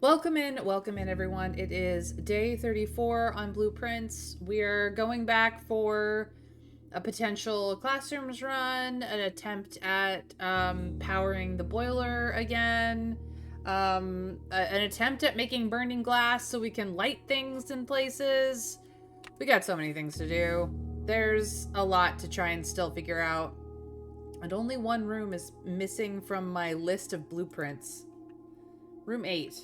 Welcome in everyone. It is day 34 on Blueprints. We are going back for a potential classrooms run, an attempt at powering the boiler again, an attempt at making burning glass so we can light things in places. We got so many things to do. There's a lot to try and still figure out. And only one room is missing from my list of blueprints. Room 8.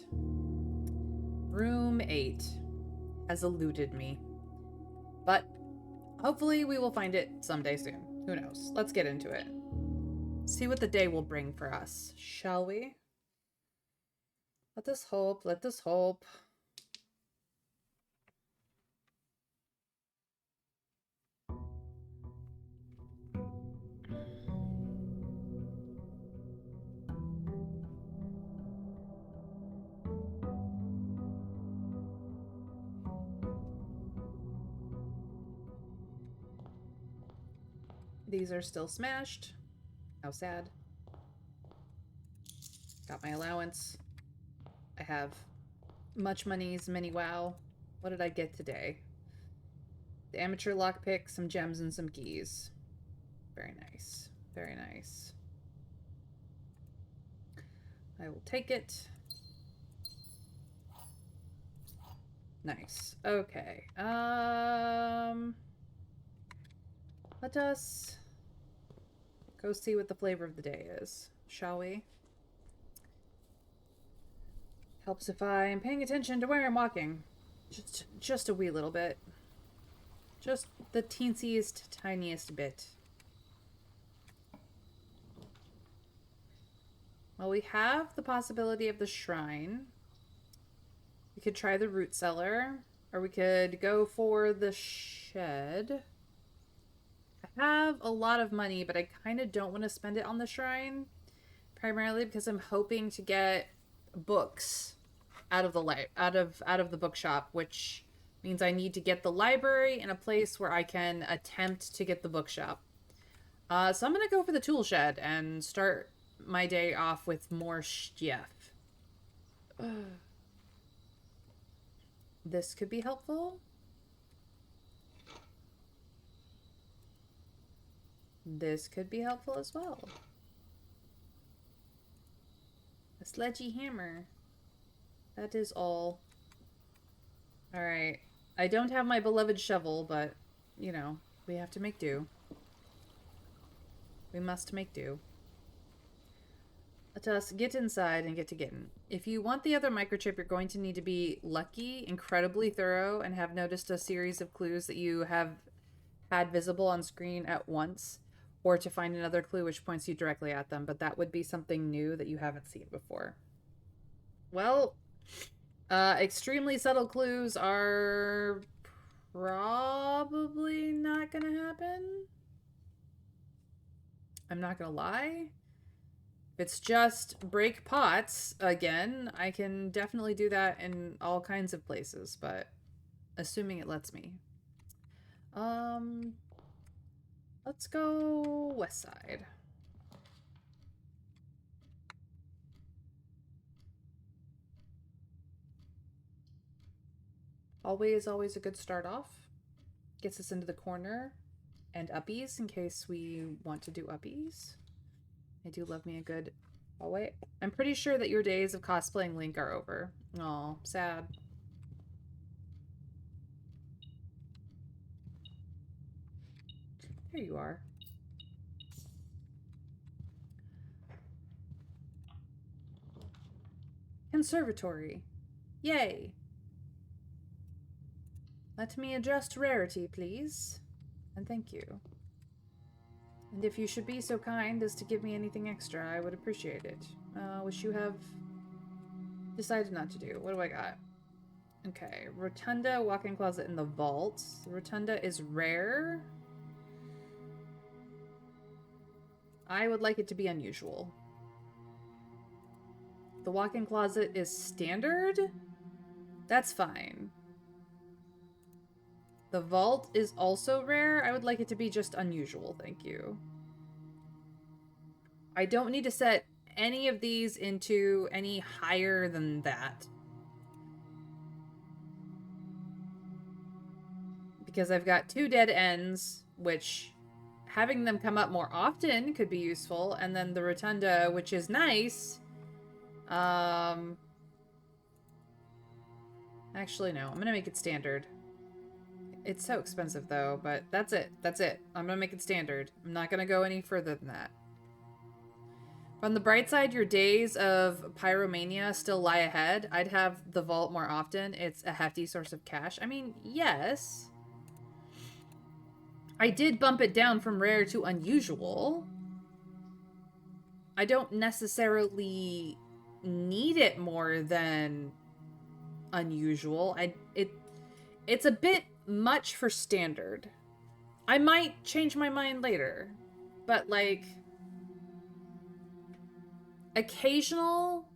Room 8 has eluded me. But hopefully we will find it someday soon. Who knows? Let's get into it. See what the day will bring for us, shall we? Let us hope, let us hope. These are still smashed. How sad. Got my allowance. I have much monies, many wow. What did I get today? The amateur lockpick, some gems, and some keys. Very nice. Very nice. I will take it. Nice. Okay. Let us go see what the flavor of the day is, shall we? Helps if I am paying attention to where I'm walking. Just a wee little bit. Just the teensiest, tiniest bit. Well, we have the possibility of the shrine. We could try the root cellar, or we could go for the shed. I have a lot of money, but I kind of don't want to spend it on the shrine, primarily because I'm hoping to get books out of the bookshop, which means I need to get the library in a place where I can attempt to get the bookshop. So I'm gonna go for the tool shed and start my day off with more stuff. This could be helpful. This could be helpful as well. A sledgy hammer. That is all. Alright. I don't have my beloved shovel, but, you know, we have to make do. We must make do. Let us get inside and get to getting. If you want the other microchip, you're going to need to be lucky, incredibly thorough, and have noticed a series of clues that you have had visible on screen at once, or to find another clue which points you directly at them, but that would be something new that you haven't seen before. Well, extremely subtle clues are probably not gonna happen. I'm not gonna lie. If it's just break pots again, I can definitely do that in all kinds of places, but assuming it lets me. Let's go west side. Hallway is always a good start off. Gets us into the corner and uppies in case we want to do uppies. I do love me a good hallway. I'm pretty sure that your days of cosplaying Link are over. Aw, sad. There you are. Conservatory. Yay. Let me adjust rarity, please. And thank you. And if you should be so kind as to give me anything extra, I would appreciate it. Which you have decided not to do. What do I got? Okay, rotunda, walk-in closet in the vault. The rotunda is rare. I would like it to be unusual. The walk-in closet is standard? That's fine. The vault is also rare. I would like it to be just unusual, thank you. I don't need to set any of these into any higher than that. because I've got 2 dead ends, which having them come up more often could be useful, and then the rotunda, which is nice. Actually, no. I'm gonna make it standard. It's so expensive, though, but that's it. That's it. I'm gonna make it standard. I'm not gonna go any further than that. On the bright side, your days of pyromania still lie ahead. I'd have the vault more often. It's a hefty source of cash. I mean, yes. I did bump it down from rare to unusual. I don't necessarily need it more than unusual. It's a bit much for standard. I might change my mind later, but like occasional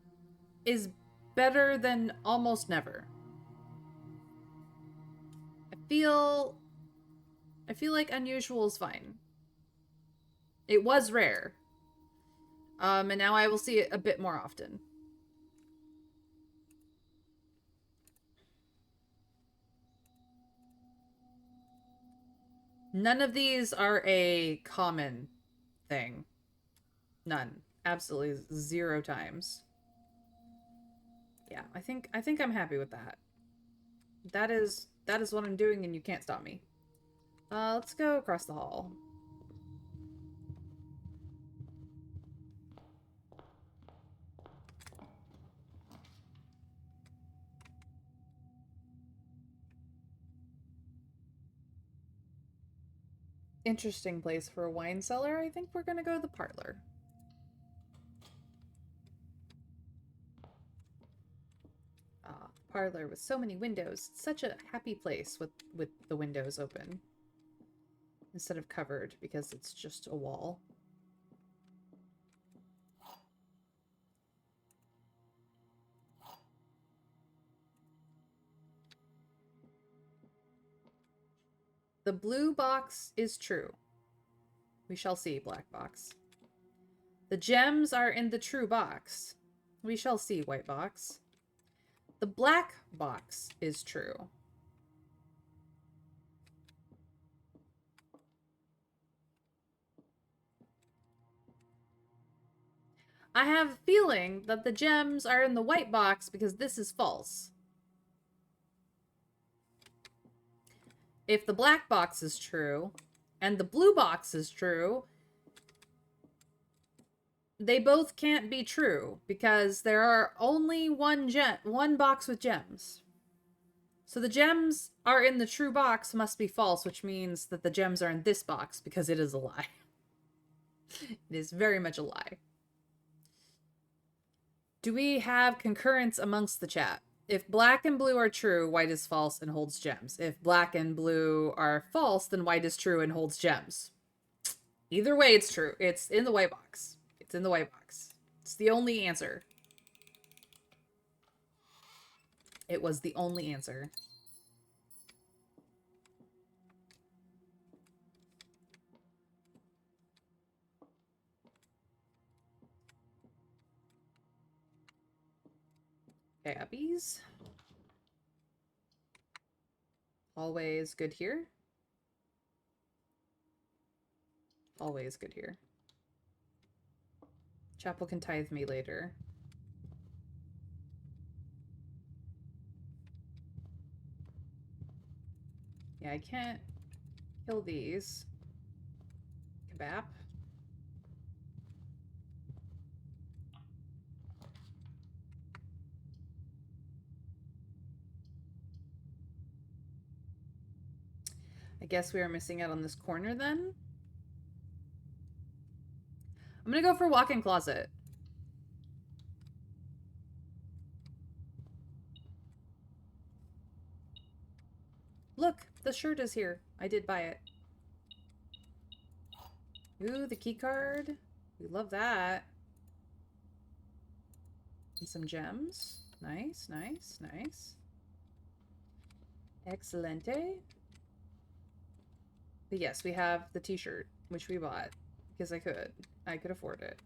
is better than almost never. I feel like unusual is fine. It was rare. And now I will see it a bit more often. None of these are a common thing. None. Absolutely 0 times. Yeah, I think I'm happy with that. That is what I'm doing, and you can't stop me. Let's go across the hall. Interesting place for a wine cellar. I think we're gonna go to the parlor. Parlor with so many windows. It's such a happy place with the windows open instead of covered because it's just a wall. The blue box is true. We shall see, black box. The gems are in the true box. We shall see, white box. The black box is true. I have a feeling that the gems are in the white box because this is false. If the black box is true and the blue box is true, they both can't be true because there are only one box with gems. So the gems are in the true box must be false, which means that the gems are in this box because it is a lie. It is very much a lie. Do we have concurrence amongst the chat? If black and blue are true, white is false and holds gems. If black and blue are false, then white is true and holds gems. Either way, it's true. It's in the white box. It's in the white box. It's the only answer. It was the only answer. Okay, uppies. Always good here. Always good here. Chapel can tithe me later. Yeah, I can't kill these. Kebab. I guess we are missing out on this corner then. I'm gonna go for walk-in closet. Look, the shirt is here. I did buy it. Ooh, the key card. We love that. And some gems. Nice, nice, nice. Excelente. But yes, we have the t-shirt, which we bought because I could. I could afford it.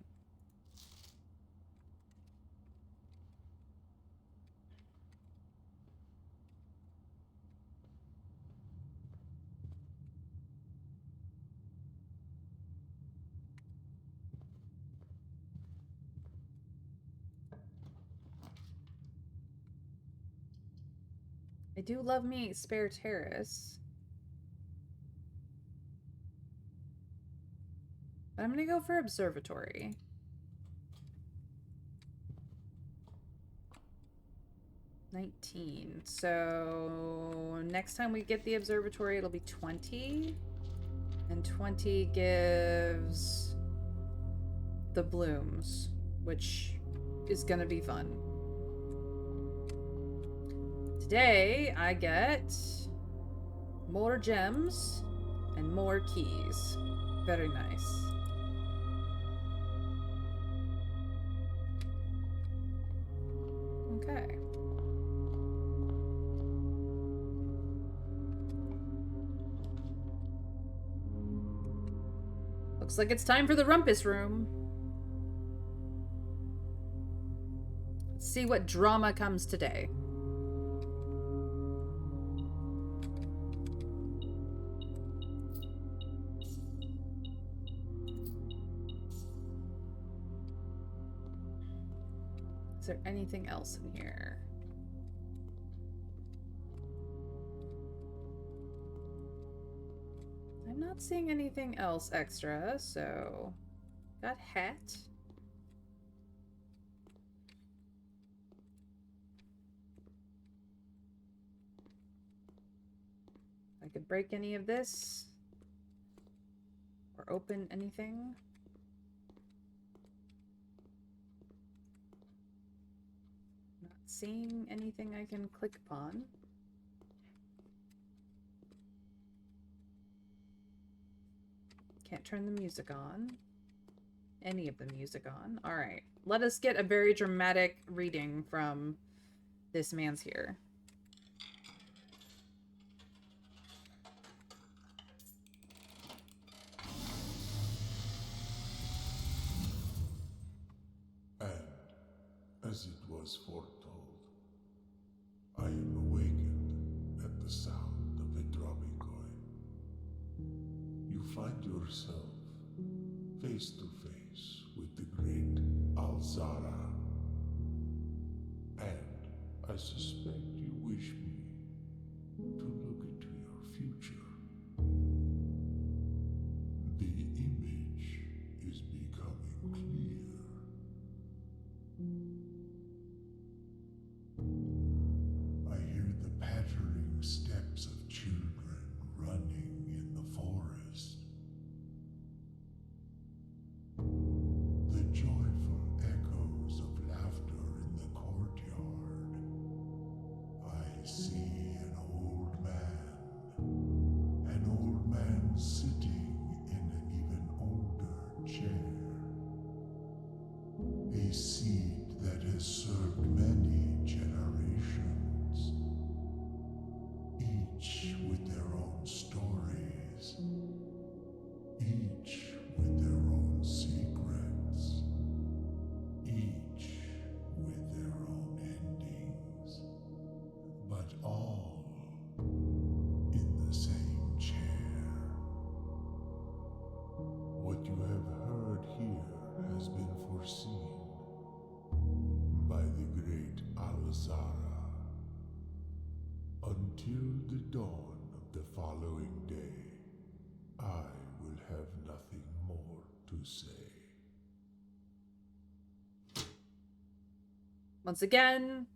I do love me spare terrace. I'm gonna go for observatory. $19. So next time we get the observatory, it'll be $20. And 20 gives the blooms, which is gonna be fun. Today, I get more gems and more keys. Very nice. Okay. Looks like it's time for the rumpus room. Let's see what drama comes today. Is there anything else in here? I'm not seeing anything else extra, so... Got hat. I could break any of this. Or open anything. Not seeing anything I can click upon. Can't turn the music on. Any of the music on. Alright. Let us get a very dramatic reading from this man's here. And, as it was foretold, I am awakened at the sound of a dropping coin. You find yourself face to face with the great Alzara. And I suspect you wish me to look into your future. The image is becoming clear. I hear the pattering steps of children running in the forest. The joyful echoes of laughter in the courtyard. I see an old man sitting in an even older chair. A seed that has served many generations, each with their own stories, each with their own secrets, each with their own endings, but all in the same chair. What you have heard here has been foreseen by the great Alzara. Until the dawn of the following day, I will have nothing more to say. Once again,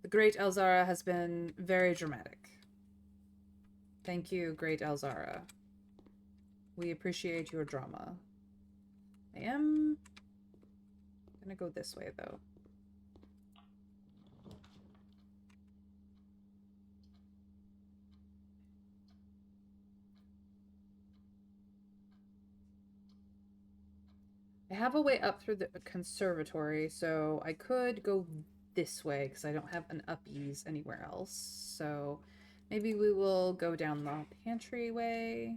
the great Elzara has been very dramatic. Thank you, great Elzara. We appreciate your drama. I am gonna go this way, though. I have a way up through the conservatory, so I could go this way because I don't have an up-ease anywhere else. So maybe we will go down the pantry way.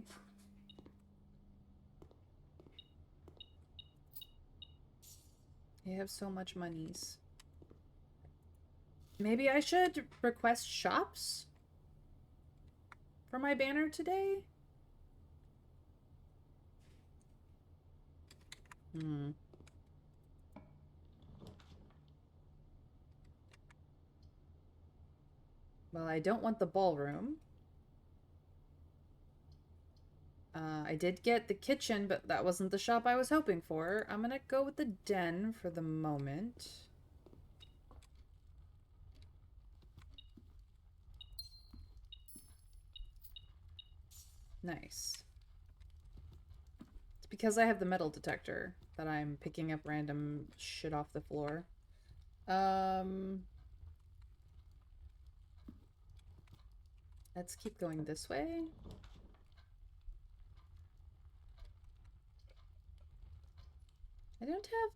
You have so much monies. Maybe I should request shops for my banner today? Well, I don't want the ballroom. I did get the kitchen, but that wasn't the shop I was hoping for. I'm gonna go with the den for the moment. Nice. It's because I have the metal detector that I'm picking up random shit off the floor. Let's keep going this way. I don't have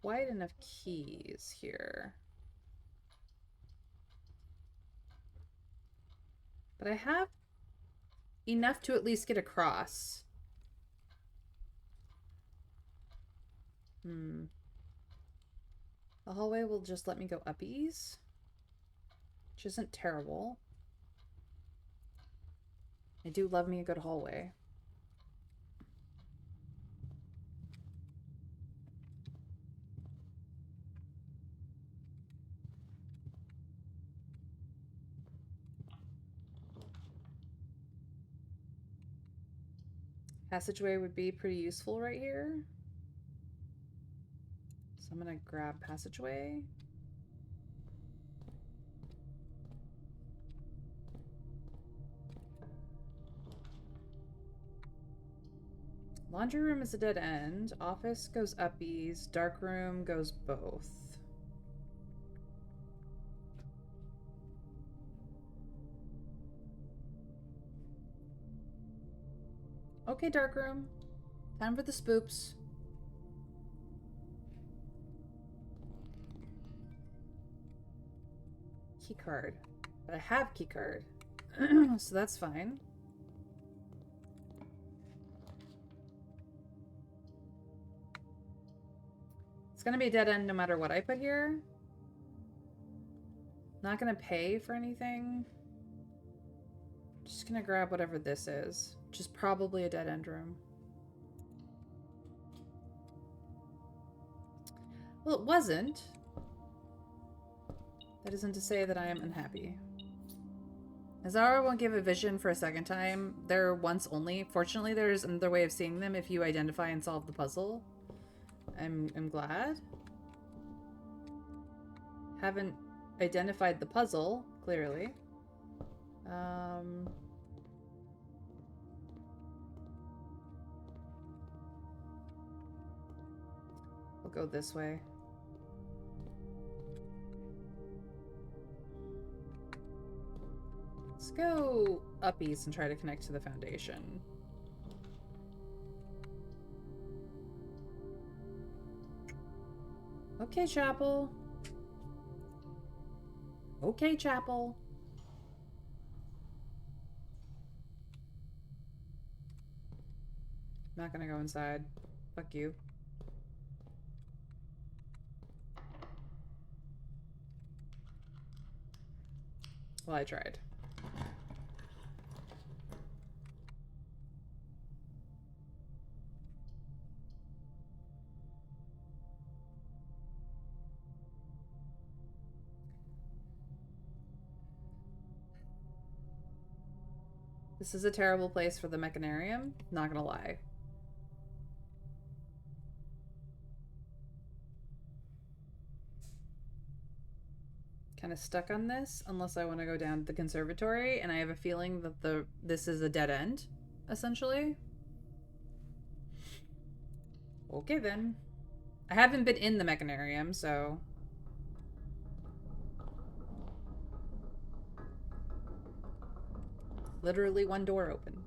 quite enough keys here. But I have enough to at least get across. Hmm. The hallway will just let me go uppies, which isn't terrible. I do love me a good hallway. Passageway would be pretty useful right here. So I'm gonna grab passageway. Laundry room is a dead end. Office goes uppies. Dark room goes both. Okay, dark room. Time for the spoops. Key card. But I have key card. So that's fine. It's gonna be a dead end no matter what I put here. Not gonna pay for anything. Just gonna grab whatever this is. Which is probably a dead end room. Well, it wasn't. That isn't to say that I am unhappy. Azara won't give a vision for a second time. They're once only. Fortunately, there's another way of seeing them if you identify and solve the puzzle. I'm glad. Haven't identified the puzzle, clearly. We'll go this way. Let's go uppies and try to connect to the foundation. Okay, Chapel. Okay, Chapel. Not gonna go inside. Fuck you. Well, I tried. This is a terrible place for the mechanarium. Not gonna lie. Kind of stuck on this unless I want to go down to the conservatory, and I have a feeling that this is a dead end, essentially. Okay then. I haven't been in the mechanarium, so literally one door open.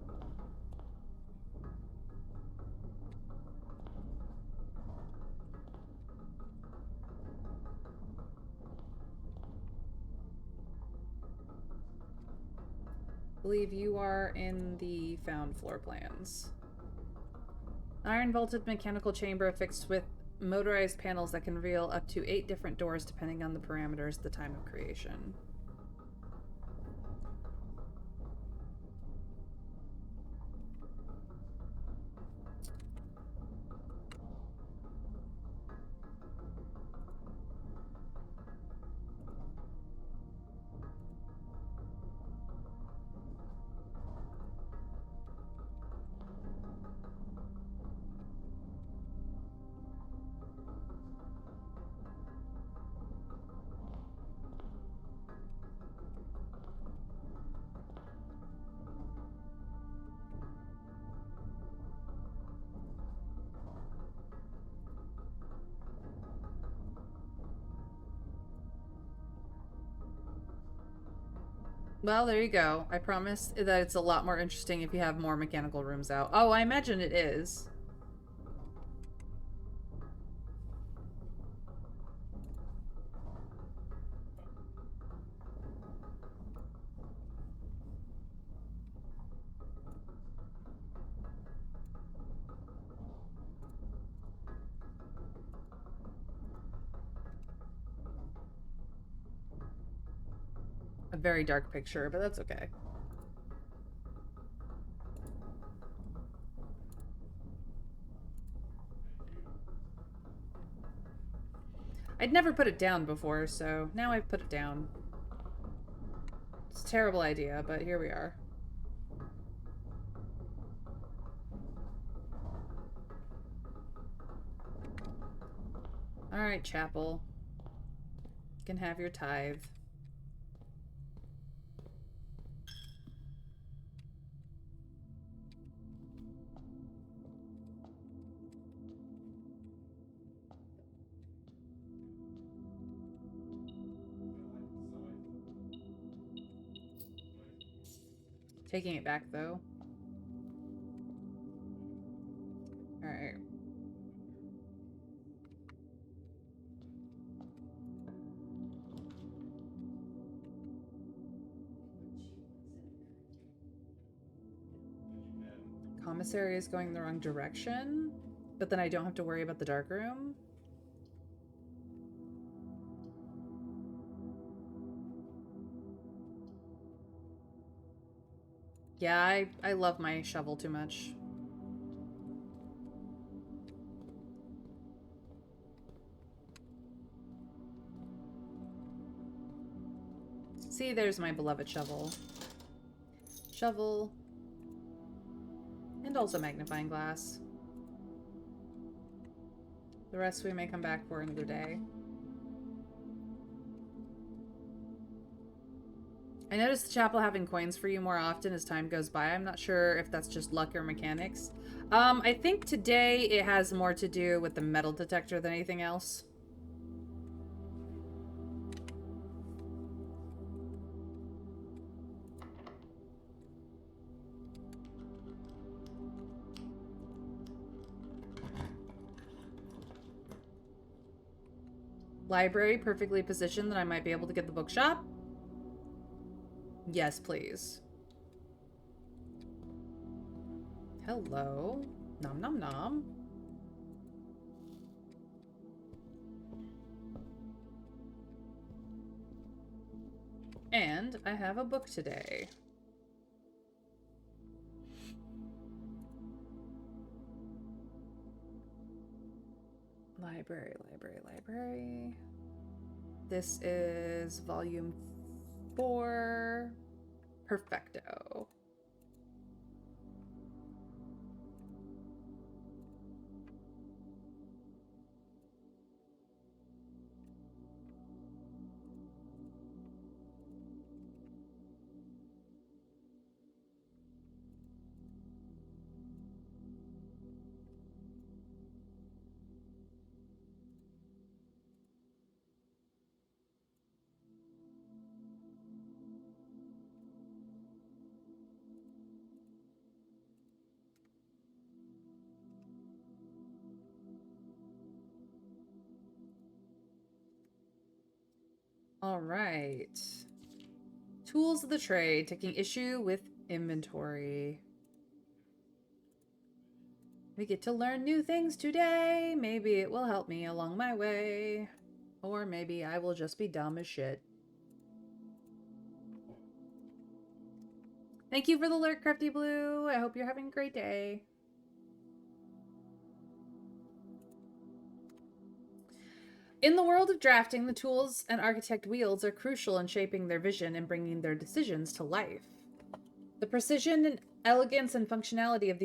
I believe you are in the found floor plans. Iron vaulted mechanical chamber affixed with motorized panels that can reveal up to 8 different doors depending on the parameters at the time of creation. Well, there you go. I promise that it's a lot more interesting if you have more mechanical rooms out. Oh, I imagine it is. A very dark picture, but that's okay. I'd never put it down before, so now I've put it down. It's a terrible idea, but here we are. Alright, Chapel. You can have your tithe. Taking it back, though. Alright. Commissary is going the wrong direction, but then I don't have to worry about the dark room. Yeah, I love my shovel too much. See, there's my beloved shovel. Shovel. And also magnifying glass. The rest we may come back for another day. I noticed the chapel having coins for you more often as time goes by. I'm not sure if that's just luck or mechanics. I think today it has more to do with the metal detector than anything else. Library perfectly positioned that I might be able to get the bookshop? Yes, please. Hello. Nom nom nom. And I have a book today. Library, library, library. This is volume 4. Perfecto. All right. Tools of the trade, taking issue with inventory. We get to learn new things today. Maybe it will help me along my way. Or maybe I will just be dumb as shit. Thank you for the alert, Crafty Blue. I hope you're having a great day. In the world of drafting, the tools an architect wields are crucial in shaping their vision and bringing their decisions to life. The precision and elegance and functionality of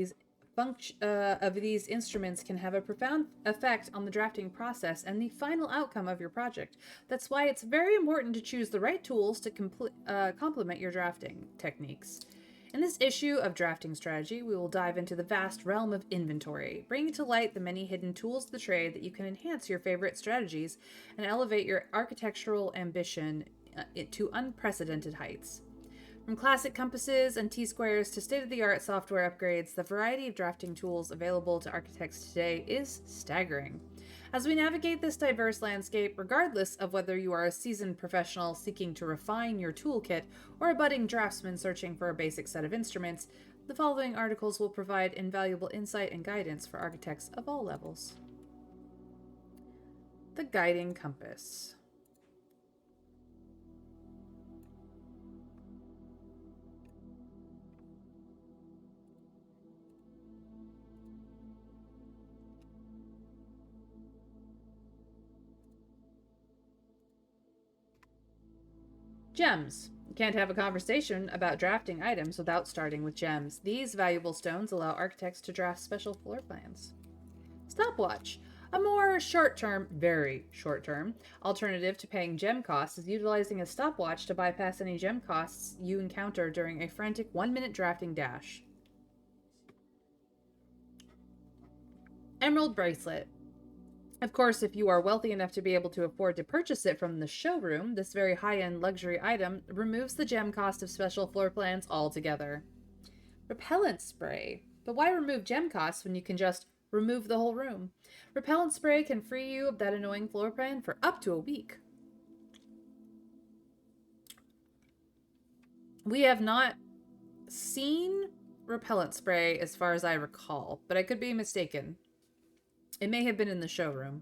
these instruments can have a profound effect on the drafting process and the final outcome of your project. That's why it's very important to choose the right tools to complement your drafting techniques. In this issue of Drafting Strategy, we will dive into the vast realm of inventory, bringing to light the many hidden tools of the trade that you can enhance your favorite strategies and elevate your architectural ambition to unprecedented heights. From classic compasses and T-squares to state-of-the-art software upgrades, the variety of drafting tools available to architects today is staggering. As we navigate this diverse landscape, regardless of whether you are a seasoned professional seeking to refine your toolkit or a budding draftsman searching for a basic set of instruments, the following articles will provide invaluable insight and guidance for architects of all levels. The Guiding Compass. Gems. You can't have a conversation about drafting items without starting with gems. These valuable stones allow architects to draft special floor plans. Stopwatch. A more short-term, very short-term, alternative to paying gem costs is utilizing a stopwatch to bypass any gem costs you encounter during a frantic 1-minute drafting dash. Emerald Bracelet. Of course, if you are wealthy enough to be able to afford to purchase it from the showroom, this very high-end luxury item removes the gem cost of special floor plans altogether. Repellent spray. But why remove gem costs when you can just remove the whole room? Repellent spray can free you of that annoying floor plan for up to a week. We have not seen repellent spray as far as I recall, but I could be mistaken. It may have been in the showroom.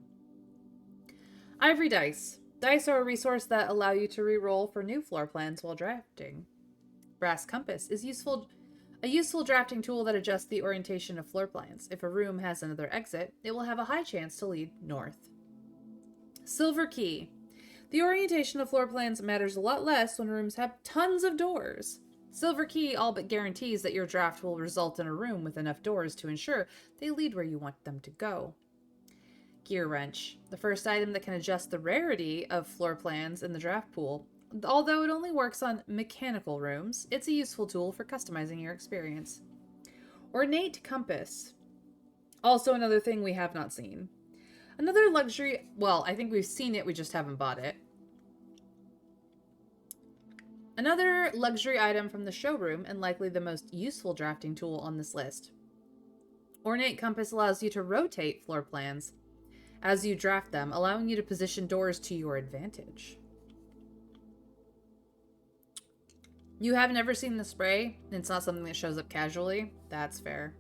Ivory dice. Dice are a resource that allow you to re-roll for new floor plans while drafting. Brass compass is a useful drafting tool that adjusts the orientation of floor plans. If a room has another exit, it will have a high chance to lead north. Silver key. The orientation of floor plans matters a lot less when rooms have tons of doors. Silver key all but guarantees that your draft will result in a room with enough doors to ensure they lead where you want them to go. Gear wrench. The first item that can adjust the rarity of floor plans in the draft pool. Although it only works on mechanical rooms, it's a useful tool for customizing your experience. Ornate compass. Also another thing we have not seen. Another luxury, well, I think we've seen it, we just haven't bought it. Another luxury item from the showroom, and likely the most useful drafting tool on this list. Ornate compass allows you to rotate floor plans as you draft them, allowing you to position doors to your advantage. You have never seen the spray? It's not something that shows up casually? That's fair.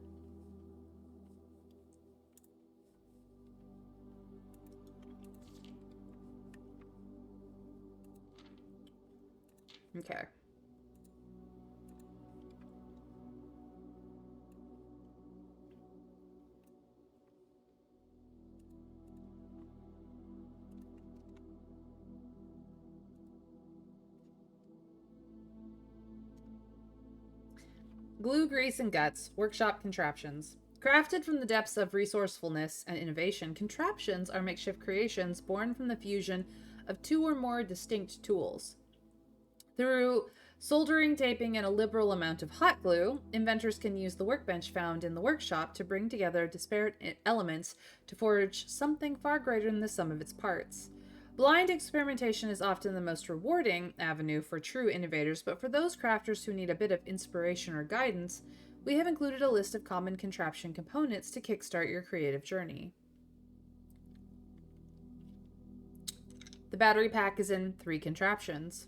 Okay. Glue, grease, and guts. Workshop contraptions. Crafted from the depths of resourcefulness and innovation, contraptions are makeshift creations born from the fusion of two or more distinct tools. Through soldering, taping, and a liberal amount of hot glue, inventors can use the workbench found in the workshop to bring together disparate elements to forge something far greater than the sum of its parts. Blind experimentation is often the most rewarding avenue for true innovators, but for those crafters who need a bit of inspiration or guidance, we have included a list of common contraption components to kickstart your creative journey. The battery pack is in 3 contraptions.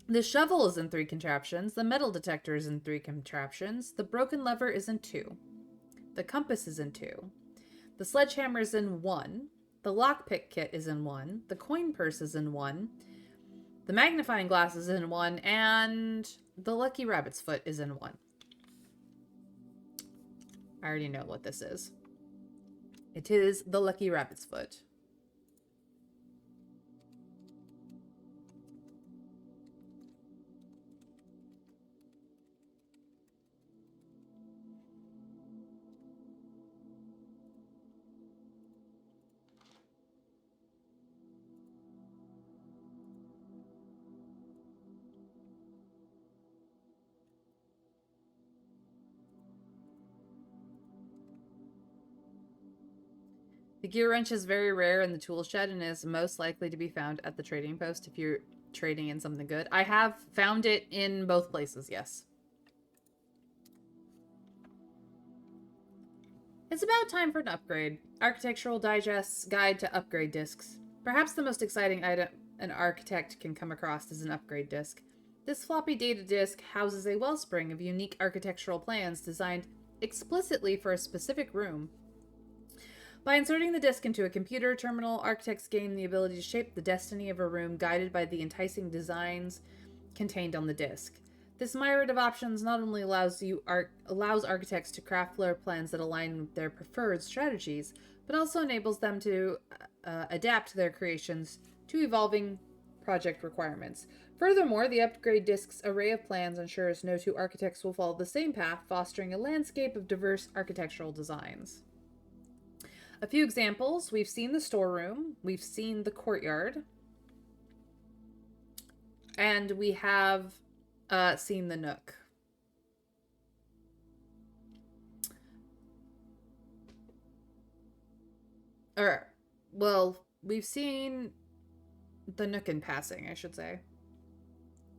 The shovel is in 3 contraptions. The metal detector is in 3 contraptions. The broken lever is in 2. The compass is in 2. The sledgehammer is in 1. The lockpick kit is in 1. The coin purse is in 1. The magnifying glass is in 1. And the lucky rabbit's foot is in 1. I already know what this is. It is the lucky rabbit's foot. The gear wrench is very rare in the tool shed and is most likely to be found at the trading post if you trading in something good. I have found it in both places, yes. It's about time for an upgrade. Architectural Digest's Guide to Upgrade Discs. Perhaps the most exciting item an architect can come across is an upgrade disc. This floppy data disk houses a wellspring of unique architectural plans designed explicitly for a specific room. By inserting the disk into a computer terminal, architects gain the ability to shape the destiny of a room guided by the enticing designs contained on the disk. This myriad of options not only allows architects to craft floor plans that align with their preferred strategies, but also enables them to adapt their creations to evolving project requirements. Furthermore, the upgrade disk's array of plans ensures no two architects will follow the same path, fostering a landscape of diverse architectural designs. A few examples: we've seen the storeroom, we've seen the courtyard, and we have seen the nook. Or, well, we've seen the nook in passing, I should say.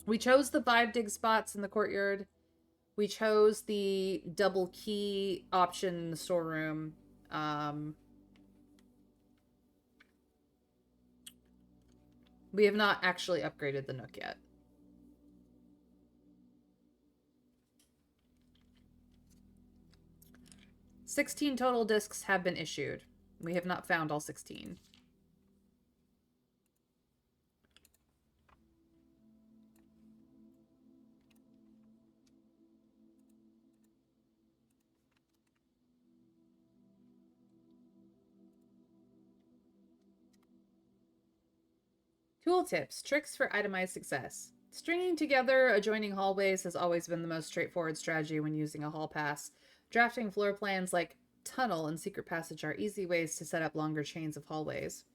We chose the 5 dig spots in the courtyard. We chose the double key option in the storeroom. We have not actually upgraded the nook yet. "16 total discs have been issued. We have not found all 16. Tooltips, tricks for itemized success. Stringing together adjoining hallways has always been the most straightforward strategy when using a hall pass. Drafting floor plans like tunnel and secret passage are easy ways to set up longer chains of hallways.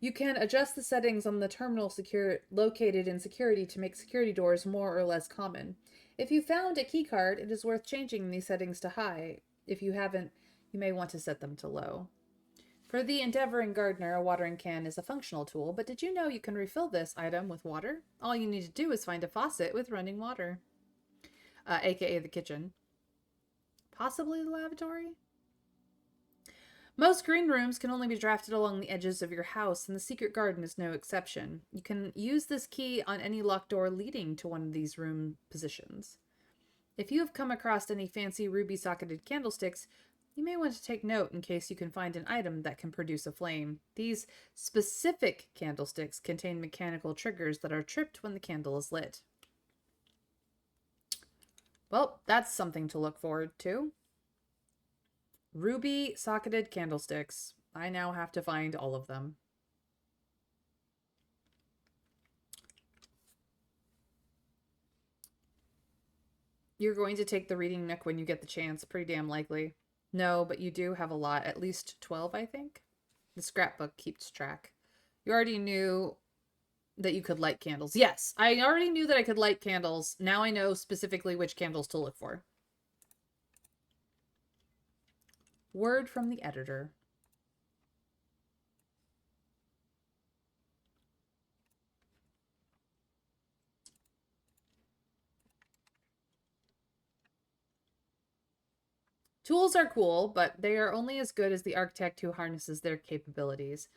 You can adjust the settings on the terminal located in security to make security doors more or less common. If you found a keycard, it is worth changing these settings to high. If you haven't, you may want to set them to low. For the endeavoring gardener, a watering can is a functional tool, but did you know you can refill this item with water? All you need to do is find a faucet with running water, aka the kitchen. Possibly the lavatory? Most green rooms can only be drafted along the edges of your house, and the secret garden is no exception. You can use this key on any locked door leading to one of these room positions. If you have come across any fancy ruby socketed candlesticks, you may want to take note in case you can find an item that can produce a flame. These specific candlesticks contain mechanical triggers that are tripped when the candle is lit. Well, that's something to look forward to. Ruby socketed candlesticks. I now have to find all of them. You're going to take the reading nook when you get the chance. Pretty damn likely. No, but you do have a lot. At least 12, I think. The scrapbook keeps track. You already knew that you could light candles. Yes, I already knew that I could light candles. Now I know specifically which candles to look for. Word from the editor. Tools are cool, but they are only as good as the architect who harnesses their capabilities.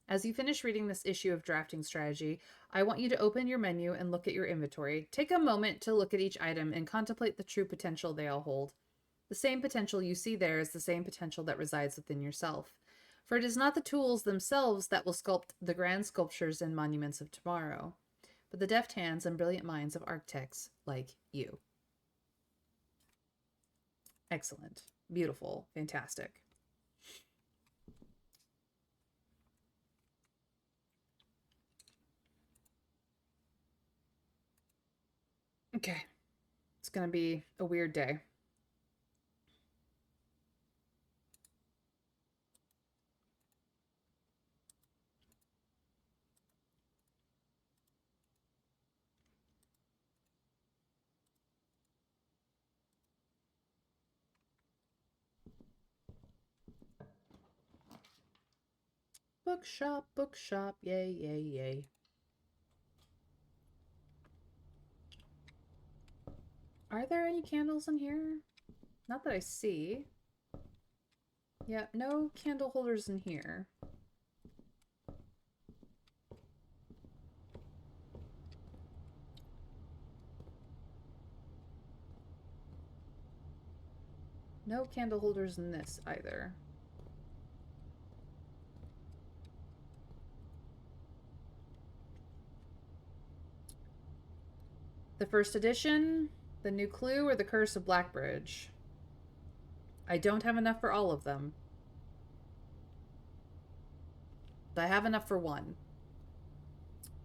As you finish reading this issue of Drafting Strategy, I want you to open your menu and look at your inventory. Take a moment to look at each item and contemplate the true potential they all hold. The same potential you see there is the same potential that resides within yourself. For it is not the tools themselves that will sculpt the grand sculptures and monuments of tomorrow, but the deft hands and brilliant minds of architects like you. Excellent. Beautiful. Fantastic. Okay. It's going to be a weird day. Bookshop, bookshop, yay, yay, yay. Are there any candles in here? Not that I see. Yeah, no candle holders in here. No candle holders in this either. The first edition, the new clue, or the Curse of Blackbridge? I don't have enough for all of them. But I have enough for one.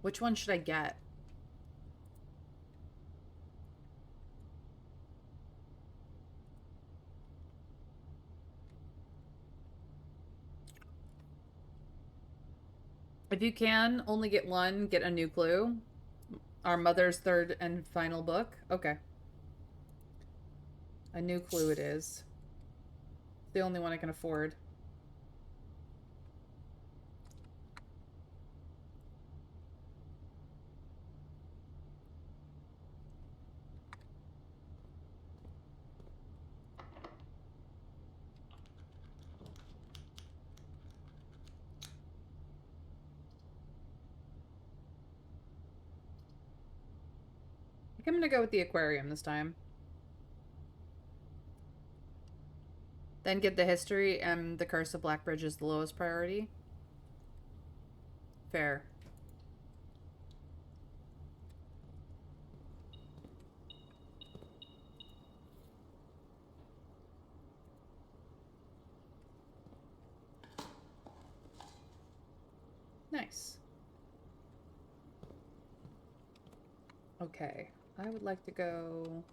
Which one should I get? If you can only get one, get a new clue. Our mother's third and final book. Okay. A new clue it is. The only one I can afford. I think I'm gonna go with the aquarium this time. Then get the history, and the Curse of Blackbridge is the lowest priority. Fair. Nice. Okay. I would like to go...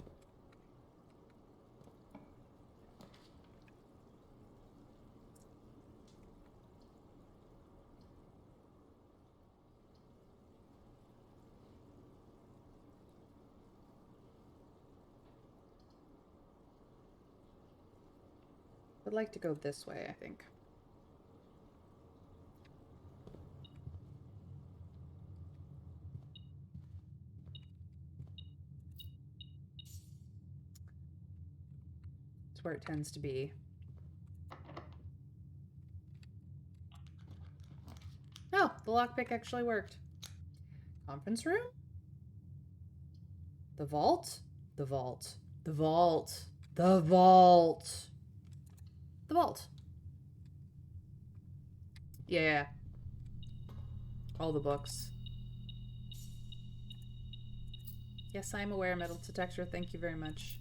I'd like to go this way, I think. It's where it tends to be. Oh, the lockpick actually worked. Conference room? The vault? The vault. The vault. The vault. The vault. Yeah. All the books. Yes, I'm aware, metal detector. Thank you very much.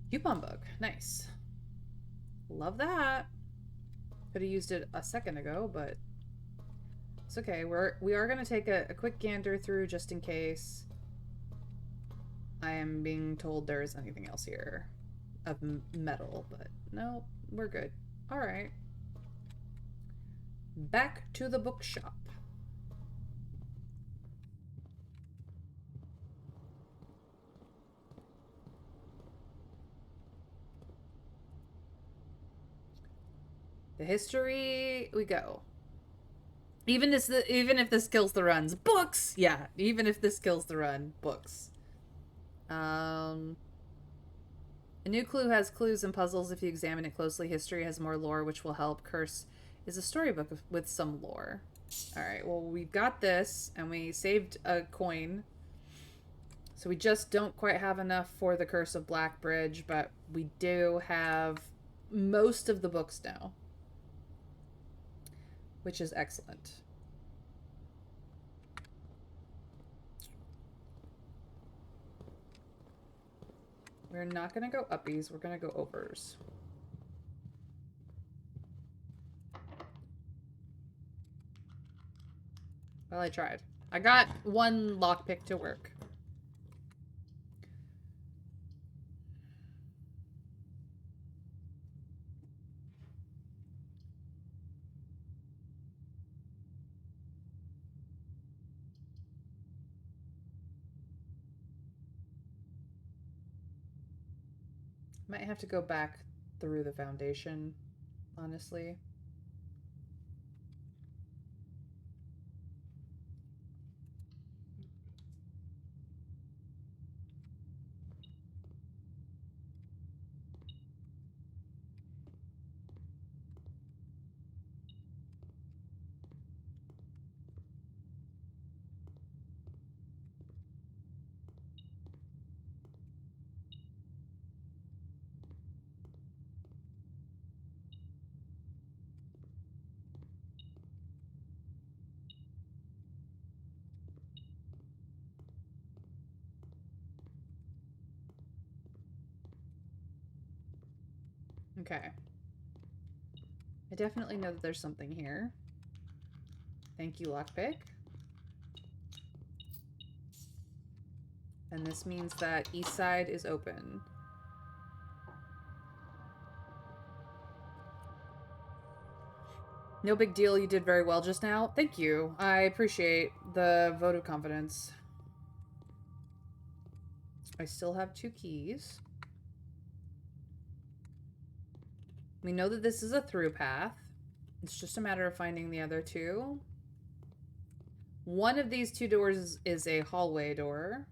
Coupon book. Nice. Love that. Could have used it a second ago, but it's okay. We are gonna take a quick gander through just in case I am being told there is anything else here of metal, but no, we're good. All right. Back to the bookshop. The history we go. Even if this kills the runs, books. Yeah, even if this kills the run, books. A new clue has clues and puzzles if you examine it closely. History has more lore, which will help. Curse is a storybook with some lore. All right. Well, we've got this, and we saved a coin. So we just don't quite have enough for the Curse of Blackbridge, but we do have most of the books now, which is excellent. We're not going to go uppies. We're going to go overs. Well, I tried. I got one lockpick to work. Might have to go back through the foundation, honestly. Okay. I definitely know that there's something here. Thank you, lockpick. And this means that east side is open. No big deal, you did very well just now. Thank you. I appreciate the vote of confidence. I still have 2 keys. We know that this is a through path. It's just a matter of finding the other 2. One of these 2 doors is a hallway door.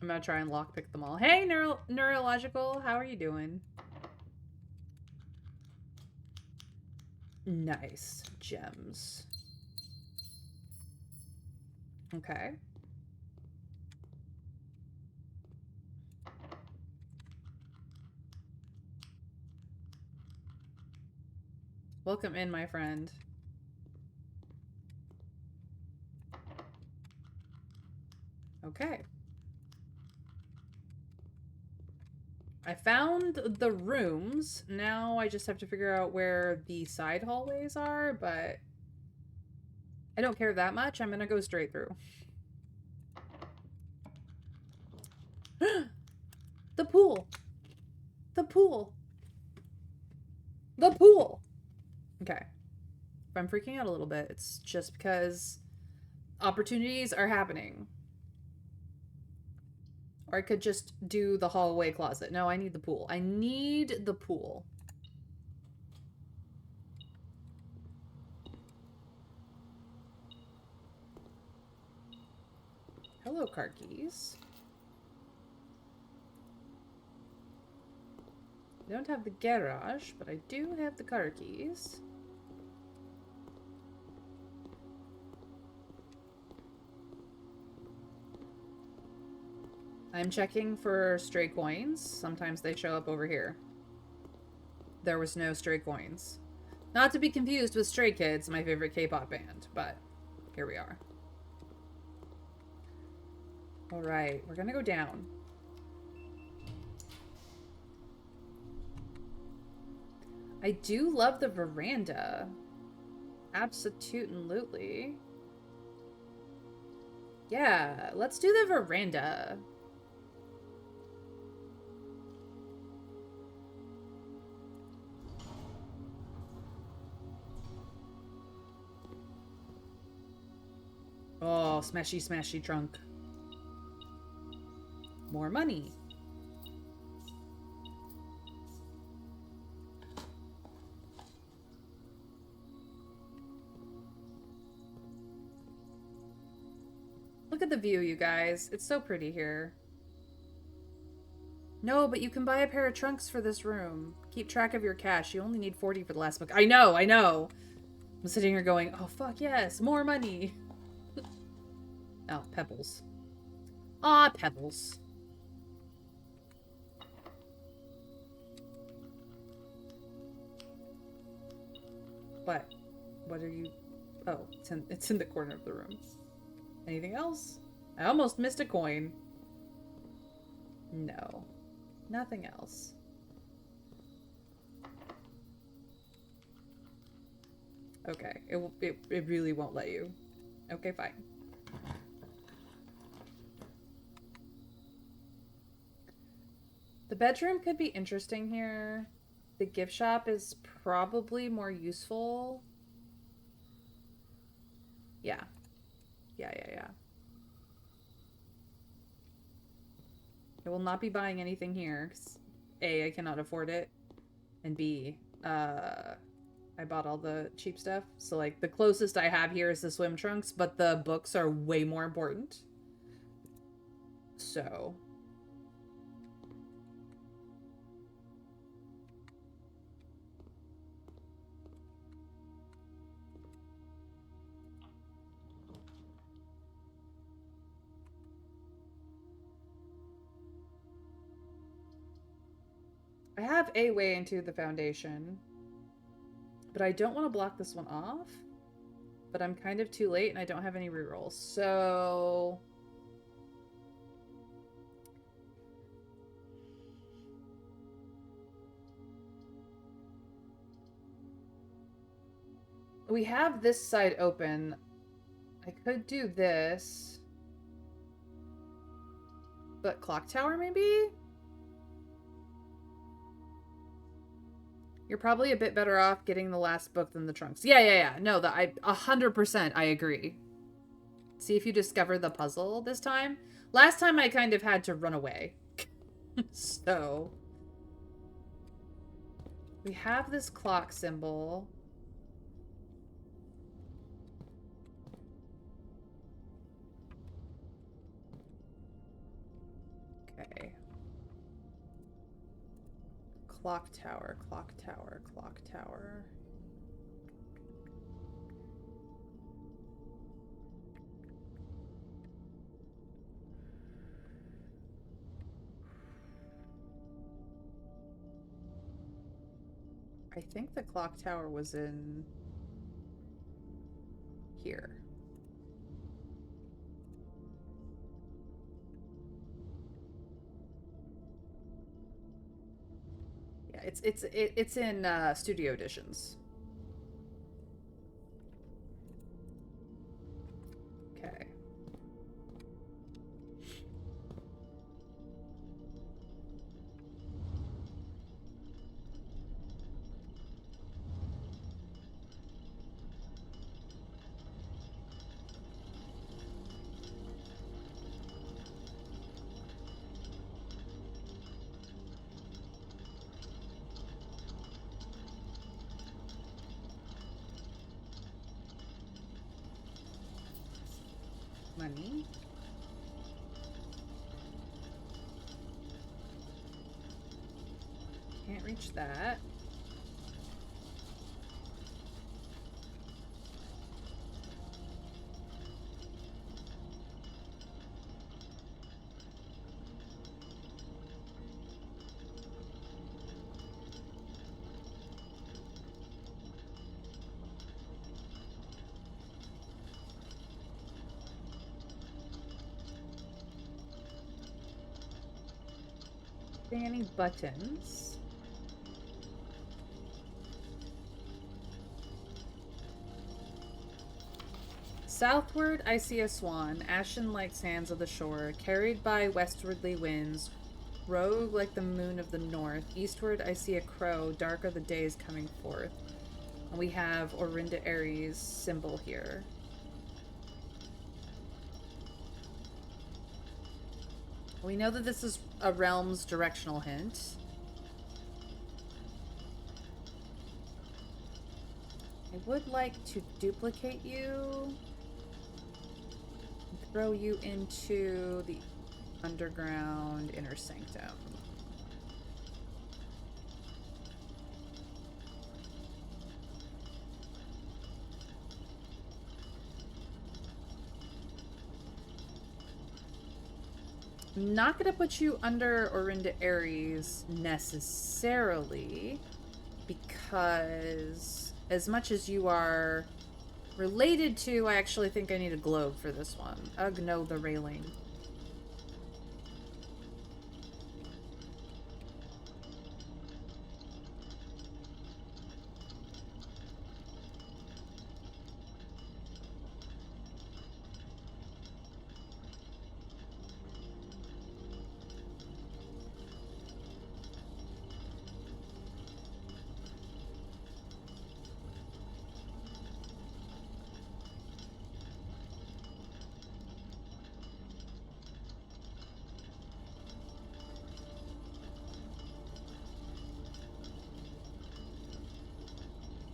I'm gonna try and lockpick them all. Hey, Neurological, how are you doing? Nice. Gems. Okay. Welcome in, my friend. Okay. I found the rooms. Now I just have to figure out where the side hallways are, but I don't care that much. I'm gonna go straight through. The pool. The pool. The pool. Okay. If I'm freaking out a little bit, it's just because opportunities are happening. Or I could just do the hallway closet. No, I need the pool. I need the pool. Hello, car keys. I don't have the garage, but I do have the car keys. I'm checking for stray coins. Sometimes they show up over here. There was no stray coins. Not to be confused with Stray Kids, my favorite K-pop band, but here we are. Alright, we're gonna go down. I do love the veranda. Absolutely. Yeah, let's do the veranda. Oh, smashy, smashy trunk. More money. Look at the view, you guys. It's so pretty here. No, but you can buy a pair of trunks for this room. Keep track of your cash. You only need 40 for the last book. I know, I know. I'm sitting here going, oh, fuck yes, more money. Oh, pebbles. Aw, pebbles. What? What are you... Oh, it's in the corner of the room. Anything else? I almost missed a coin. No. Nothing else. Okay. It really won't let you. Okay, fine. The bedroom could be interesting here. The gift shop is probably more useful. Yeah. Yeah. I will not be buying anything here. 'Cause A, I cannot afford it. And B, I bought all the cheap stuff. So, like, the closest I have here is the swim trunks, but the books are way more important. So. I have a way into the foundation. But I don't want to block this one off. But I'm kind of too late and I don't have any rerolls. So. We have this side open. I could do this. But clock tower, maybe? You're probably a bit better off getting the last book than the trunks. Yeah. No, 100% I agree. See if you discover the puzzle this time. Last time I kind of had to run away. So. We have this clock symbol. Okay. Clock tower, clock tower, clock tower. I think the clock tower was in here. Yeah, it's in studio editions. Okay. Money. Can't reach that. Any buttons. Southward I see a swan, ashen like sands of the shore, carried by westwardly winds, rogue like the moon of the north. Eastward I see a crow, dark are the days coming forth. And we have Orinda Aries symbol here. We know that this is a realm's directional hint. I would like to duplicate you. And throw you into the underground inner sanctum. I'm not going to put you under Orinda Aries necessarily, because as much as you are related to, I actually think I need a globe for this one. Ugh, no, the railing.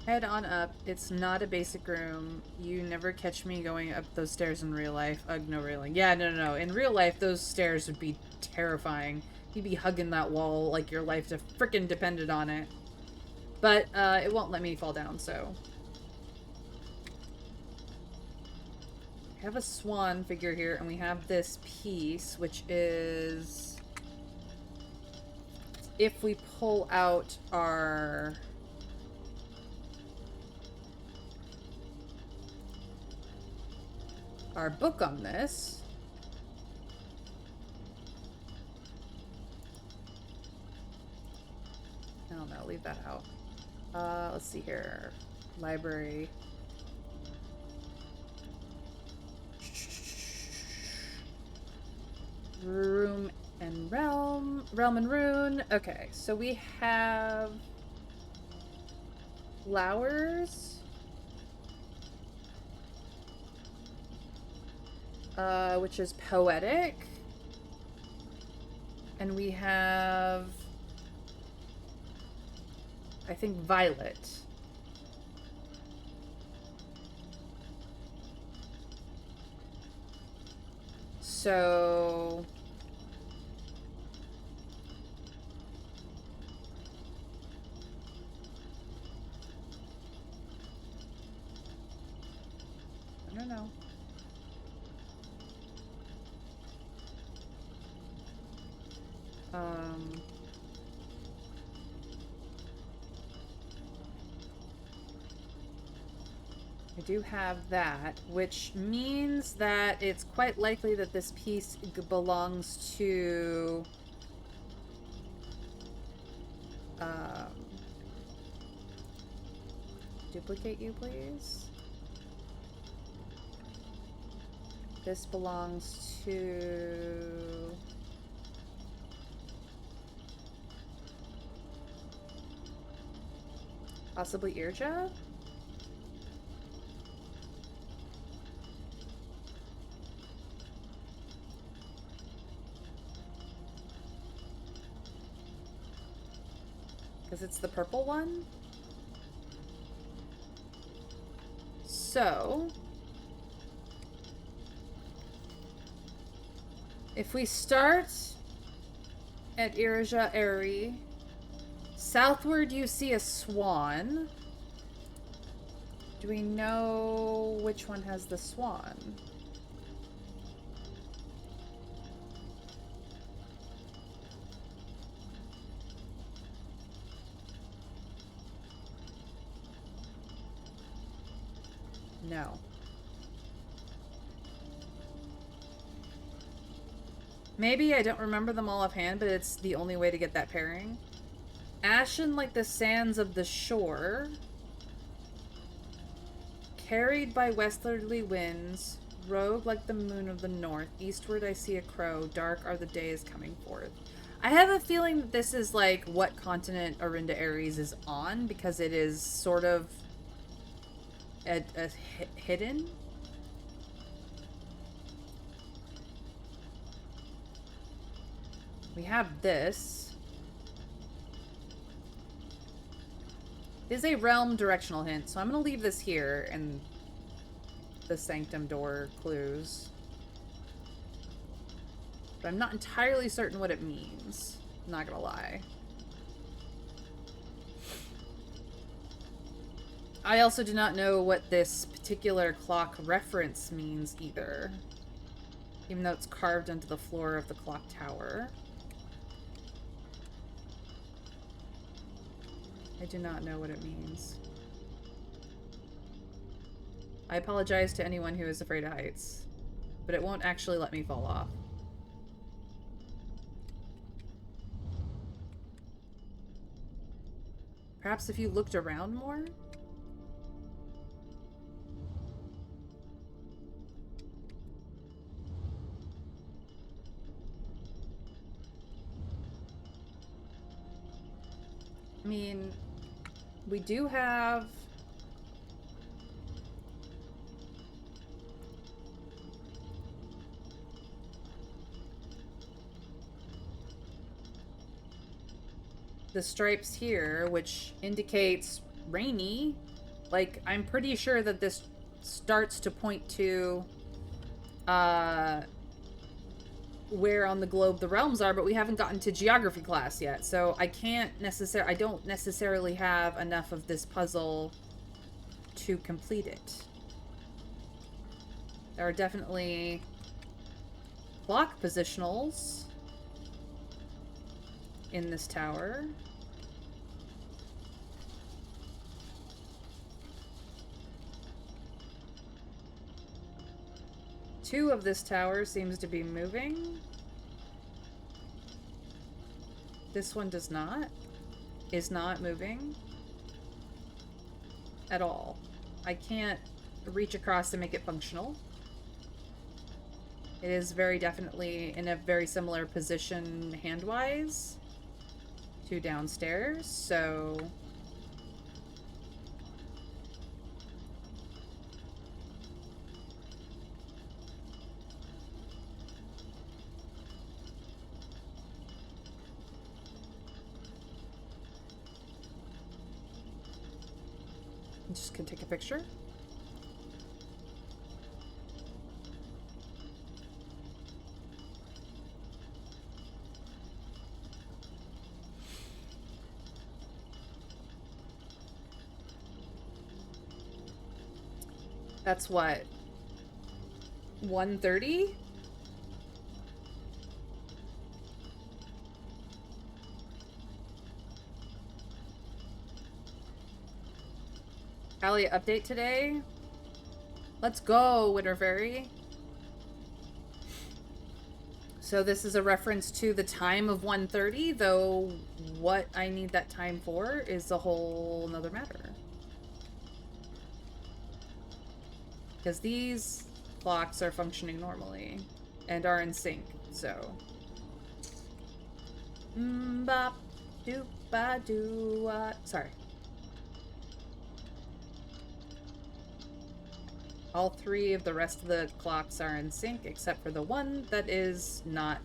Head on up. It's not a basic room. You never catch me going up those stairs in real life. Ugh, no railing. Yeah, no. In real life, those stairs would be terrifying. You'd be hugging that wall like your life frickin' depended on it. But, it won't let me fall down, so... We have a swan figure here, and we have this piece, which is... If we pull out our... our book on this... No, leave that out. Let's see here. Library. Room and realm. Realm and rune. Okay, so we have flowers. Which is poetic. And we have, I think, violet. So... I don't know. I do have that, which means that it's quite likely that this piece belongs to... duplicate you, please. This belongs to... possibly Irja? Because it's the purple one? So... if we start at Irja Airy, southward you see a swan. Do we know which one has the swan? No. Maybe I don't remember them all offhand, but it's the only way to get that pairing. Ashen like the sands of the shore. Carried by westerly winds. Rogue like the moon of the north. Eastward I see a crow. Dark are the days coming forth. I have a feeling that this is like what continent Orinda Aries is on, because it is sort of hidden. We have this. It is a realm directional hint, so I'm going to leave this here and the sanctum door clues. But I'm not entirely certain what it means. I'm not going to lie. I also do not know what this particular clock reference means either. Even though it's carved into the floor of the clock tower. I do not know what it means. I apologize to anyone who is afraid of heights, but it won't actually let me fall off. Perhaps if you looked around more? I mean, we do have... the stripes here, which indicates rainy, Like, I'm pretty sure that this starts to point to where on the globe the realms are, but we haven't gotten to geography class yet. So I don't necessarily have enough of this puzzle to complete it. There are definitely clock positionals in this tower. Two of this tower seems to be moving. This one does not. Is not moving. At all. I can't reach across to make it functional. It is very definitely in a very similar position hand-wise to downstairs, so... I'm just gonna take a picture. That's what? 1:30? Allie, update today? Let's go, Winter Fairy. So this is a reference to the time of 1:30, though what I need that time for is a whole nother matter. Because these clocks are functioning normally and are in sync, so. Bop, doop, ba, doo, sorry. All three of the rest of the clocks are in sync, except for the one that is not,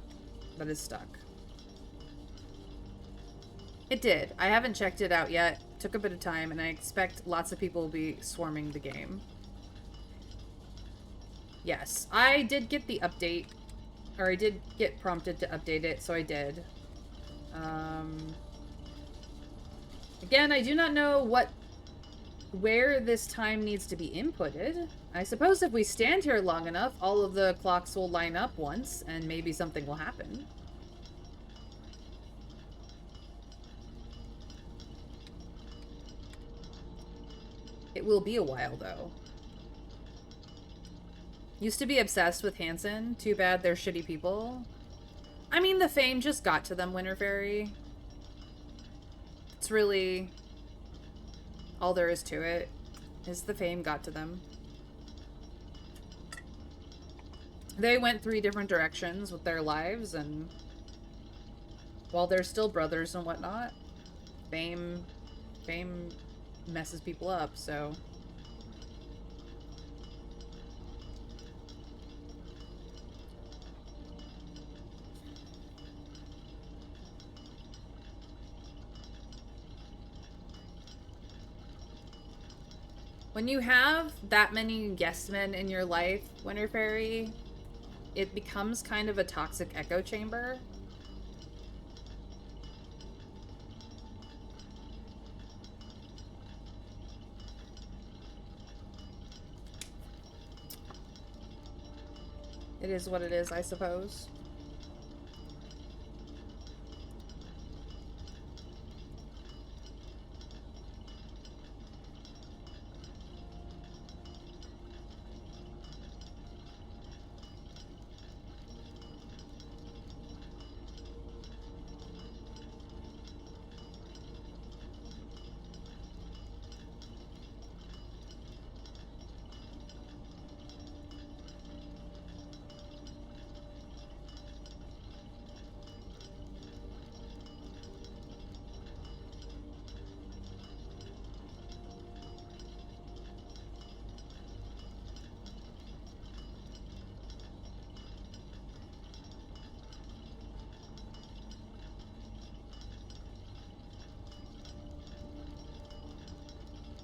that is stuck. It did. I haven't checked it out yet. Took a bit of time, and I expect lots of people will be swarming the game. Yes, I did get the update, or I did get prompted to update it, so I did. Again, I do not know where this time needs to be inputted. I suppose if we stand here long enough, all of the clocks will line up once, and maybe something will happen. It will be a while, though. Used to be obsessed with Hanson. Too bad they're shitty people. I mean, the fame just got to them, Winter Fairy. It's really... all there is to it, is the fame got to them. They went 3 different directions with their lives, and while they're still brothers and whatnot, fame messes people up, so... When you have that many yes men in your life, Winter Fairy, it becomes kind of a toxic echo chamber. It is what it is, I suppose.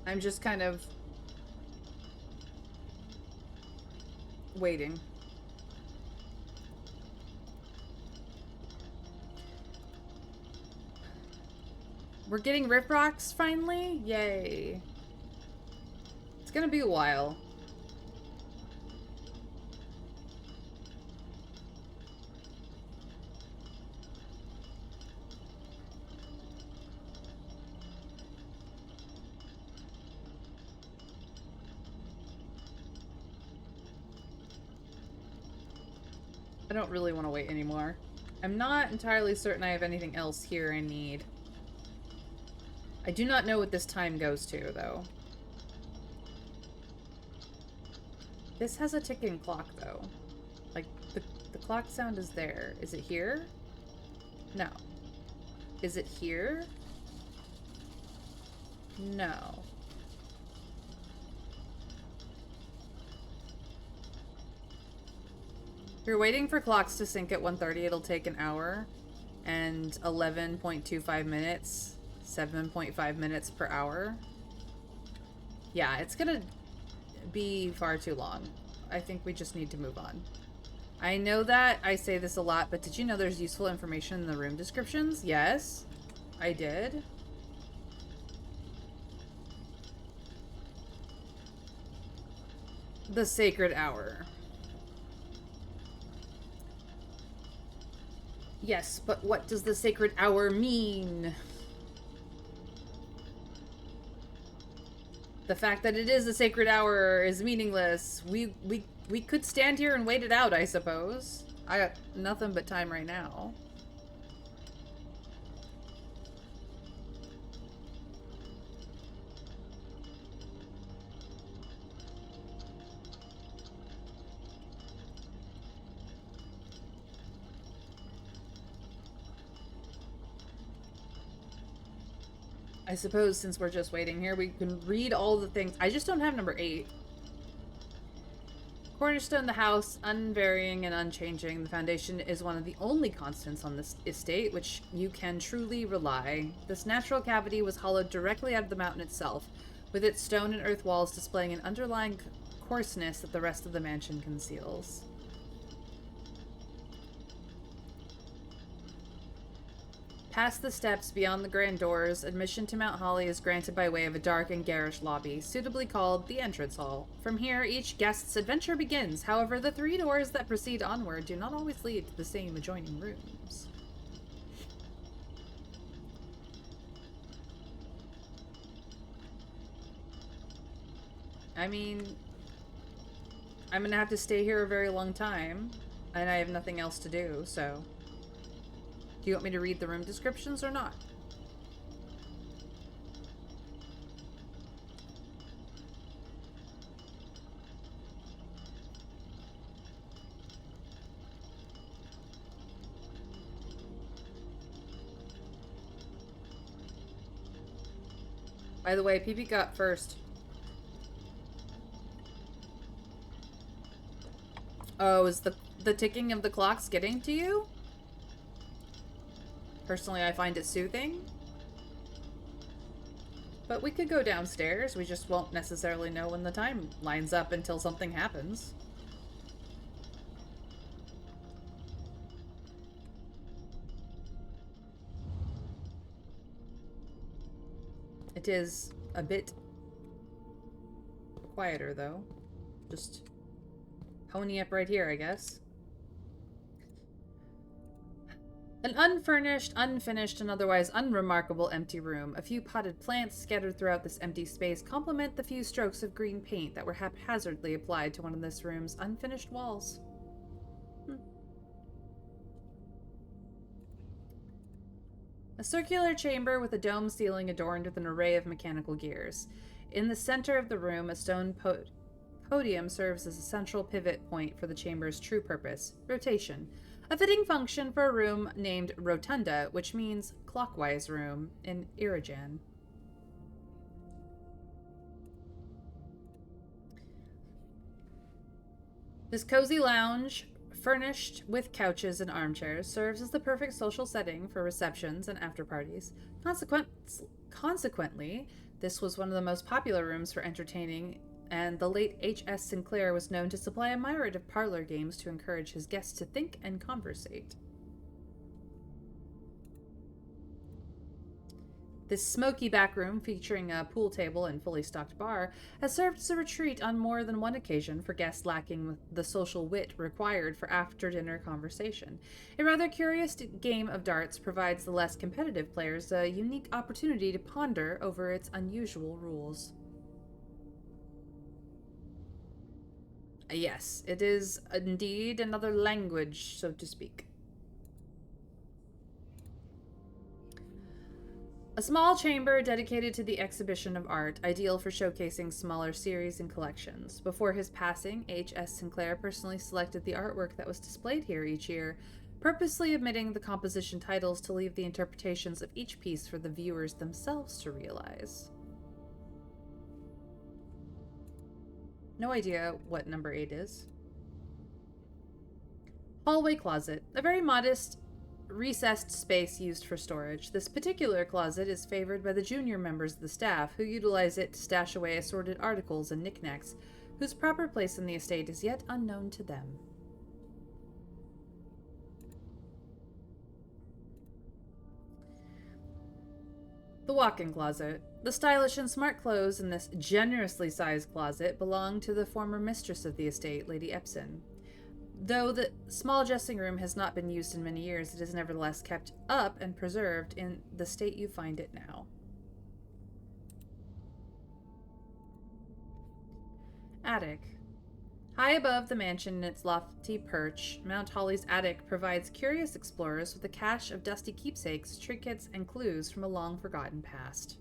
I'm just kind of waiting. We're getting Rip Rocks finally? Yay. It's gonna be a while. I don't really want to wait anymore. I'm not entirely certain I have anything else here I need. I do not know what this time goes to, though. This has a ticking clock, though. Like, the clock sound is there. Is it here? No. Is it here? No. If you're waiting for clocks to sync at 1:30, it'll take an hour and 11.25 minutes, 7.5 minutes per hour. Yeah, it's gonna be far too long. I think we just need to move on. I know that I say this a lot, but did you know there's useful information in the room descriptions? Yes, I did. The sacred hour. Yes, but what does the sacred hour mean? The fact that it is a sacred hour is meaningless. We could stand here and wait it out, I suppose. I got nothing but time right now. I suppose since we're just waiting here, we can read all the things. I just don't have number 8. Cornerstone the house, unvarying and unchanging. The foundation is one of the only constants on this estate which you can truly rely. This natural cavity was hollowed directly out of the mountain itself, with its stone and earth walls displaying an underlying coarseness that the rest of the mansion conceals. Past the steps, beyond the grand doors, admission to Mount Holly is granted by way of a dark and garish lobby, suitably called the entrance hall. From here, each guest's adventure begins. However, the 3 doors that proceed onward do not always lead to the same adjoining rooms. I mean, I'm gonna have to stay here a very long time, and I have nothing else to do, so... Do you want me to read the room descriptions or not? By the way, PP got first. Oh, is the ticking of the clocks getting to you? Personally, I find it soothing. But we could go downstairs. We just won't necessarily know when the time lines up until something happens. It is a bit quieter, though. Just pony up right here, I guess. An unfurnished, unfinished, and otherwise unremarkable empty room. A few potted plants scattered throughout this empty space complement the few strokes of green paint that were haphazardly applied to one of this room's unfinished walls. A circular chamber with a dome ceiling adorned with an array of mechanical gears. In the center of the room, a stone podium serves as a central pivot point for the chamber's true purpose, rotation. A fitting function for a room named Rotunda, which means clockwise room in Irijan. This cozy lounge furnished with couches and armchairs, serves as the perfect social setting for receptions and after parties. Consequently, this was one of the most popular rooms for entertaining, and the late H.S. Sinclair was known to supply a myriad of parlor games to encourage his guests to think and conversate. This smoky back room, featuring a pool table and fully stocked bar, has served as a retreat on more than one occasion for guests lacking the social wit required for after-dinner conversation. A rather curious game of darts provides the less competitive players a unique opportunity to ponder over its unusual rules. Yes, it is indeed another language, so to speak. A small chamber dedicated to the exhibition of art, ideal for showcasing smaller series and collections. Before his passing, H.S. Sinclair personally selected the artwork that was displayed here each year, purposely omitting the composition titles to leave the interpretations of each piece for the viewers themselves to realize. No idea what number 8 is. Hallway closet. A very modest, recessed space used for storage. This particular closet is favored by the junior members of the staff, who utilize it to stash away assorted articles and knickknacks, whose proper place in the estate is yet unknown to them. The walk-in closet. The stylish and smart clothes in this generously sized closet belong to the former mistress of the estate, Lady Epson. Though the small dressing room has not been used in many years, it is nevertheless kept up and preserved in the state you find it now. Attic. High above the mansion in its lofty perch, Mount Holly's attic provides curious explorers with a cache of dusty keepsakes, trinkets, and clues from a long-forgotten past.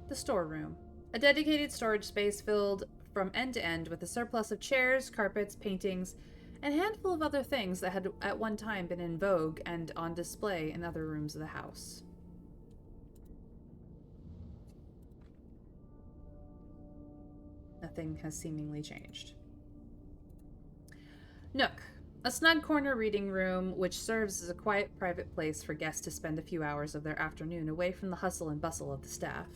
The storeroom. A dedicated storage space filled from end to end with a surplus of chairs, carpets, paintings, and a handful of other things that had at one time been in vogue and on display in other rooms of the house. Nothing has seemingly changed. Nook. A snug corner reading room which serves as a quiet private place for guests to spend a few hours of their afternoon away from the hustle and bustle of the staff.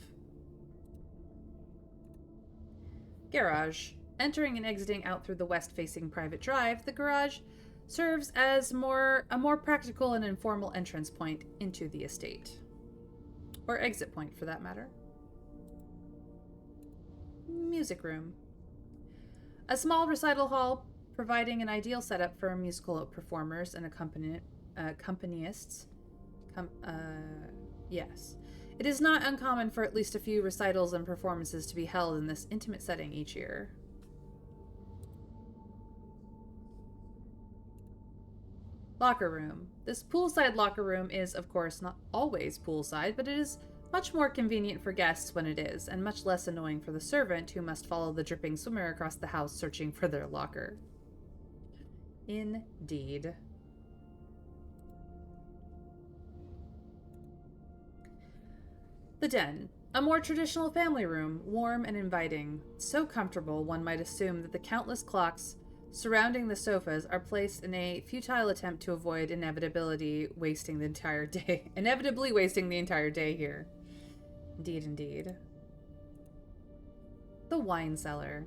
Garage. Entering and exiting out through the west-facing private drive, the garage serves as a more practical and informal entrance point into the estate. Or exit point, for that matter. Music room. A small recital hall providing an ideal setup for musical performers and accompanists. Yes. It is not uncommon for at least a few recitals and performances to be held in this intimate setting each year. Locker room. This poolside locker room is, of course, not always poolside, but it is much more convenient for guests when it is, and much less annoying for the servant who must follow the dripping swimmer across the house searching for their locker. Indeed. The den. A more traditional family room, warm and inviting. So comfortable, one might assume that the countless clocks surrounding the sofas are placed in a futile attempt to avoid inevitably wasting the entire day here. Indeed, indeed. The wine cellar.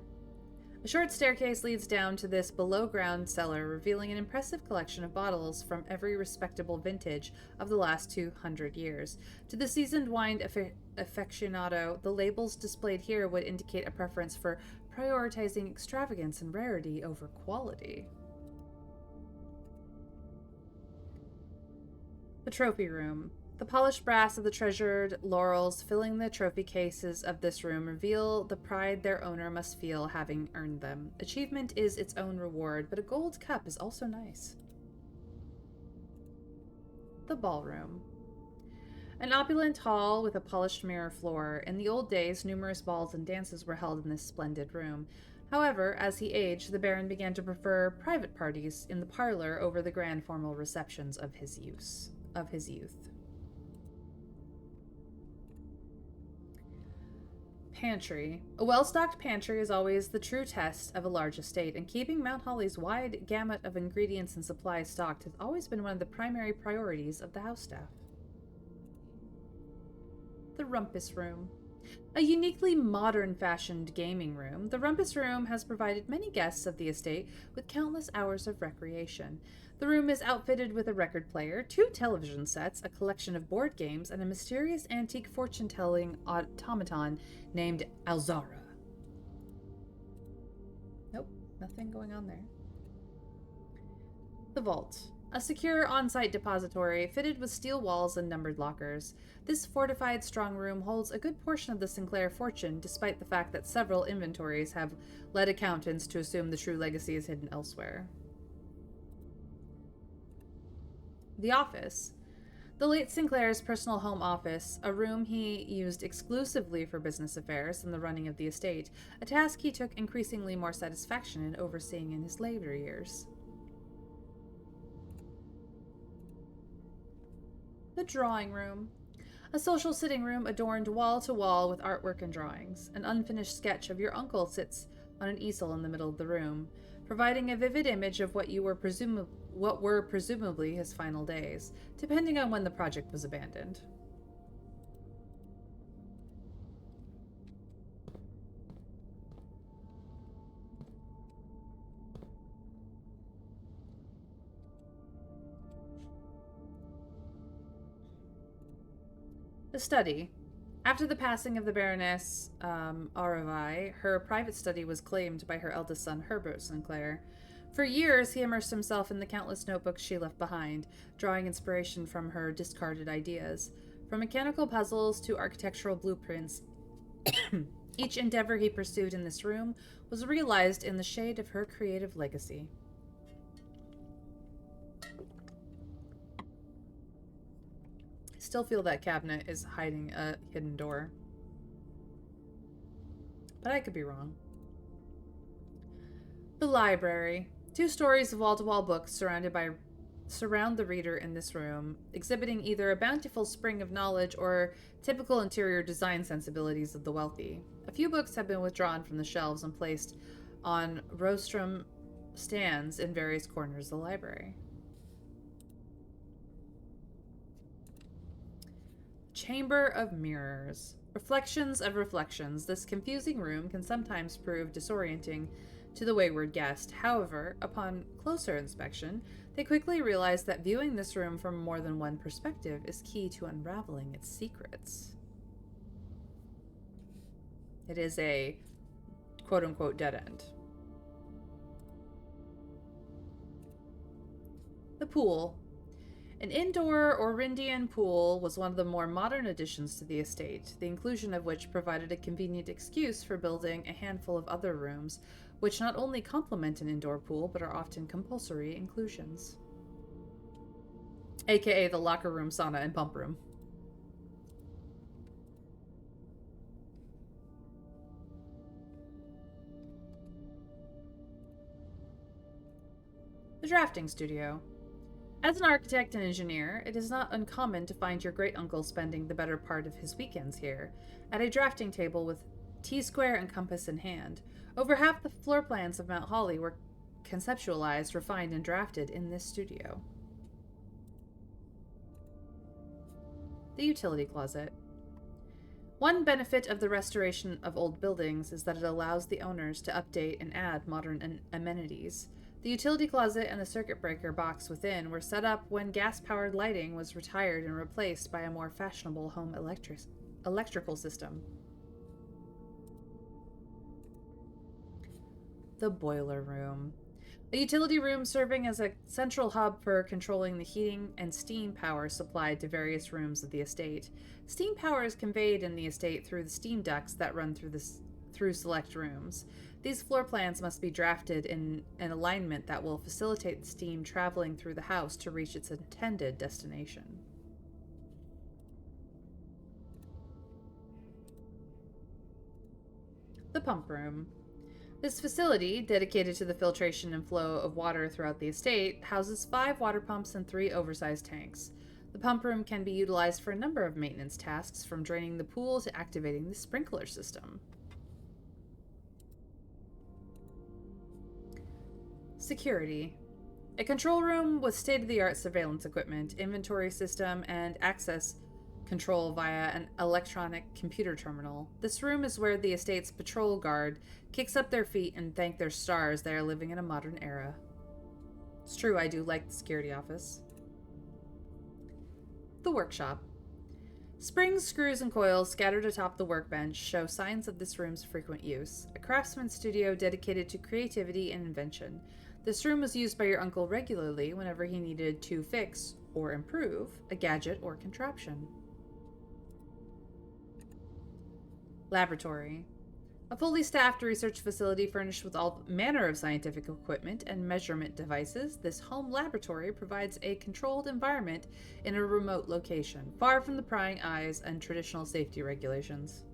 A short staircase leads down to this below-ground cellar, revealing an impressive collection of bottles from every respectable vintage of the last 200 years. To the seasoned wine aficionado, the labels displayed here would indicate a preference for prioritizing extravagance and rarity over quality. The trophy room. The polished brass of the treasured laurels filling the trophy cases of this room reveal the pride their owner must feel having earned them. Achievement is its own reward, but a gold cup is also nice. The ballroom. An opulent hall with a polished mirror floor. In the old days, numerous balls and dances were held in this splendid room. However, as he aged, the Baron began to prefer private parties in the parlor over the grand formal receptions of his youth. Pantry. A well-stocked pantry is always the true test of a large estate, and keeping Mount Holly's wide gamut of ingredients and supplies stocked has always been one of the primary priorities of the house staff. The Rumpus Room. A uniquely modern-fashioned gaming room, the Rumpus Room has provided many guests of the estate with countless hours of recreation. The room is outfitted with a record player, 2 television sets, a collection of board games, and a mysterious antique fortune-telling automaton named Alzara. Nope, nothing going on there. The Vault. A secure on-site depository fitted with steel walls and numbered lockers. This fortified strong room holds a good portion of the Sinclair fortune, despite the fact that several inventories have led accountants to assume the true legacy is hidden elsewhere. The Office. The late Sinclair's personal home office, a room he used exclusively for business affairs and the running of the estate, a task he took increasingly more satisfaction in overseeing in his later years. The Drawing Room. A social sitting room adorned wall to wall with artwork and drawings. An unfinished sketch of your uncle sits on an easel in the middle of the room, providing a vivid image of what were presumably his final days, depending on when the project was abandoned. The Study. After the passing of the Baroness Aravai, her private study was claimed by her eldest son, Herbert Sinclair. For years, he immersed himself in the countless notebooks she left behind, drawing inspiration from her discarded ideas. From mechanical puzzles to architectural blueprints, each endeavor he pursued in this room was realized in the shade of her creative legacy. Still feel that cabinet is hiding a hidden door. But I could be wrong. The Library. 2 stories of wall-to-wall books surround the reader in this room, exhibiting either a bountiful spring of knowledge or typical interior design sensibilities of the wealthy. A few books have been withdrawn from the shelves and placed on rostrum stands in various corners of the library. Chamber of Mirrors. Reflections of reflections. This confusing room can sometimes prove disorienting to the wayward guest. However, upon closer inspection, they quickly realize that viewing this room from more than one perspective is key to unraveling its secrets. It is a quote-unquote dead end. The Pool. An indoor Orindian pool was one of the more modern additions to the estate, the inclusion of which provided a convenient excuse for building a handful of other rooms, which not only complement an indoor pool, but are often compulsory inclusions. AKA the locker room, sauna, and pump room. The Drafting Studio. As an architect and engineer, it is not uncommon to find your great-uncle spending the better part of his weekends here, at a drafting table with T-square and compass in hand. Over half the floor plans of Mount Holly were conceptualized, refined, and drafted in this studio. The Utility Closet. One benefit of the restoration of old buildings is that it allows the owners to update and add modern amenities. The utility closet and the circuit breaker box within were set up when gas-powered lighting was retired and replaced by a more fashionable home electrical system. The Boiler Room. A utility room serving as a central hub for controlling the heating and steam power supplied to various rooms of the estate. Steam power is conveyed in the estate through the steam ducts that run through select rooms. These floor plans must be drafted in an alignment that will facilitate the steam traveling through the house to reach its intended destination. The Pump Room. This facility, dedicated to the filtration and flow of water throughout the estate, houses 5 water pumps and 3 oversized tanks. The pump room can be utilized for a number of maintenance tasks, from draining the pool to activating the sprinkler system. Security. A control room with state-of-the-art surveillance equipment, inventory system, and access control via an electronic computer terminal. This room is where the estate's patrol guard kicks up their feet and thank their stars they are living in a modern era. It's true, I do like the security office. The workshop. Springs, screws, and coils scattered atop the workbench show signs of this room's frequent use. A craftsman's studio dedicated to creativity and invention. This room was used by your uncle regularly whenever he needed to fix or improve a gadget or contraption. Laboratory. A fully staffed research facility furnished with all manner of scientific equipment and measurement devices, this home laboratory provides a controlled environment in a remote location, far from the prying eyes and traditional safety regulations.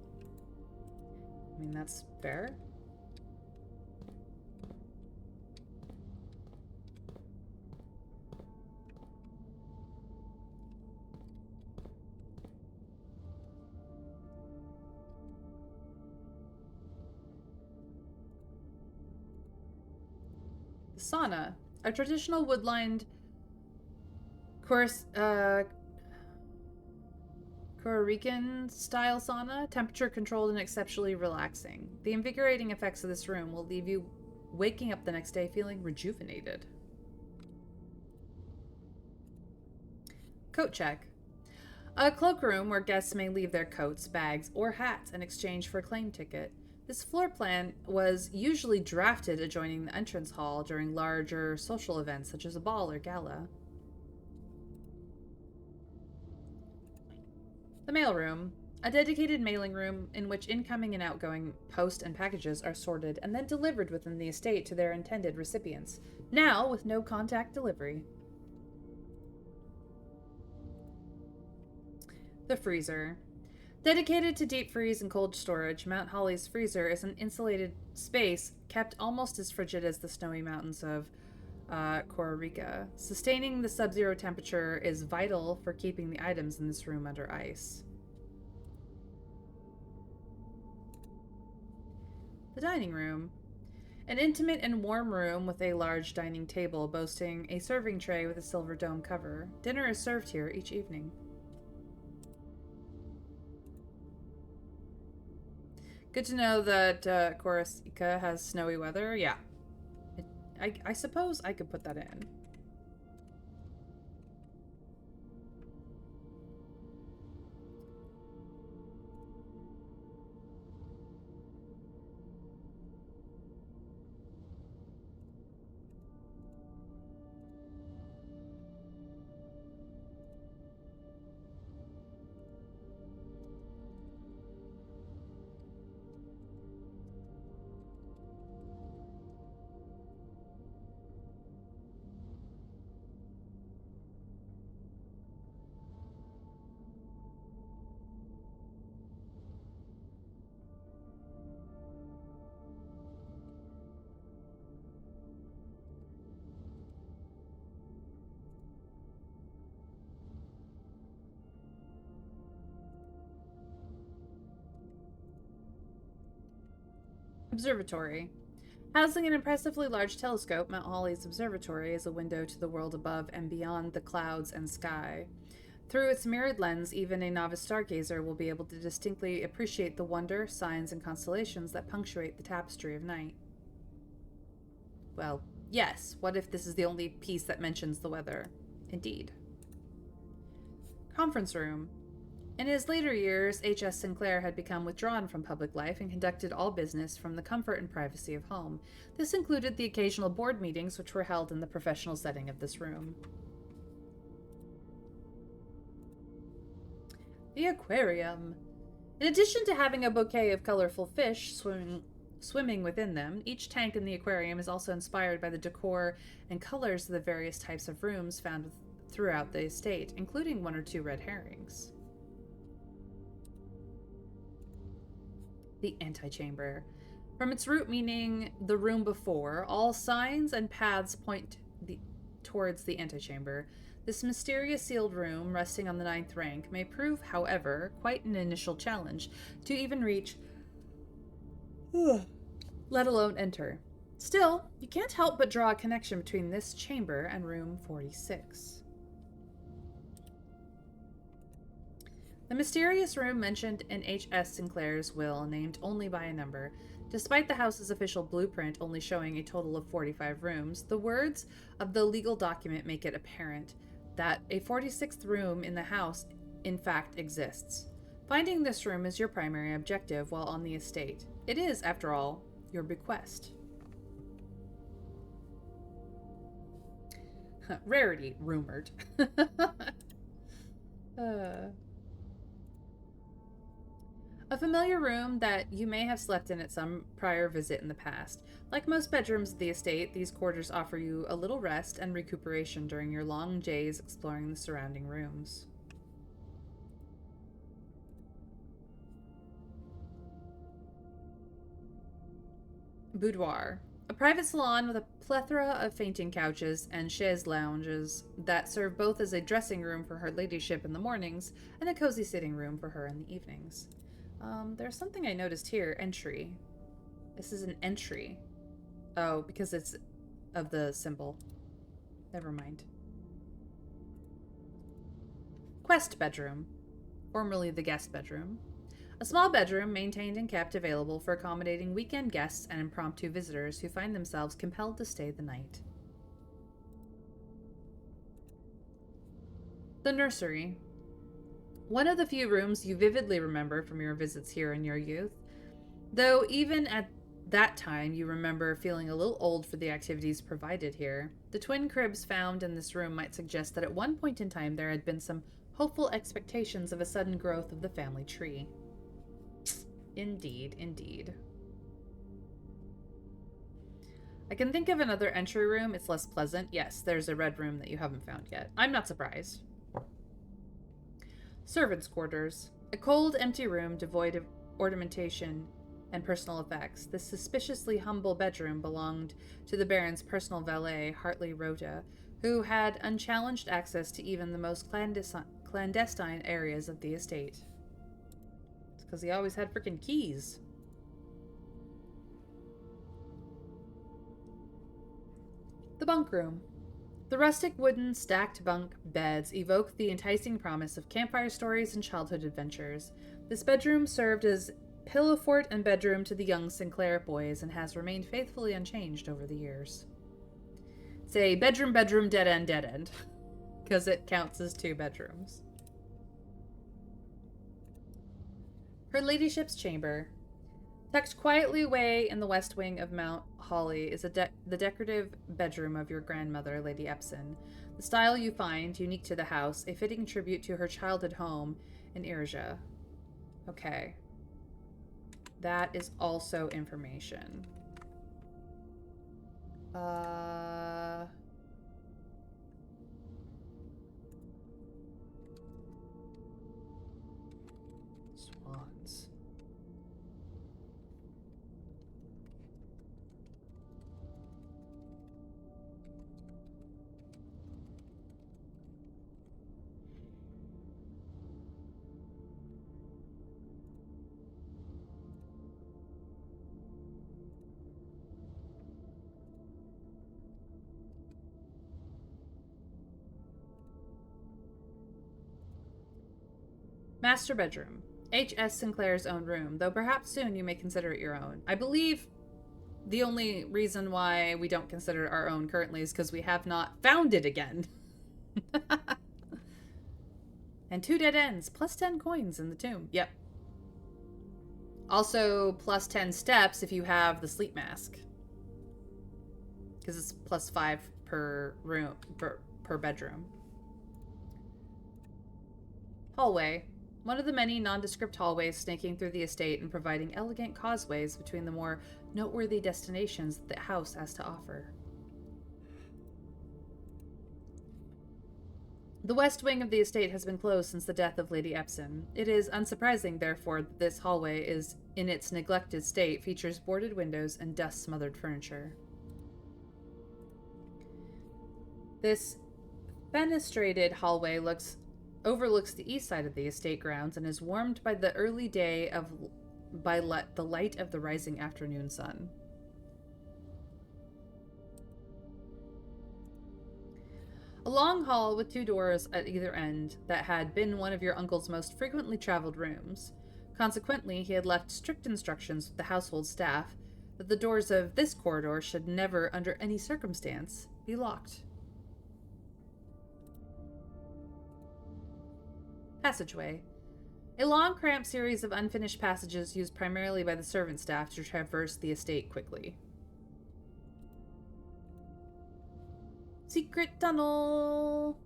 I mean, that's fair. Sauna, a traditional wood-lined Costa Rican style sauna, temperature controlled and exceptionally relaxing. The invigorating effects of this room will leave you waking up the next day feeling rejuvenated. Coat check. A cloakroom where guests may leave their coats, bags, or hats in exchange for a claim ticket. This floor plan was usually drafted adjoining the entrance hall during larger social events such as a ball or gala. The mailroom, a dedicated mailing room in which incoming and outgoing post and packages are sorted and then delivered within the estate to their intended recipients, now with no contact delivery. The freezer. Dedicated to deep freeze and cold storage, Mount Holly's freezer is an insulated space kept almost as frigid as the snowy mountains of Costa Rica. Sustaining the sub-zero temperature is vital for keeping the items in this room under ice. The dining room. An intimate and warm room with a large dining table boasting a serving tray with a silver dome cover. Dinner is served here each evening. Good to know that Costa Rica has snowy weather. Yeah. I suppose I could put that in. Observatory. Housing an impressively large telescope, Mount Holly's observatory is a window to the world above and beyond the clouds and sky. Through its mirrored lens, even a novice stargazer will be able to distinctly appreciate the wonder, signs, and constellations that punctuate the tapestry of night. Well, yes, what if this is the only piece that mentions the weather? Indeed. Conference room. In his later years, H.S. Sinclair had become withdrawn from public life and conducted all business from the comfort and privacy of home. This included the occasional board meetings which were held in the professional setting of this room. The aquarium. In addition to having a bouquet of colorful fish swimming within them, each tank in the aquarium is also inspired by the decor and colors of the various types of rooms found throughout the estate, including 1 or 2 red herrings. The antechamber. From its root meaning the room before, all signs and paths point towards the antechamber. This mysterious sealed room, resting on the ninth rank, may prove, however, quite an initial challenge to even reach, let alone enter. Still, you can't help but draw a connection between this chamber and room 46. The mysterious room mentioned in H.S. Sinclair's will, named only by a number. Despite the house's official blueprint only showing a total of 45 rooms, the words of the legal document make it apparent that a 46th room in the house in fact exists. Finding this room is your primary objective while on the estate. It is, after all, your bequest. Rarity, rumored. A familiar room that you may have slept in at some prior visit in the past. Like most bedrooms of the estate, these quarters offer you a little rest and recuperation during your long days exploring the surrounding rooms. Boudoir. A private salon with a plethora of fainting couches and chaise lounges that serve both as a dressing room for her ladyship in the mornings and a cozy sitting room for her in the evenings. There's something I noticed here. Entry. This is an entry. Oh, because it's of the symbol. Never mind. Quest bedroom. Formerly the guest bedroom. A small bedroom maintained and kept available for accommodating weekend guests and impromptu visitors who find themselves compelled to stay the night. The nursery. One of the few rooms you vividly remember from your visits here in your youth, though even at that time you remember feeling a little old for the activities provided here. The twin cribs found in this room might suggest that at one point in time there had been some hopeful expectations of a sudden growth of the family tree. Indeed, indeed. I can think of another entry room. It's less pleasant. Yes, there's a red room that you haven't found yet. I'm not surprised. Servants' quarters. A cold, empty room devoid of ornamentation and personal effects. This suspiciously humble bedroom belonged to the Baron's personal valet, Hartley Rhoda, who had unchallenged access to even the most clandestine areas of the estate. It's because he always had frickin' keys. The bunk room. The rustic wooden stacked bunk beds evoke the enticing promise of campfire stories and childhood adventures. This bedroom served as pillow fort and bedroom to the young Sinclair boys and has remained faithfully unchanged over the years. It's a bedroom, dead end, because it counts as 2 bedrooms. Her ladyship's chamber. Tucked quietly away in the west wing of Mount Hawley is the decorative bedroom of your grandmother, Lady Epson. The style you find, unique to the house, a fitting tribute to her childhood home in Irja. Okay. That is also information. Swans. Master bedroom. H.S. Sinclair's own room, though perhaps soon you may consider it your own. I believe the only reason why we don't consider it our own currently is because we have not found it again. And 2 dead ends, plus 10 coins in the tomb. Yep. Also, plus 10 steps if you have the sleep mask. Because it's plus 5 per room, per bedroom. Hallway. One of the many nondescript hallways snaking through the estate and providing elegant causeways between the more noteworthy destinations that the house has to offer. The west wing of the estate has been closed since the death of Lady Epson. It is unsurprising, therefore, that this hallway is, in its neglected state, features boarded windows and dust-smothered furniture. This fenestrated hallway overlooks the east side of the estate grounds and is warmed by the early day the light of the rising afternoon sun. A long hall with two doors at either end that had been one of your uncle's most frequently traveled rooms. Consequently, he had left strict instructions with the household staff that the doors of this corridor should never, under any circumstance, be locked. Passageway. A long, cramped series of unfinished passages used primarily by the servant staff to traverse the estate quickly. Secret tunnel.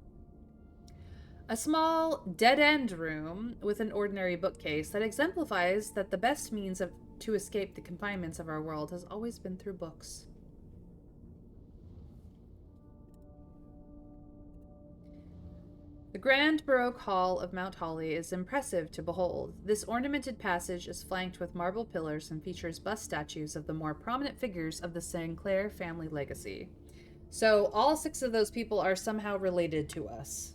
A small, dead-end room with an ordinary bookcase that exemplifies that the best means to escape the confinements of our world has always been through books. The grand Baroque hall of Mount Holly is impressive to behold. This ornamented passage is flanked with marble pillars and features bust statues of the more prominent figures of the Sinclair family legacy. So all 6 of those people are somehow related to us.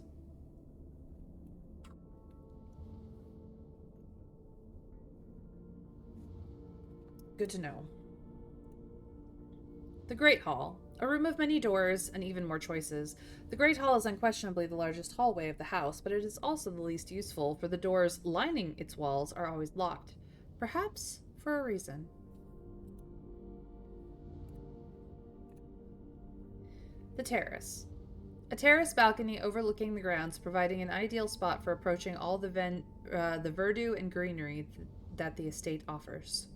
Good to know. The Great Hall. A room of many doors and even more choices. The Great Hall is unquestionably the largest hallway of the house, but it is also the least useful, for the doors lining its walls are always locked. Perhaps for a reason. The terrace. A terrace balcony overlooking the grounds, providing an ideal spot for approaching all the verdure and greenery that the estate offers.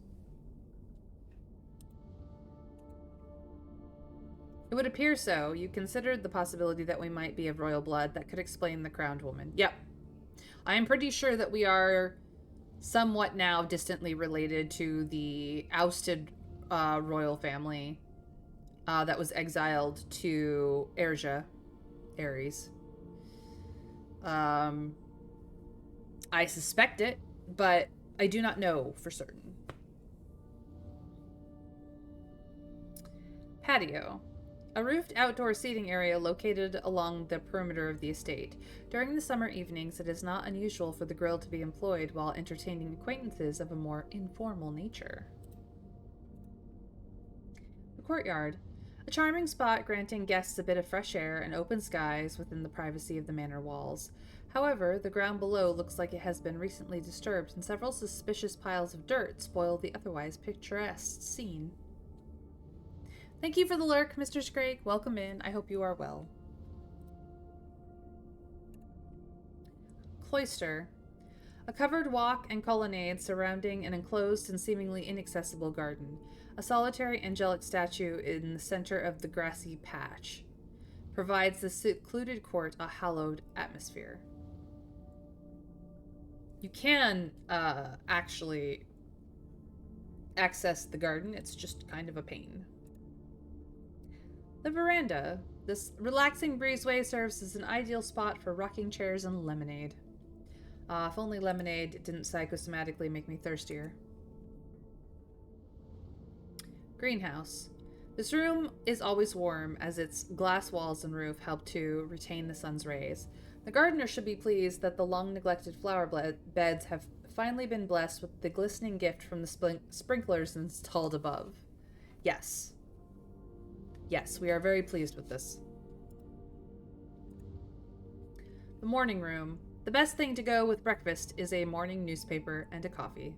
It would appear so. You considered the possibility that we might be of royal blood. That could explain the crowned woman. Yep. I am pretty sure that we are somewhat now distantly related to the ousted royal family that was exiled to Ares. I suspect it, but I do not know for certain. Patio. A roofed outdoor seating area located along the perimeter of the estate. During the summer evenings, it is not unusual for the grill to be employed while entertaining acquaintances of a more informal nature. The courtyard. A charming spot granting guests a bit of fresh air and open skies within the privacy of the manor walls. However, the ground below looks like it has been recently disturbed, and several suspicious piles of dirt spoil the otherwise picturesque scene. Thank you for the lurk, Mr. Scrake. Welcome in. I hope you are well. Cloister. A covered walk and colonnade surrounding an enclosed and seemingly inaccessible garden. A solitary angelic statue in the center of the grassy patch provides the secluded court a hallowed atmosphere. You can actually access the garden. It's just kind of a pain. The veranda. This relaxing breezeway serves as an ideal spot for rocking chairs and lemonade. If only lemonade didn't psychosomatically make me thirstier. Greenhouse. This room is always warm, as its glass walls and roof help to retain the sun's rays. The gardener should be pleased that the long-neglected flower beds have finally been blessed with the glistening gift from the sprinklers installed above. Yes. Yes, we are very pleased with this. The morning room. The best thing to go with breakfast is a morning newspaper and a coffee.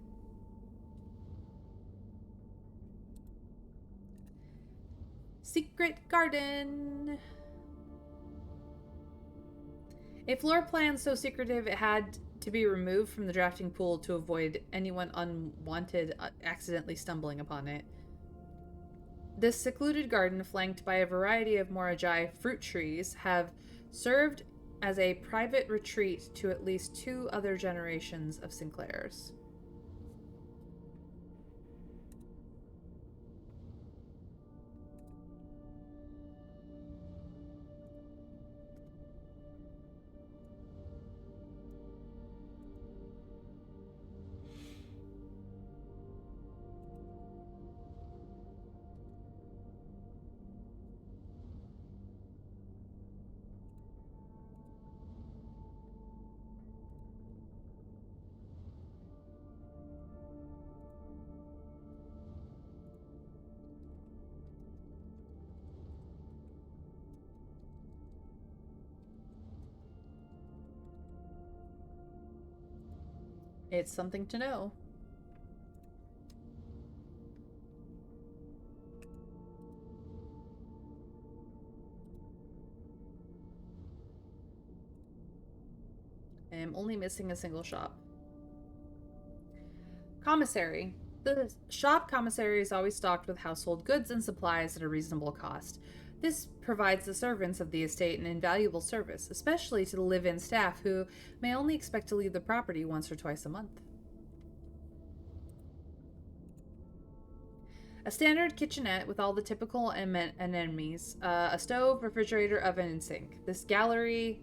Secret garden. A floor plan so secretive it had to be removed from the drafting pool to avoid anyone unwanted accidentally stumbling upon it. This secluded garden, flanked by a variety of Moragi fruit trees, have served as a private retreat to at least 2 other generations of Sinclairs. It's something to know. I am only missing a single shop. Commissary. The shop commissary is always stocked with household goods and supplies at a reasonable cost. This provides the servants of the estate an invaluable service, especially to the live in staff who may only expect to leave the property once or twice a month. A standard kitchenette with all the typical anemones, a stove, refrigerator, oven, and sink. This gallery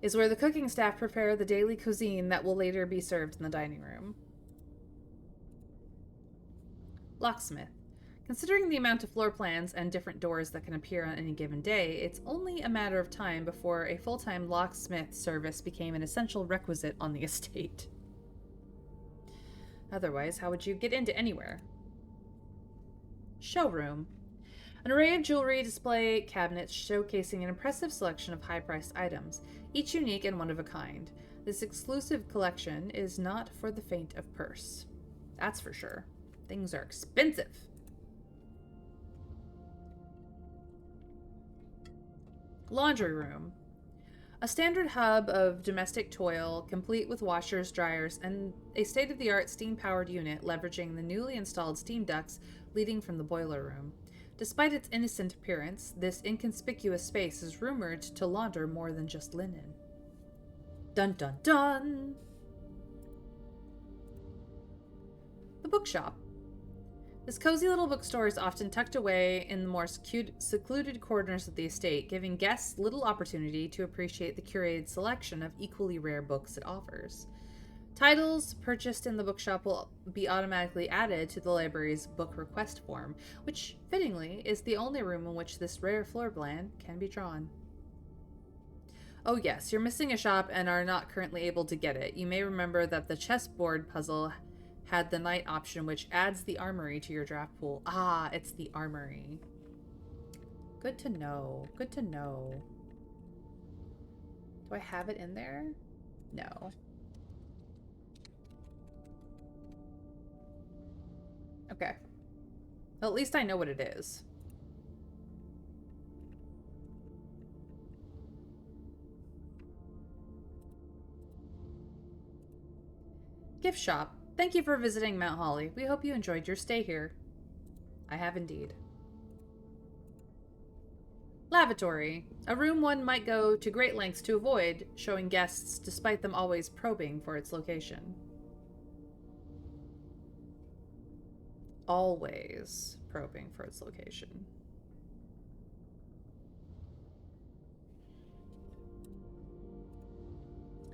is where the cooking staff prepare the daily cuisine that will later be served in the dining room. Locksmith. Considering the amount of floor plans and different doors that can appear on any given day, it's only a matter of time before a full-time locksmith service became an essential requisite on the estate. Otherwise, how would you get into anywhere? Showroom. An array of jewelry display cabinets showcasing an impressive selection of high-priced items, each unique and one of a kind. This exclusive collection is not for the faint of purse. That's for sure. Things are expensive. Laundry room. A standard hub of domestic toil, complete with washers, dryers, and a state-of-the-art steam-powered unit leveraging the newly installed steam ducts leading from the boiler room. Despite its innocent appearance, this inconspicuous space is rumored to launder more than just linen. Dun dun dun! The bookshop. This cozy little bookstore is often tucked away in the more secluded corners of the estate, giving guests little opportunity to appreciate the curated selection of equally rare books it offers. Titles purchased in the bookshop will be automatically added to the library's book request form, which, fittingly, is the only room in which this rare floor plan can be drawn. Oh yes, you're missing a shop and are not currently able to get it. You may remember that the chessboard puzzle had the knight option, which adds the armory to your draft pool. Ah, it's the armory. Good to know. Good to know. Do I have it in there? No. Okay. Well, at least I know what it is. Gift shop. Thank you for visiting Mount Holly. We hope you enjoyed your stay here. I have indeed. Lavatory. A room one might go to great lengths to avoid showing guests, despite them always probing for its location. Always probing for its location.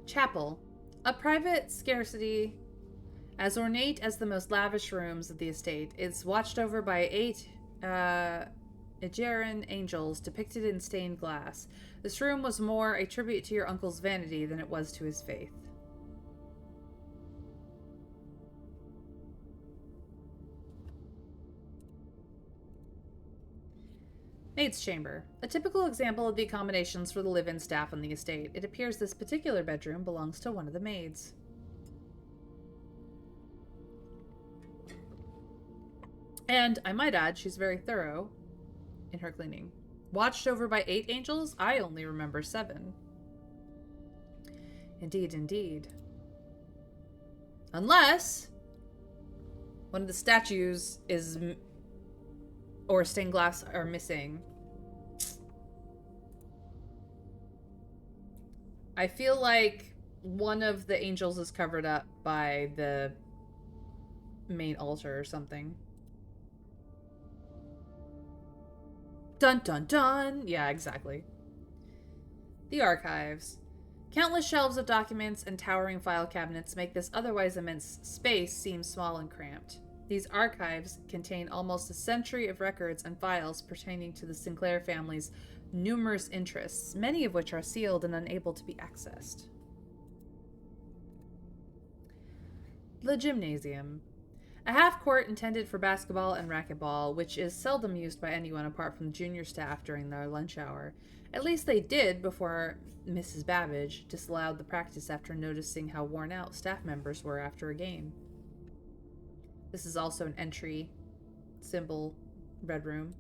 Chapel. A private scarcity as ornate as the most lavish rooms of the estate. It's watched over by 8 Aegeran angels depicted in stained glass. This room was more a tribute to your uncle's vanity than it was to his faith. Maid's chamber. A typical example of the accommodations for the live-in staff on the estate. It appears this particular bedroom belongs to one of the maids. And I might add, she's very thorough in her cleaning. Watched over by 8 angels? I only remember 7. Indeed, indeed. Unless one of the statues is or stained glass are missing. I feel like one of the angels is covered up by the main altar or something. Dun dun dun! Yeah, exactly. The archives. Countless shelves of documents and towering file cabinets make this otherwise immense space seem small and cramped. These archives contain almost a century of records and files pertaining to the Sinclair family's numerous interests, many of which are sealed and unable to be accessed. The gymnasium. A half court intended for basketball and racquetball, which is seldom used by anyone apart from junior staff during their lunch hour. At least they did before Mrs. Babbage disallowed the practice after noticing how worn out staff members were after a game. This is also an entry symbol red room.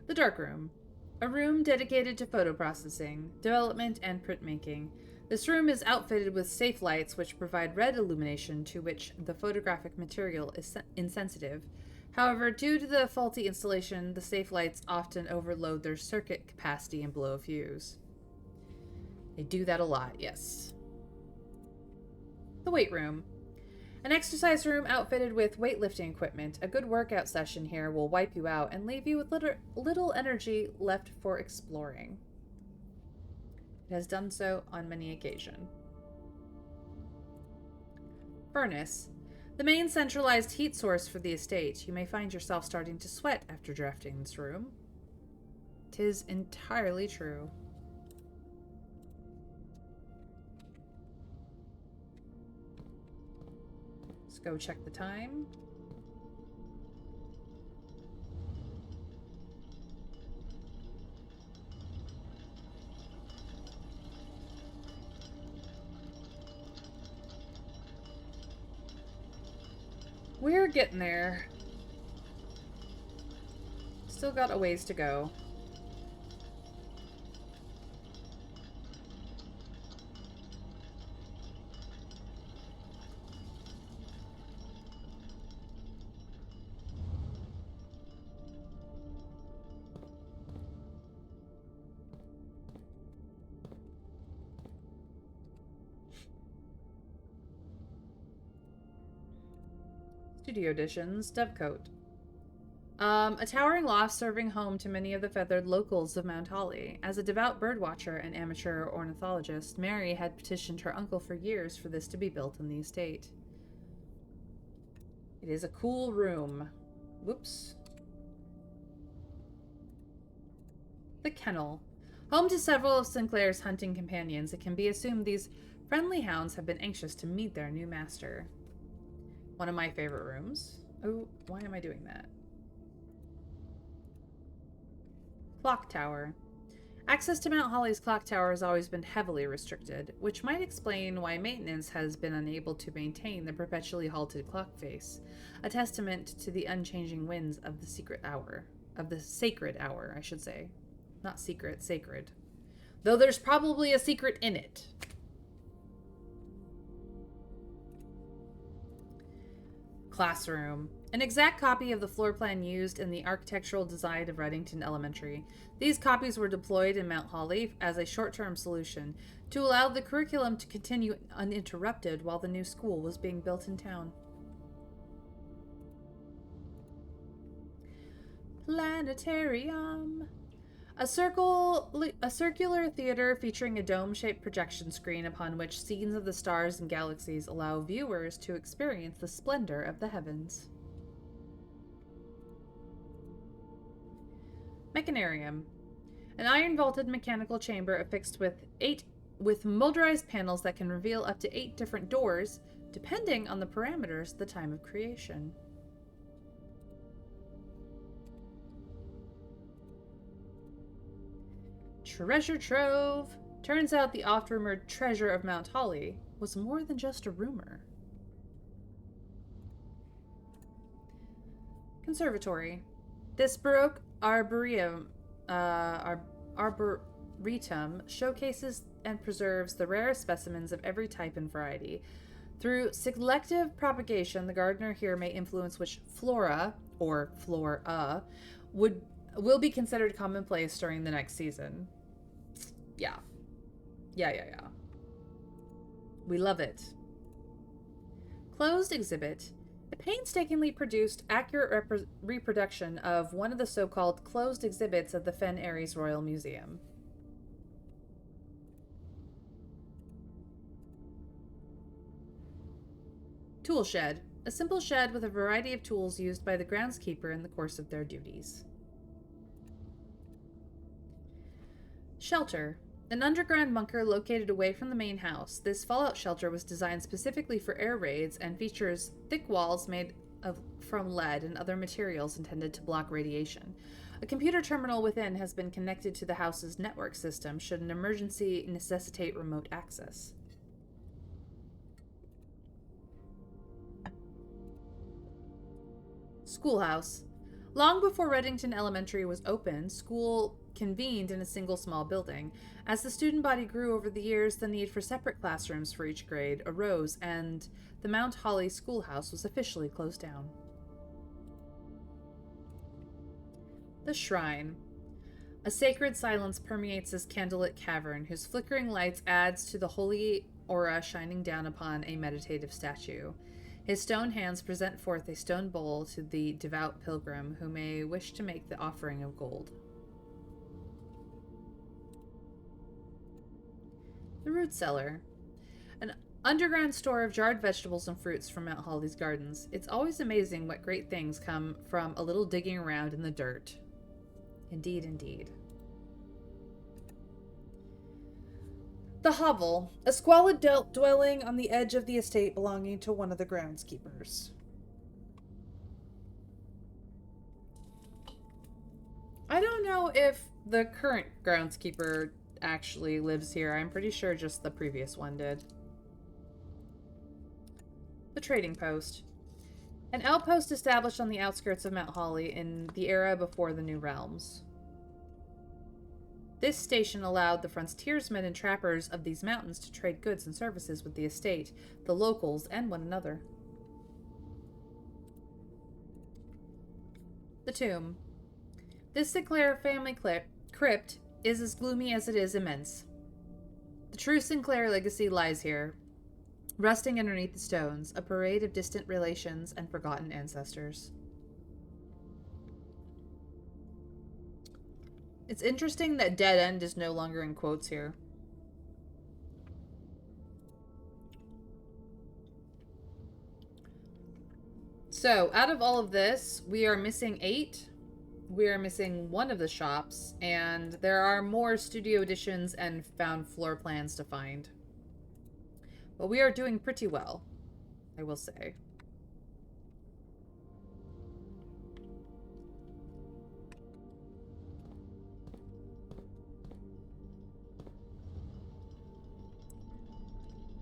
The dark room. A room dedicated to photo processing, development, and printmaking. This room is outfitted with safe lights which provide red illumination to which the photographic material is insensitive. However, due to the faulty installation, the safe lights often overload their circuit capacity and blow a fuse. They do that a lot, yes. The weight room. An exercise room outfitted with weightlifting equipment. A good workout session here will wipe you out and leave you with little energy left for exploring. It has done so on many occasions. Furnace. The main centralized heat source for the estate. You may find yourself starting to sweat after drafting this room. 'Tis entirely true. Let's go check the time. We're getting there. Still got a ways to go. Studio Editions, Dovecote. A towering loft serving home to many of the feathered locals of Mount Holly. As a devout birdwatcher and amateur ornithologist, Mary had petitioned her uncle for years for this to be built on the estate. It is a cool room. Whoops. The Kennel. Home to several of Sinclair's hunting companions, it can be assumed these friendly hounds have been anxious to meet their new master. One of my favorite rooms. Oh, why am I doing that? Clock Tower. Access to Mount Holly's clock tower has always been heavily restricted, which might explain why maintenance has been unable to maintain the perpetually halted clock face, a testament to the unchanging winds of the secret hour. Of the sacred hour, I should say. Not secret, sacred. Though there's probably a secret in it. Classroom. An exact copy of the floor plan used in the architectural design of Reddington Elementary. These copies were deployed in Mount Holly as a short-term solution to allow the curriculum to continue uninterrupted while the new school was being built in town. Planetarium. A circular theater featuring a dome-shaped projection screen upon which scenes of the stars and galaxies allow viewers to experience the splendor of the heavens. Mechanarium. An iron-vaulted mechanical chamber affixed with motorized panels that can reveal up to 8 different doors, depending on the parameters at the time of creation. Treasure trove. Turns out the oft-rumored treasure of Mount Holly was more than just a rumor. Conservatory. This Baroque arboretum showcases and preserves the rarest specimens of every type and variety. Through selective propagation, the gardener here may influence which flora, or flora, will be considered commonplace during the next season. Yeah. We love it. Closed exhibit. A painstakingly produced, accurate reproduction of one of the so-called closed exhibits of the Fen Aries Royal Museum. Tool shed. A simple shed with a variety of tools used by the groundskeeper in the course of their duties. Shelter. An underground bunker located away from the main house. This fallout shelter was designed specifically for air raids and features thick walls made from lead and other materials intended to block radiation. A computer terminal within has been connected to the house's network system should an emergency necessitate remote access. Schoolhouse. Long before Reddington Elementary was opened, school convened in a single small building. As the student body grew over the years, the need for separate classrooms for each grade arose, and the Mount Holly Schoolhouse was officially closed down. The Shrine. A sacred silence permeates this candlelit cavern, whose flickering lights adds to the holy aura shining down upon a meditative statue. His stone hands present forth a stone bowl to the devout pilgrim who may wish to make the offering of gold. The Root Cellar. An underground store of jarred vegetables and fruits from Mount Holly's gardens. It's always amazing what great things come from a little digging around in the dirt. Indeed, indeed. The Hovel, a squalid dwelling on the edge of the estate belonging to one of the groundskeepers. I don't know if the current groundskeeper actually lives here. I'm pretty sure just the previous one did. The Trading Post. An outpost established on the outskirts of Mount Holly in the era before the New Realms. This station allowed the frontiersmen and trappers of these mountains to trade goods and services with the estate, the locals, and one another. The Tomb. This Sinclair family crypt is as gloomy as it is immense. The true Sinclair legacy lies here, rusting underneath the stones, a parade of distant relations and forgotten ancestors. It's interesting that dead end is no longer in quotes here. So, out of all of this, we are missing 8. We are missing one of the shops, and there are more studio editions and found floor plans to find. But we are doing pretty well, I will say.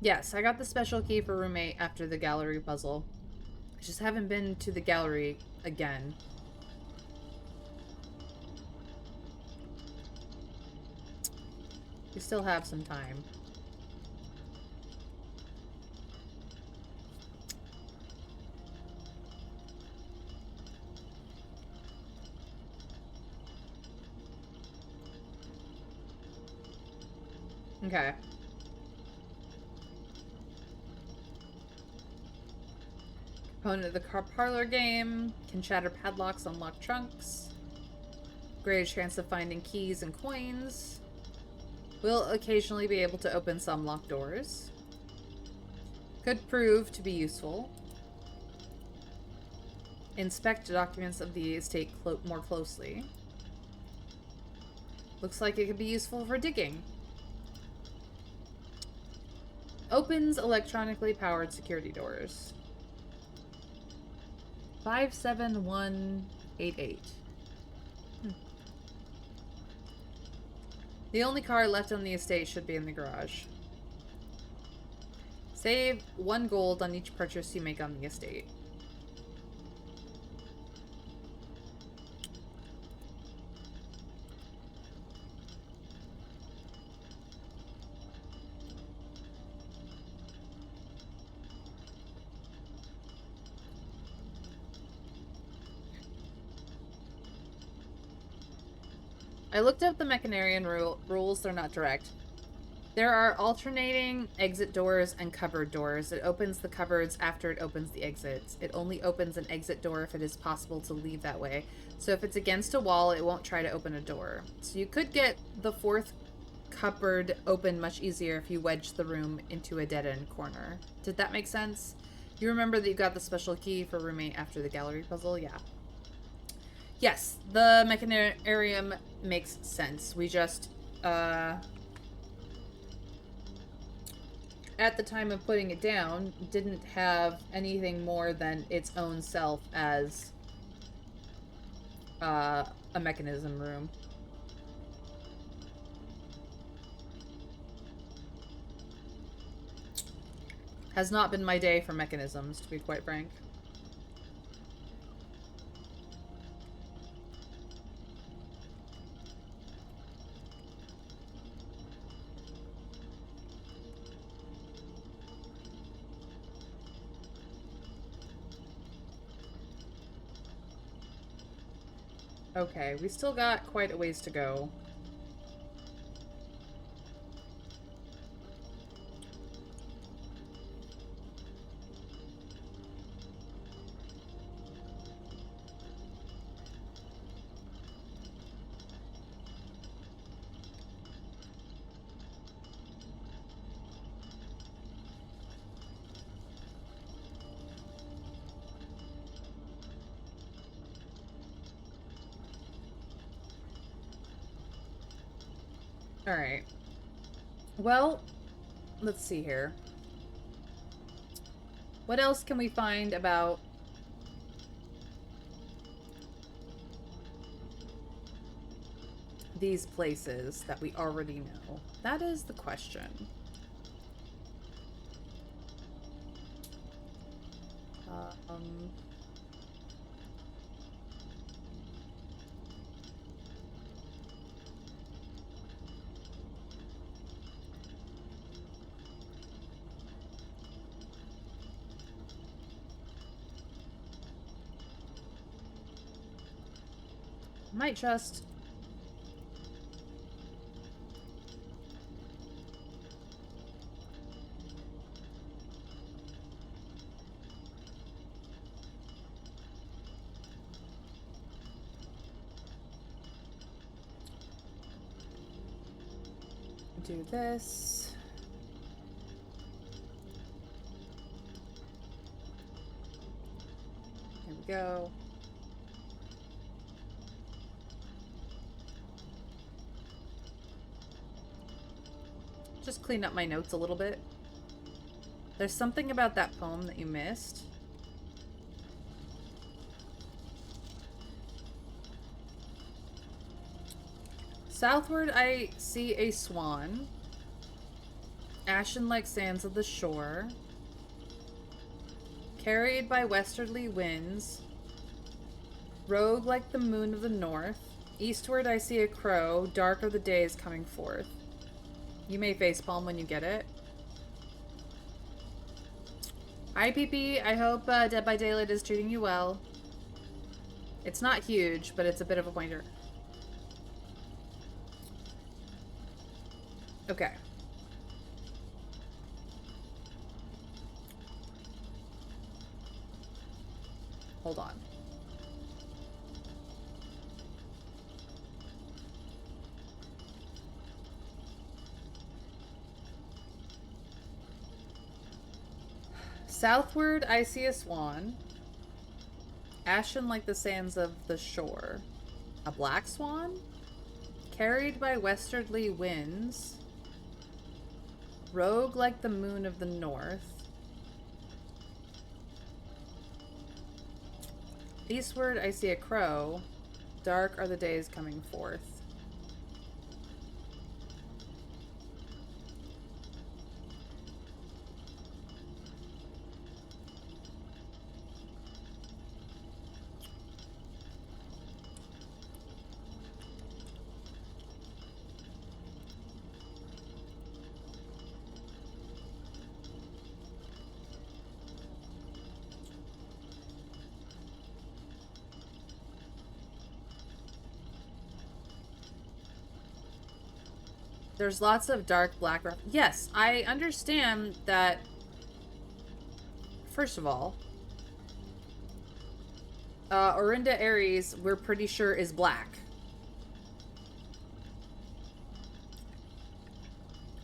Yes, I got the special key for roommate after the gallery puzzle. I just haven't been to the gallery again. We still have some time. Okay. Component of the car parlor game. Can shatter padlocks, unlock trunks. Greater chance of finding keys and coins. Will occasionally be able to open some locked doors. Could prove to be useful. Inspect documents of the estate more closely. Looks like it could be useful for digging. Opens electronically powered security doors. 57188. The only car left on the estate should be in the garage. Save 1 gold on each purchase you make on the estate. I looked up the Mechanarian rules, they're not direct. There are alternating exit doors and cupboard doors. It opens the cupboards after it opens the exits. It only opens an exit door if it is possible to leave that way. So if it's against a wall, it won't try to open a door. So you could get the 4th cupboard open much easier if you wedge the room into a dead-end corner. Did that make sense? You remember that you got the special key for roommate after the gallery puzzle? Yeah. Yes, the Mechanarium makes sense. We just, at the time of putting it down, didn't have anything more than its own self as a mechanism room. Has not been my day for mechanisms, to be quite frank. Okay, we still got quite a ways to go. Alright. Well, let's see here. What else can we find about these places that we already know? That is the question. Um... Might just do this. Here we go. Just clean up my notes a little bit. There's something about that poem that you missed. Southward, I see a swan. Ashen like sands of the shore. Carried by westerly winds. Rogue like the moon of the north. Eastward, I see a crow. Dark are the days coming forth. You may facepalm when you get it. Hi, PP. I hope Dead by Daylight is treating you well. It's not huge, but it's a bit of a pointer. Okay. Hold on. Southward, I see a swan. Ashen like the sands of the shore. A black swan? Carried by westerly winds. Rogue like the moon of the north. Eastward, I see a crow. Dark are the days coming forth. There's lots of dark black. Yes, I understand that. First of all, Orinda Aries, we're pretty sure is black.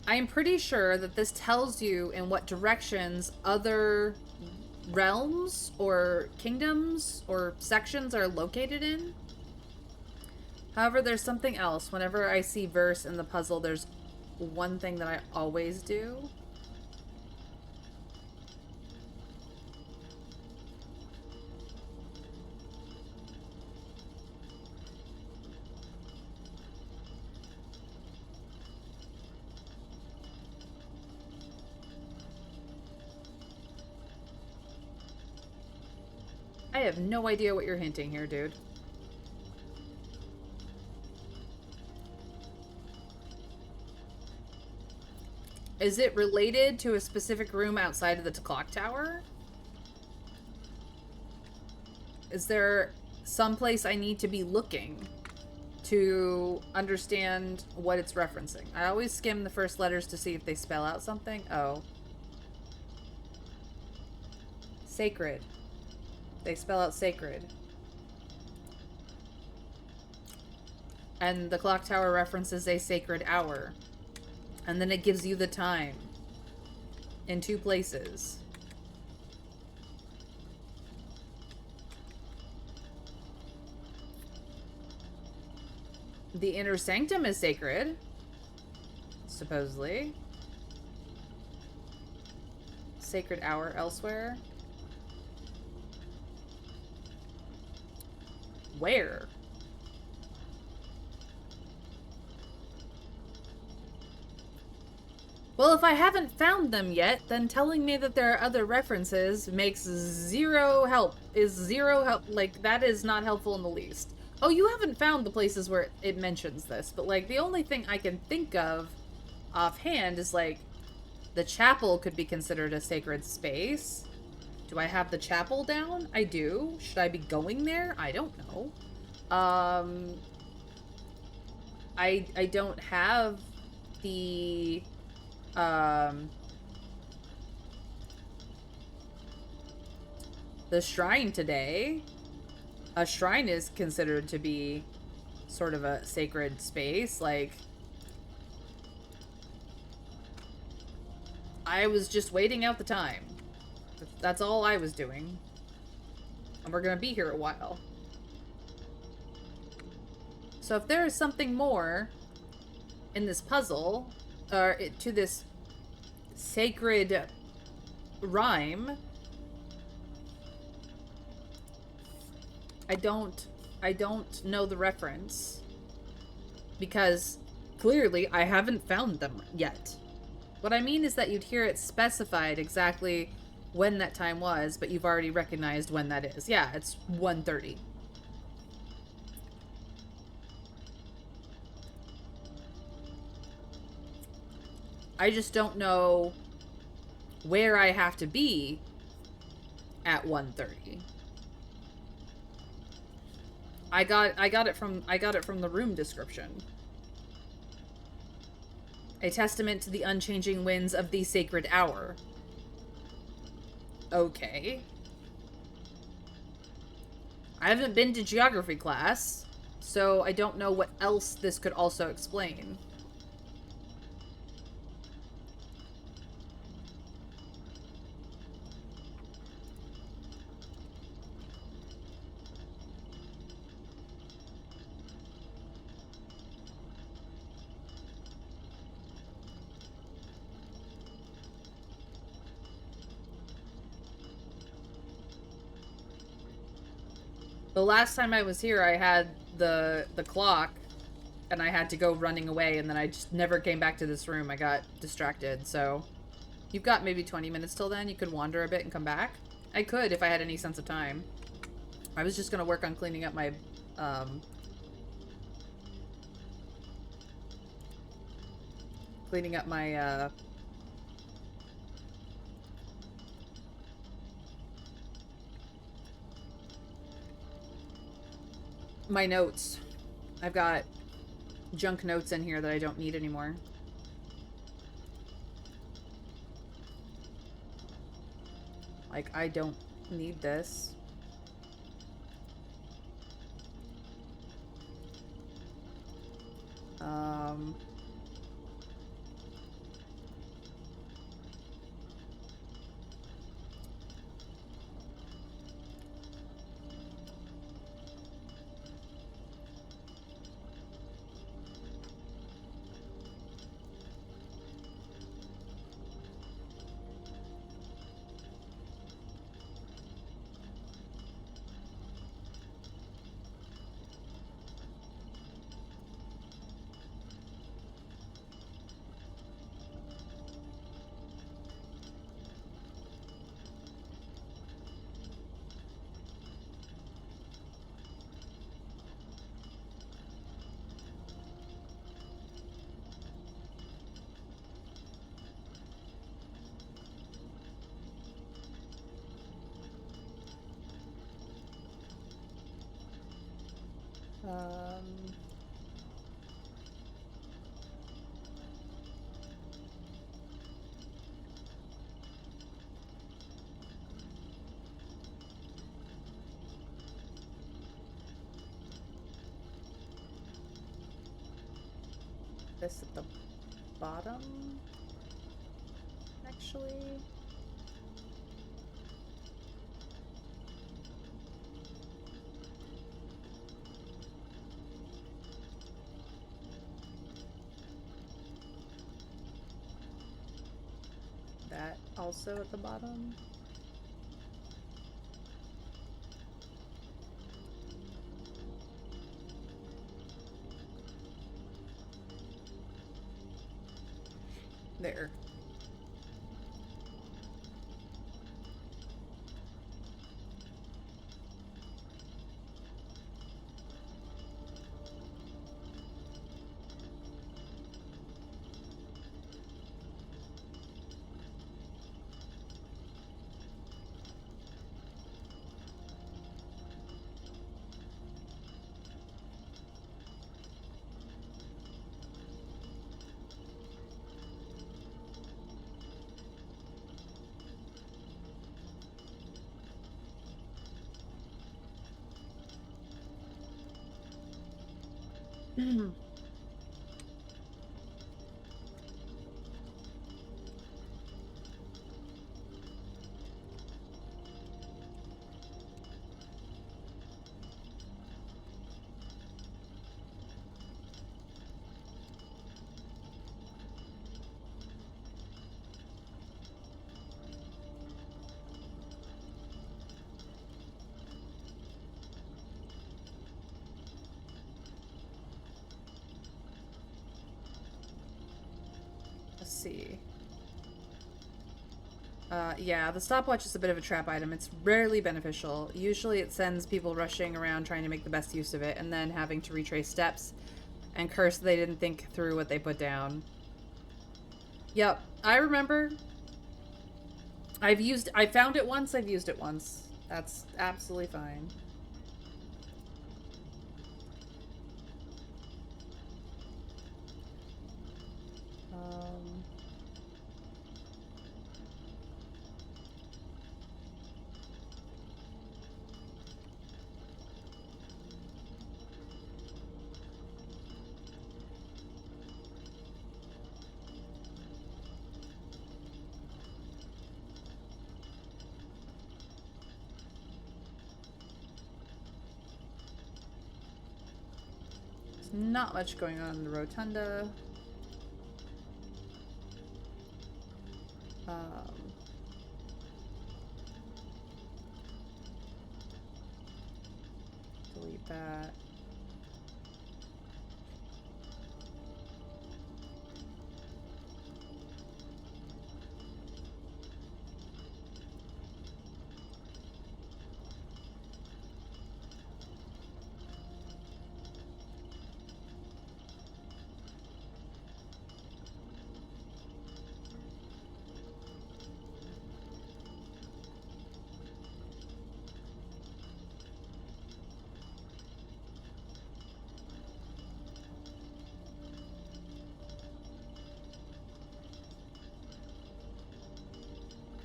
I am pretty sure that this tells you in what directions other realms or kingdoms or sections are located in. However, there's something else. Whenever I see verse in the puzzle, there's one thing that I always do. have no idea what you're hinting here, dude. Is it related to a specific room outside of the clock tower? Is there some place I need to be looking to understand what it's referencing? I always skim the first letters to see if they spell out something. Oh. Sacred. They spell out sacred. And the clock tower references a sacred hour. And then it gives you the time in 2 places. The inner sanctum is sacred, supposedly. Sacred hour elsewhere. Where? Well, if I haven't found them yet, then telling me that there are other references makes zero help. Like, that is not helpful in the least. Oh, you haven't found the places where it mentions this, but, like, the only thing I can think of offhand is, like, the chapel could be considered a sacred space. Do I have the chapel down? I do. Should I be going there? I don't know. I don't have the shrine today. A shrine is considered to be sort of a sacred space. Like, I was just waiting out the time. That's all I was doing. And we're gonna be here a while. So if there is something more in this puzzle, or to this sacred rhyme, I don't know the reference. Because clearly I haven't found them yet. What I mean is that you'd hear it specified exactly when that time was, but you've already recognized when that is. Yeah, it's 1:30. I just don't know where I have to be at 1:30. I got it from the room description. A testament to the unchanging winds of the sacred hour. Okay. I haven't been to geography class, so I don't know what else this could also explain. The last time I was here, I had the clock, and I had to go running away, and then I just never came back to this room. I got distracted, so... You've got maybe 20 minutes till then. You could wander a bit and come back. I could if I had any sense of time. I was just gonna work on cleaning up my, cleaning up my, my notes. I've got junk notes in here that I don't need anymore. Like, I don't need this. Um, this at the bottom, actually. That also at the bottom. There. Let's see. Yeah, the stopwatch is a bit of a trap item. It's rarely beneficial. Usually it sends people rushing around trying to make the best use of it and then having to retrace steps and curse they didn't think through what they put down. Yep, I remember. I found it once, I've used it once. That's absolutely fine. Um... Not much going on in the rotunda. Delete that.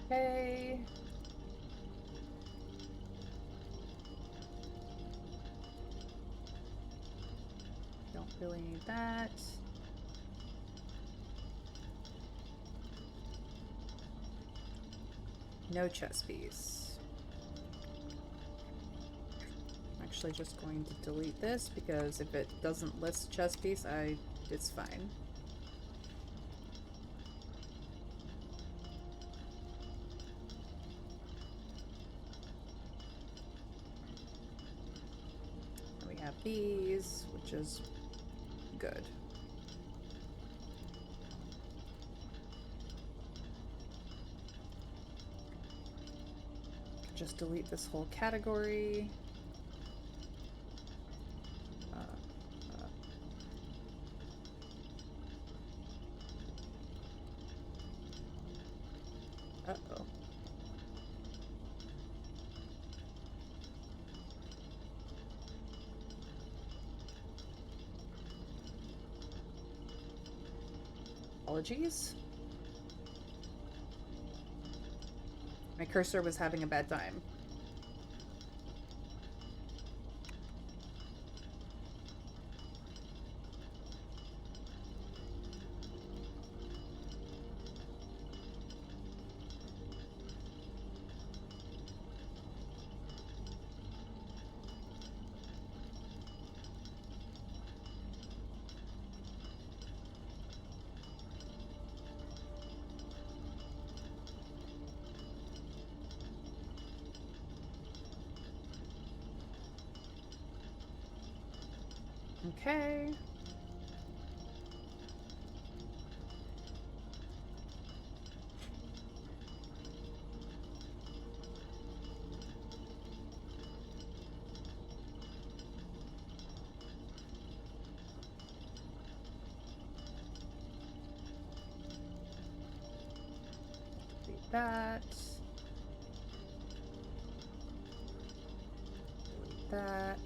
Okay. Don't really need that. No chess piece. I'm actually just going to delete this because if it doesn't list chess piece, it's fine. And we have these, which is good. Just delete this whole category. Uh-oh. Apologies. My cursor was having a bad time. Okay. Delete that. Delete that.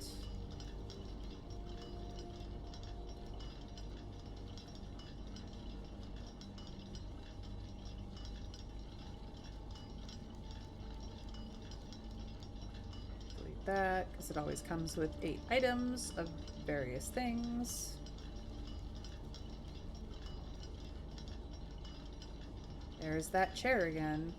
That because it always comes with 8 items of various things. There's that chair again.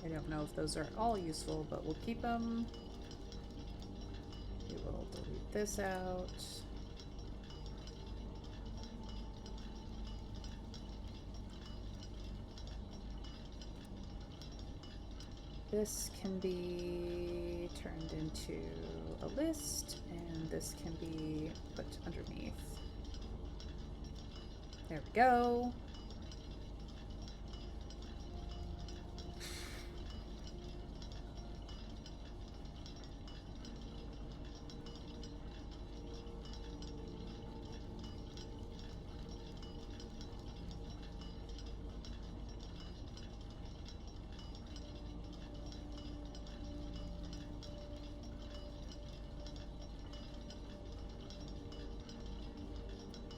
I don't know if those are all useful, but we'll keep them. We will delete this out. This can be turned into a list, and this can be put underneath. There we go.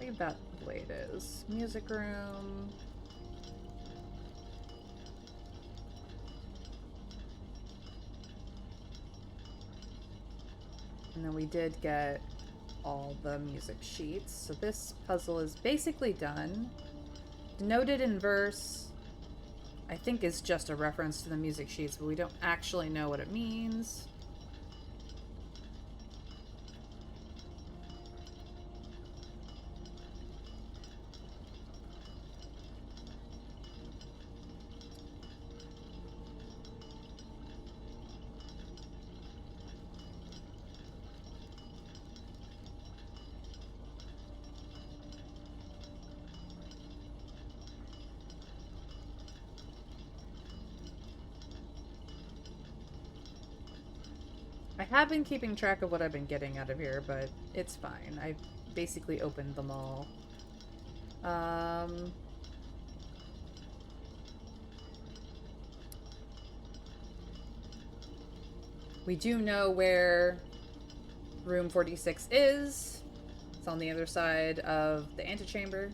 Leave that the way it is. Music room. And then we did get all the music sheets. So this puzzle is basically done. Denoted in verse, I think is just a reference to the music sheets, but we don't actually know what it means. I have been keeping track of what I've been getting out of here, but it's fine. I basically opened them all. We do know where room 46 is. It's on the other side of the antechamber.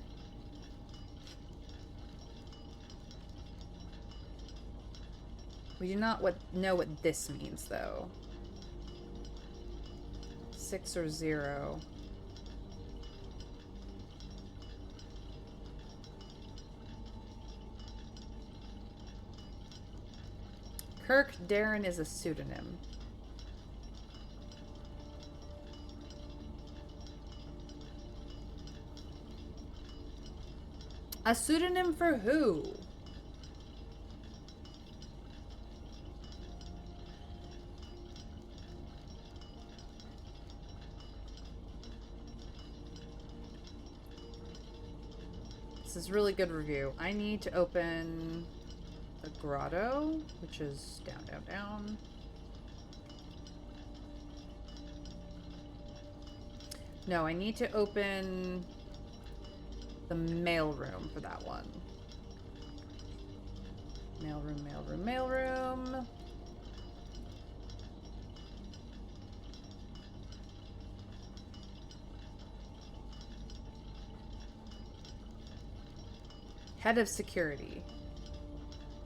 We do not know what this means, though. 6 or 0. Kirk Darren is a pseudonym. A pseudonym for who? This is really good review. I need to open the grotto, which is down, down, down. No, I need to open the mailroom for that one. Mailroom, mailroom, mailroom. Head of security.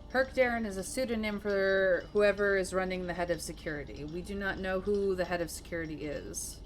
Herc Darren is a pseudonym for whoever is running the head of security. We do not know who the head of security is.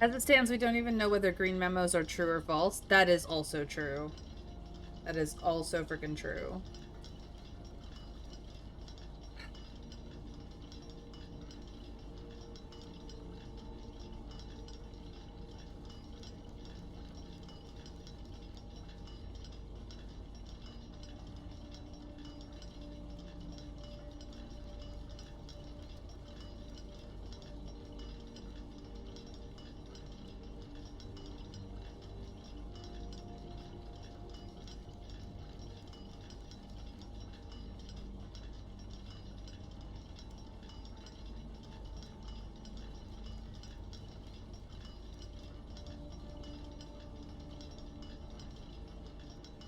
As it stands, we don't even know whether green memos are true or false. That is also true. That is also freaking true.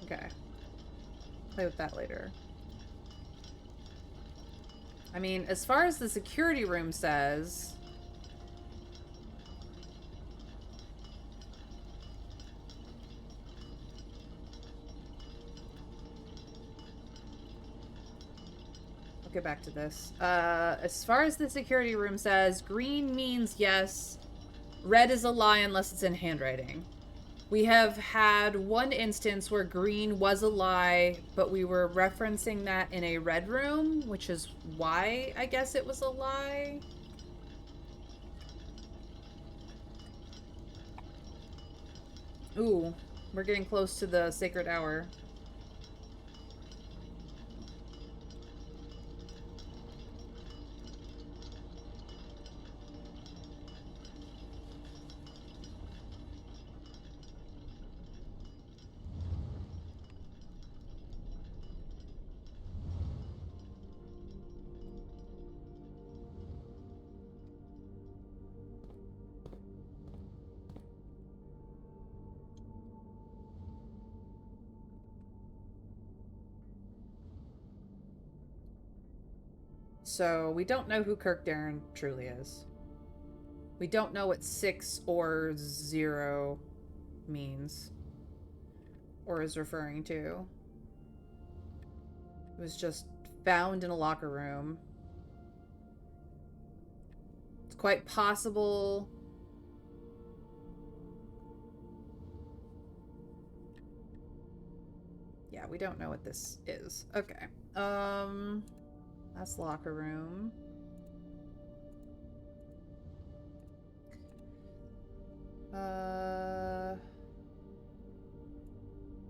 Okay. Play with that later. I mean, as far as the security room says... I'll get back to this. As far as the security room says, green means yes. Red is a lie unless it's in handwriting. We have had one instance where green was a lie, but we were referencing that in a red room, which is why I guess it was a lie. Ooh, we're getting close to the sacred hour. So we don't know who Kirk Darren truly is. We don't know what 6 or 0 means or is referring to. It was just found in a locker room. It's quite possible Yeah, we don't know what this is. Okay. That's locker room.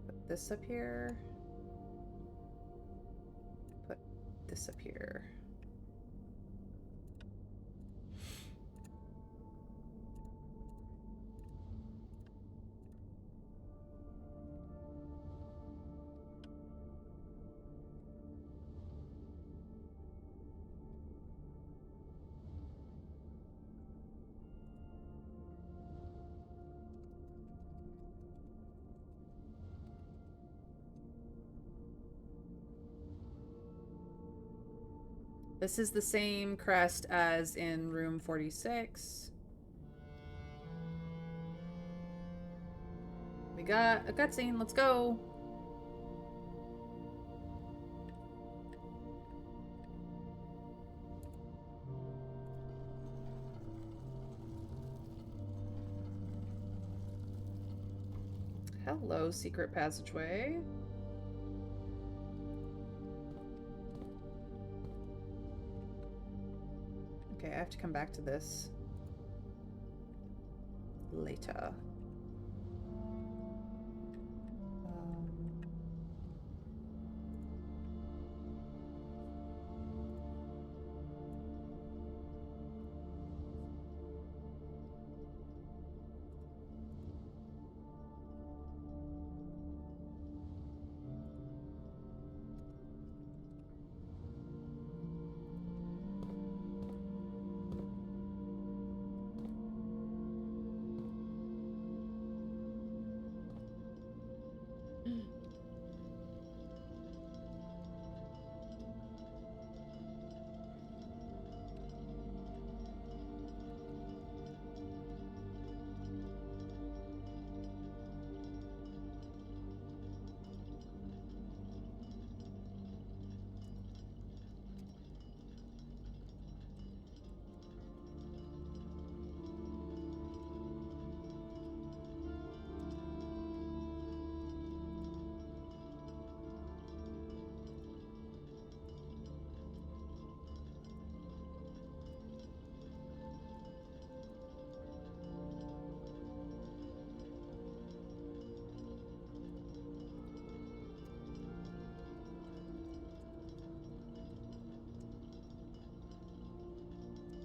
Put this up here. Put this up here. This is the same crest as in room 46. We got a cutscene. Let's go. Hello, secret passageway. Okay, I have to come back to this later.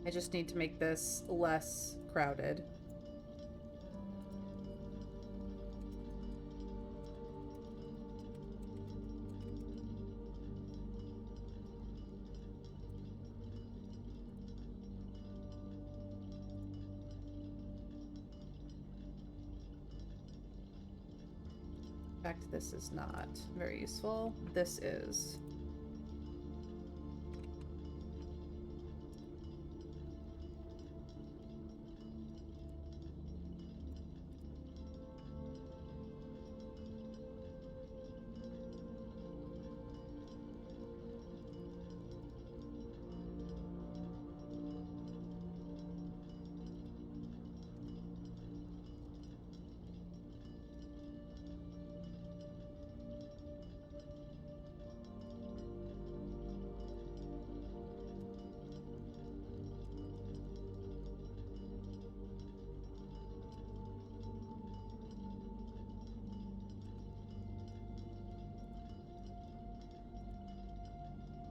I just need to make this less crowded. In fact, this is not very useful. This is.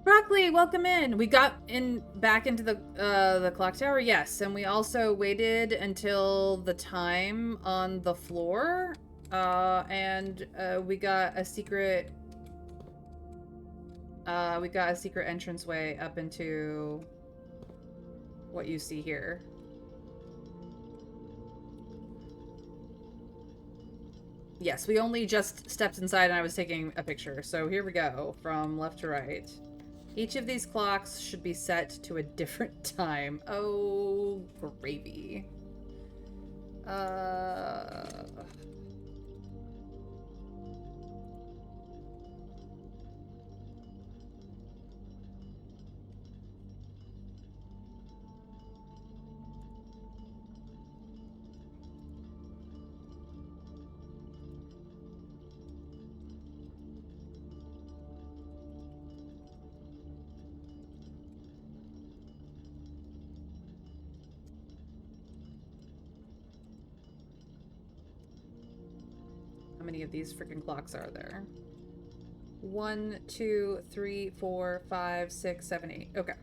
Broccoli, welcome in. We got in back into the clock tower, yes, and we also waited until the time on the floor, and we got a secret. We got a secret entranceway up into what you see here. Yes, we only just stepped inside and I was taking a picture. So here we go, from left to right. Each of these clocks should be set to a different time. Oh, gravy. many of these freaking clocks are there? 1, 2, 3, 4, 5, 6, 7, 8. Okay.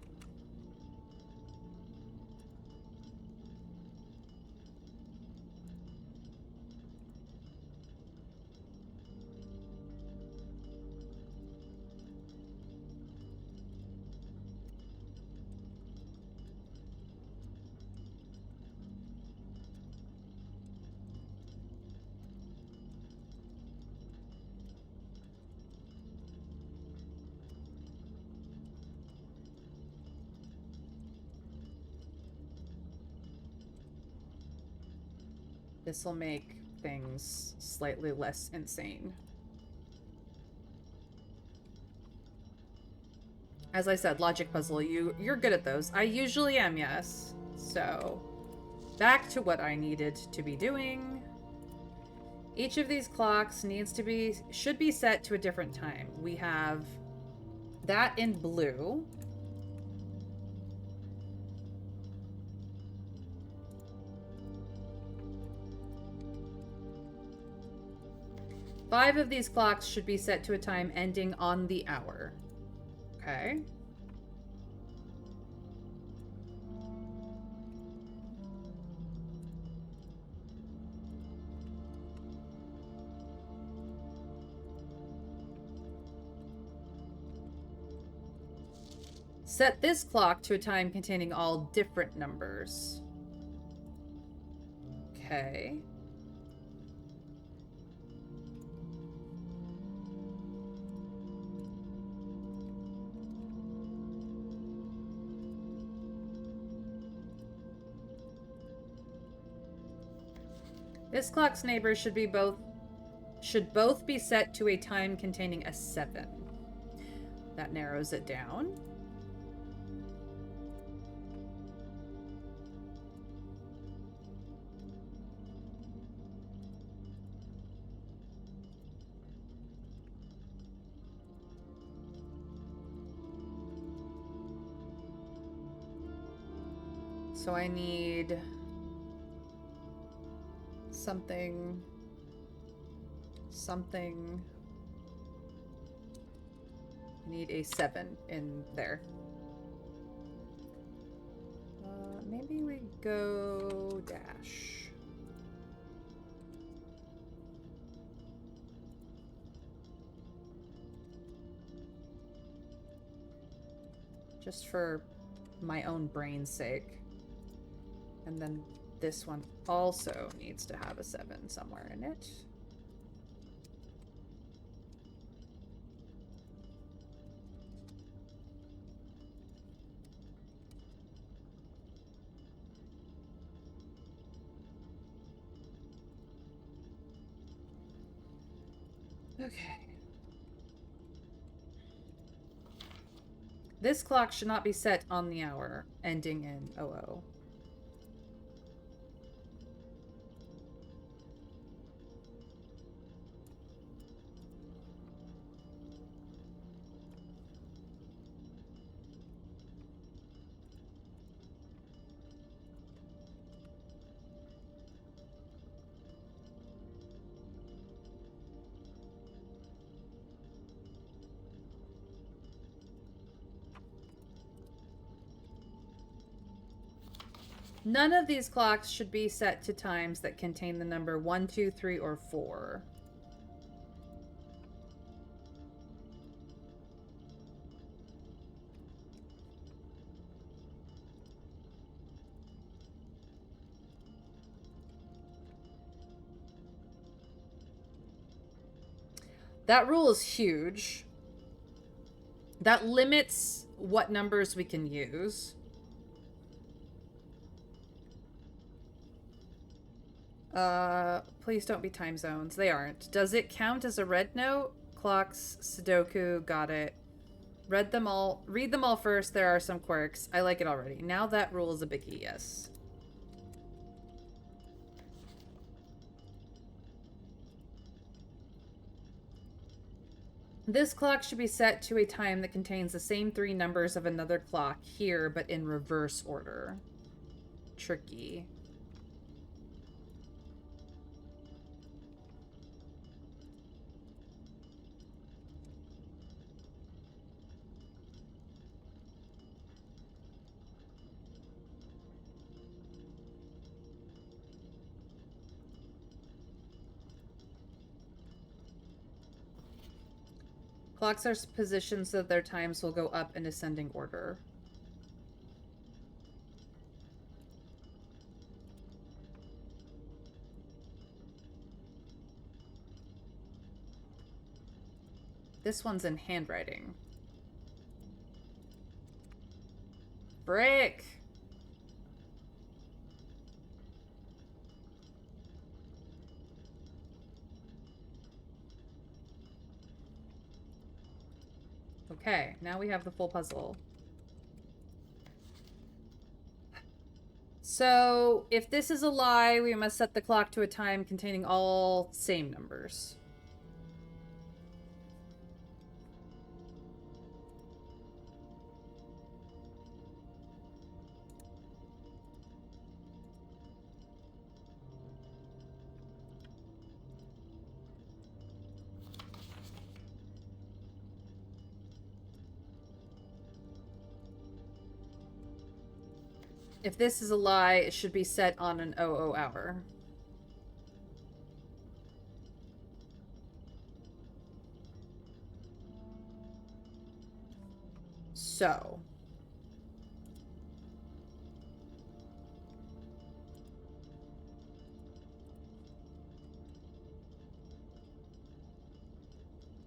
This will make things slightly less insane. As I said, logic puzzle, you're good at those. I usually am, yes. So, back to what I needed to be doing. Each of these clocks should be set to a different time. We have that in blue. Five of these clocks should be set to a time ending on the hour. Okay. Set this clock to a time containing all different numbers. Okay. This clock's neighbors should both be set to a time containing a 7. That narrows it down. So I need something. I need a 7 in there. Maybe we go dash. Just for my own brain's sake. And then this one also needs to have a 7 somewhere in it. Okay. This clock should not be set on the hour, ending in 00. None of these clocks should be set to times that contain the number 1, 2, 3, or 4. That rule is huge. That limits what numbers we can use. Please don't be time zones. They aren't. Does it count as a red note? Clocks, Sudoku, got it. Read them all first. There are some quirks. I like it already. Now that rule is a biggie, yes. This clock should be set to a time that contains the same 3 numbers of another clock here, but in reverse order. Tricky. Clocks are positioned so that their times will go up in ascending order. This one's in handwriting. Brick! Okay, now we have the full puzzle. So, if this is a lie, we must set the clock to a time containing all same numbers. If this is a lie, it should be set on an 00 hour. So.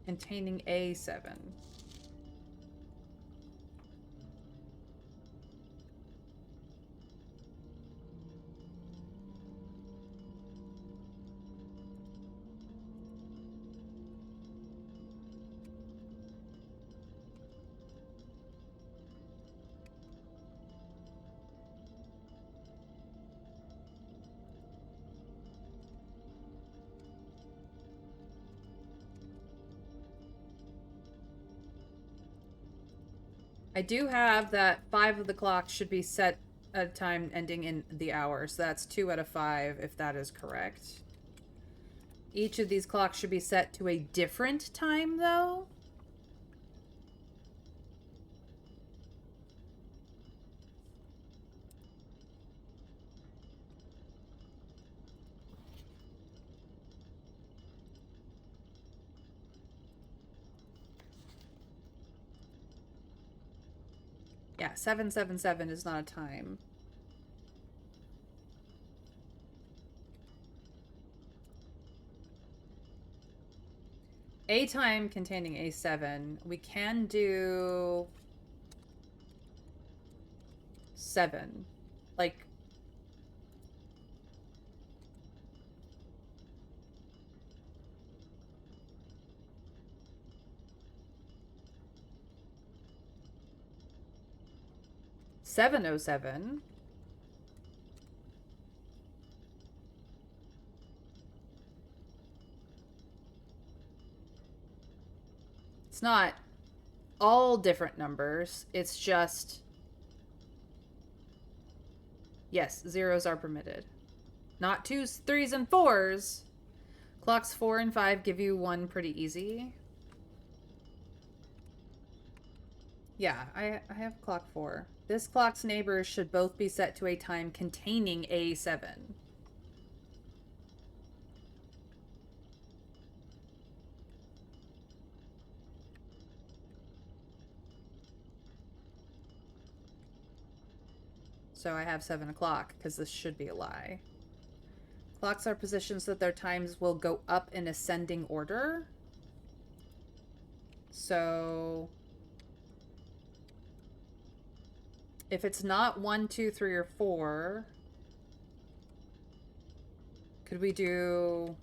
Containing A7. I do have that 5 of the clock should be set at a time ending in the hour. So that's 2 out of 5 if that is correct. Each of these clocks should be set to a different time, though. Yeah, 777 is not a time. A time containing A7. We can do 7. Like, $7.07. It's not all different numbers. It's just, yes, zeros are permitted. Not 2s, 3s, and 4s. Clocks 4 and 5 give you 1 pretty easy. Yeah, I have clock 4. This clock's neighbors should both be set to a time containing A7. So I have 7 o'clock, because this should be a lie. Clocks are positioned so that their times will go up in ascending order. So if it's not 1, 2, 3, or 4, could we do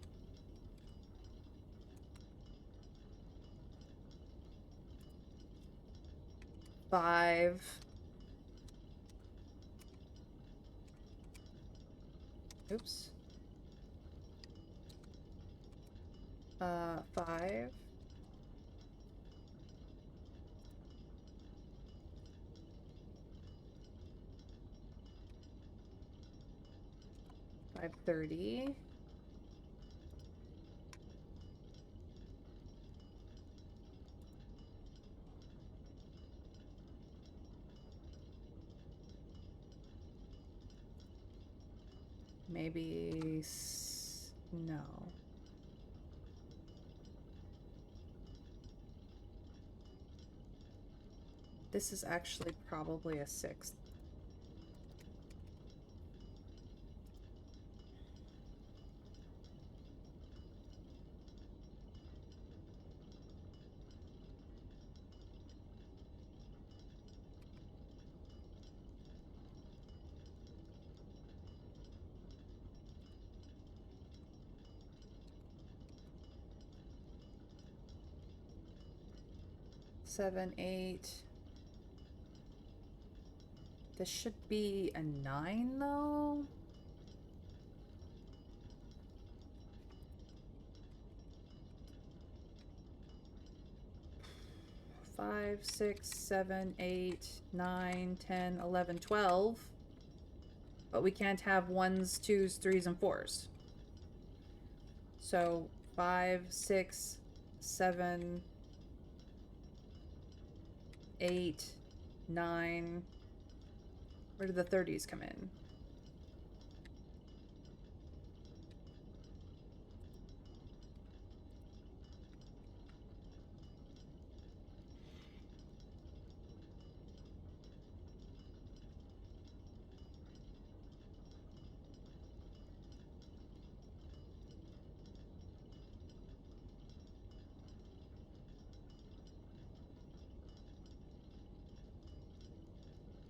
5? Oops. 5. 5:30. Maybe no. This is actually probably a 6th. Seven, 8. This should be a 9, though. Five, 6, 7, 8, 9, 10, 11, 12. But we can't have 1s, 2s, 3s, and 4s. So 5, 6, 7, 8, 9. Where do the 30s come in?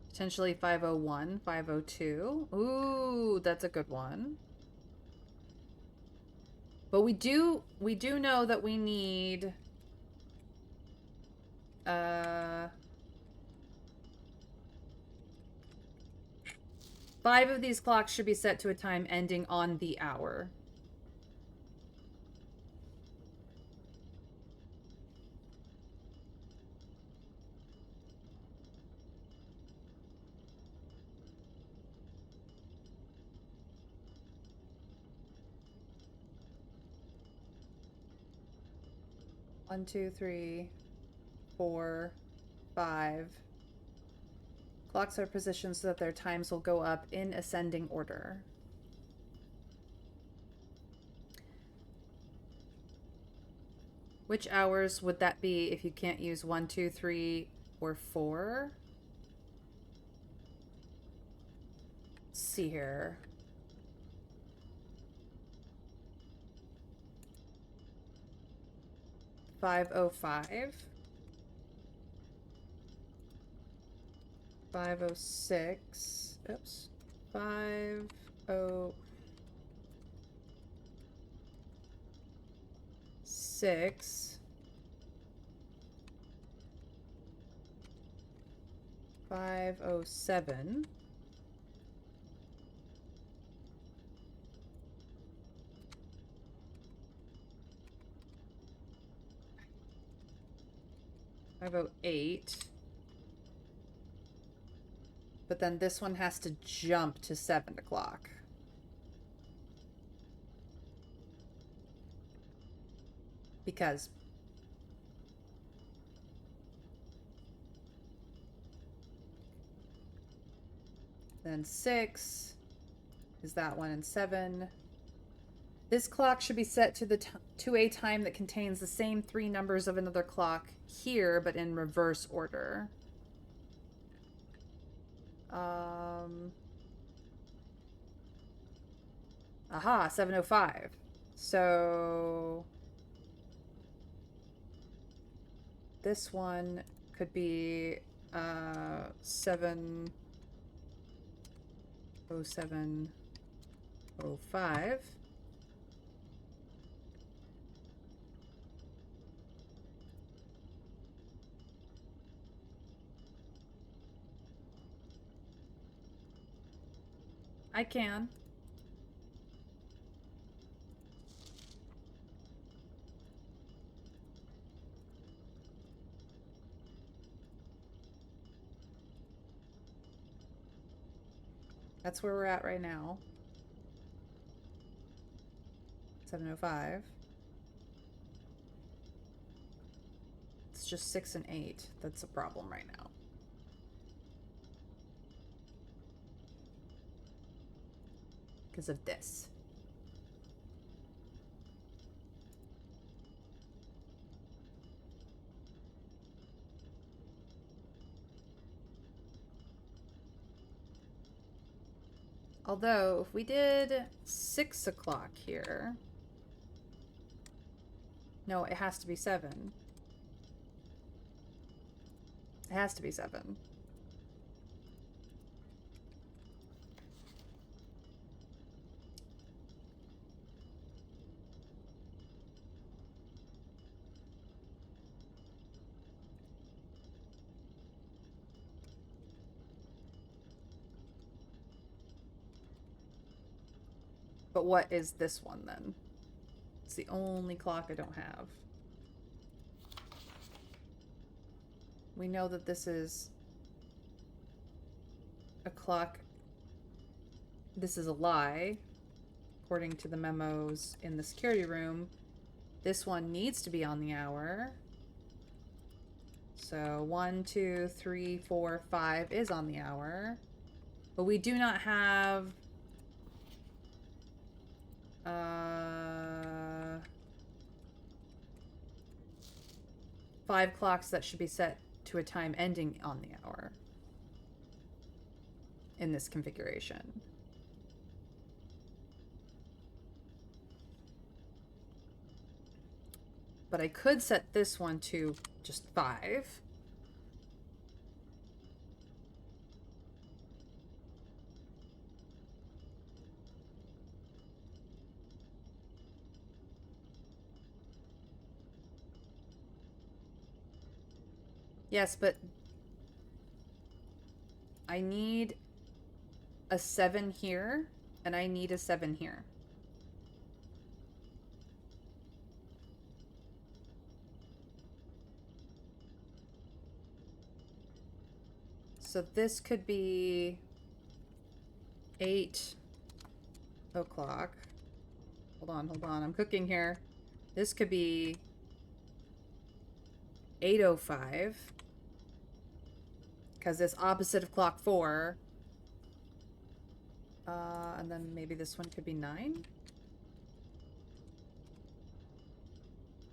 Potentially 501, 502. Ooh, that's a good one. But we do know that we need 5 of these clocks should be set to a time ending on the hour. One, 2, 3, 4, 5. Clocks are positioned so that their times will go up in ascending order. Which hours would that be if you can't use 1, 2, 3, or 4? Let's see here. $5.05. 5:06. Oops. 5:06. 5:07. 5:08. But then this one has to jump to 7 o'clock. Because then 6 is that one, and 7. This clock should be set to a time that contains the same 3 numbers of another clock here, but in reverse order. Aha, 7:05. So this one could be 7:07:05. I can. That's where we're at right now. 7:05. It's just 6 and 8. That's a problem right now. Because of this. Although, if we did 6 o'clock here... No, it has to be 7. It has to be 7. But what is this one then? It's the only clock I don't have. We know that this is a clock. This is a lie, according to the memos in the security room. This one needs to be on the hour. So 1, 2, 3, 4, 5 is on the hour. But we do not have... 5 clocks that should be set to a time ending on the hour in this configuration. But I could set this one to just 5. Yes, but I need a 7 here, and I need a 7 here. So this could be 8 o'clock. Hold on, I'm cooking here. This could be 8:05. Because it's opposite of clock 4. And then maybe this one could be 9.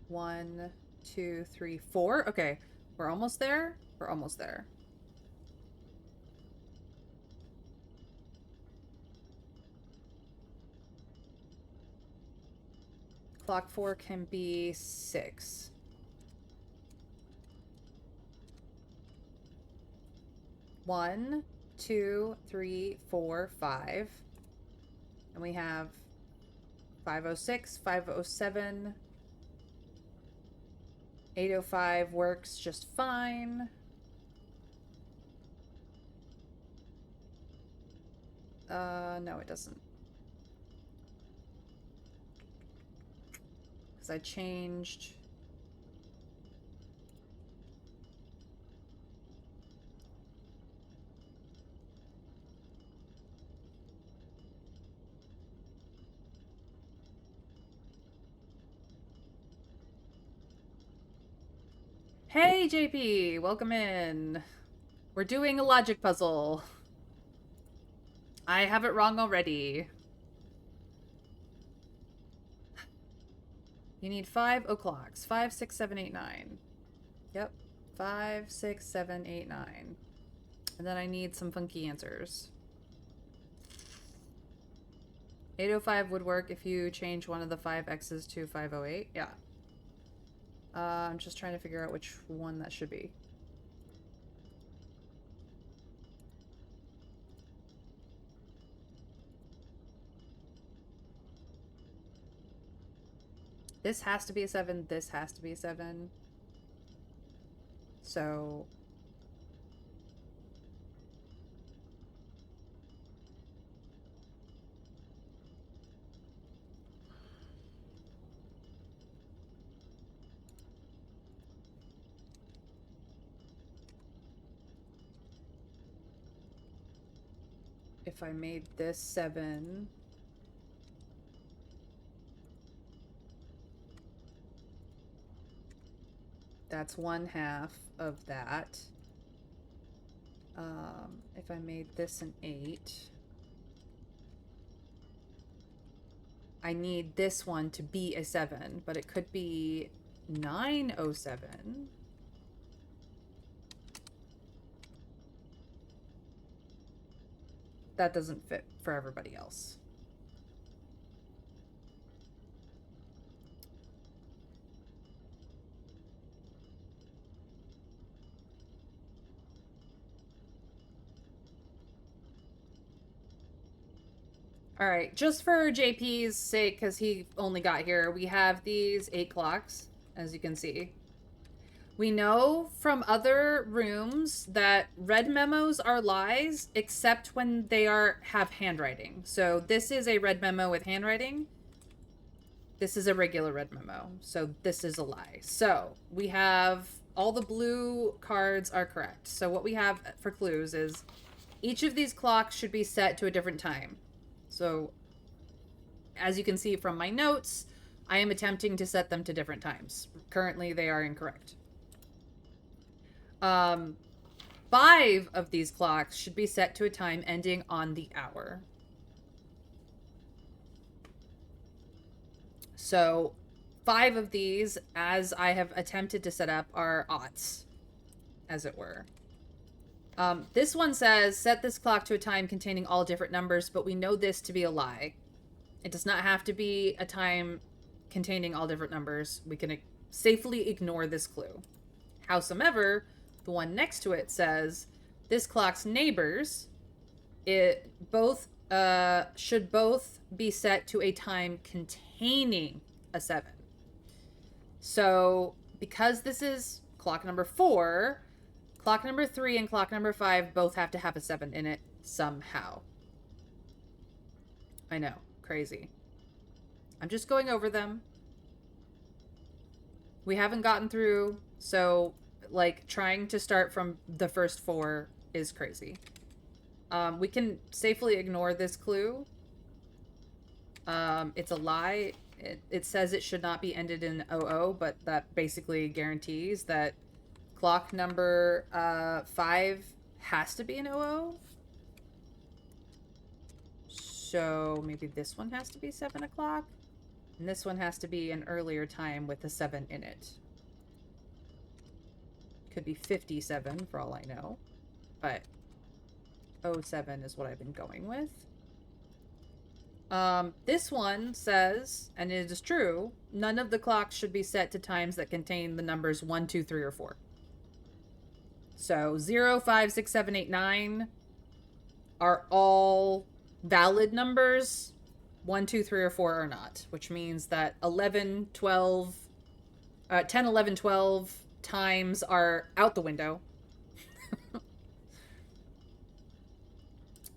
1, 2, 3, 4. Okay, we're almost there. We're almost there. Clock 4 can be 6. One, 2, 3, 4, 5. And we have 5:06, 5:07. 8:05 works just fine. No, it doesn't. Because I changed... Hey, JP! Welcome in. We're doing a logic puzzle. I have it wrong already. You need 5 o'clocks. 5, 6, 7, 8, 9. Yep. 5, 6, 7, 8, 9. And then I need some funky answers. 8:05 would work if you change one of the 5 X's to 5:08. Yeah. I'm just trying to figure out which one that should be. This has to be a 7. This has to be a 7. So... if I made this 7... that's 1/2 of that. If I made this an 8... I need this one to be a 7, but it could be 9:07. that doesn't fit for everybody else. All right, just for JP's sake, because he only got here, we have these 8 clocks, as you can see. We know from other rooms that red memos are lies, except when they have handwriting. So this is a red memo with handwriting. This is a regular red memo. So this is a lie. So we have all the blue cards are correct. So what we have for clues is each of these clocks should be set to a different time. So as you can see from my notes, I am attempting to set them to different times. Currently, they are incorrect. 5 of these clocks should be set to a time ending on the hour. So 5 of these, as I have attempted to set up, are aughts, as it were. This one says, set this clock to a time containing all different numbers, but we know this to be a lie. It does not have to be a time containing all different numbers. We can safely ignore this clue. Howsoever, the one next to it says, this clock's neighbors, should both be set to a time containing a 7. So, because this is clock number 4, clock number 3 and clock number 5 both have to have a 7 in it somehow. I know, crazy. I'm just going over them. We haven't gotten through, so like trying to start from the first 4 is crazy. We can safely ignore this clue. It's a lie. It says it should not be ended in 00, but that basically guarantees that clock number 5 has to be in 00. So maybe this one has to be 7 o'clock. And this one has to be an earlier time with a 7 in it. Could be 57 for all I know. But 07 is what I've been going with. This one says, and it is true, none of the clocks should be set to times that contain the numbers 1, 2, 3, or 4. So 0, 5, 6, 7, 8, 9 are all valid numbers. 1, 2, 3, or 4 are not, which means that 11, 12, 10, 11, 12 times are out the window.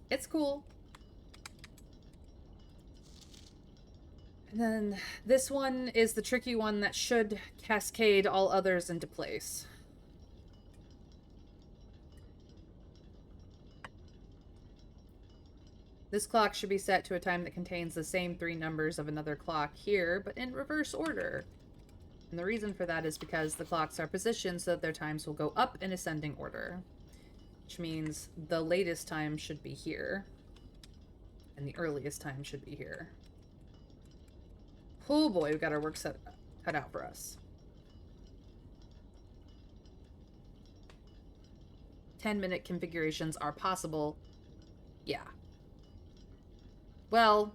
It's cool. And then this one is the tricky one that should cascade all others into place. This clock should be set to a time that contains the same 3 numbers of another clock here, but in reverse order. And the reason for that is because the clocks are positioned so that their times will go up in ascending order. Which means the latest time should be here. And the earliest time should be here. Oh boy, we've got our work cut out for us. 10-minute configurations are possible. Yeah. Well,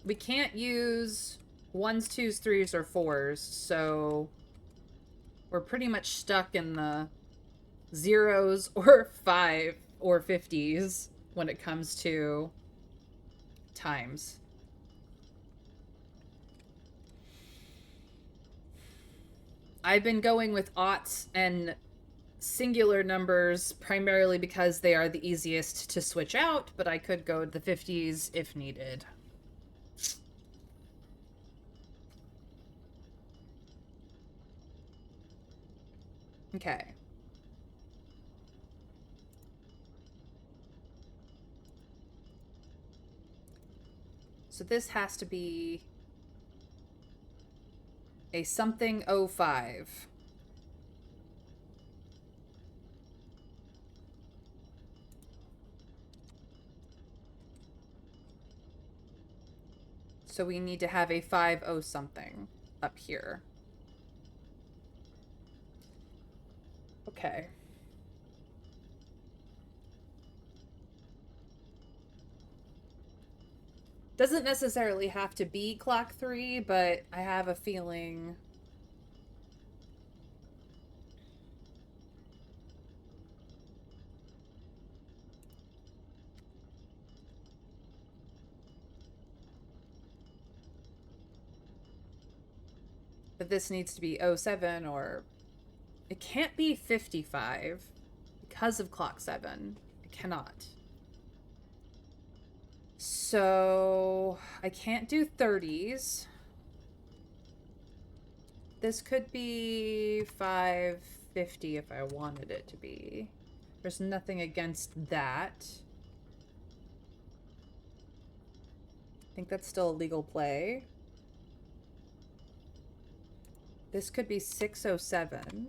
we can't use 1s, 2s, 3s, or 4s, so we're pretty much stuck in the 0s or 5 or 50s when it comes to times. I've been going with aughts and singular numbers primarily because they are the easiest to switch out, but I could go to the 50s if needed. Okay. So this has to be a something 05. So we need to have a 50 something up here. Okay. Doesn't necessarily have to be clock 3, but I have a feeling. But this needs to be 07, or it can't be 55 because of clock 7. It cannot. So I can't do 30s. This could be 550 if I wanted it to be. There's nothing against that. I think that's still a legal play. This could be 607.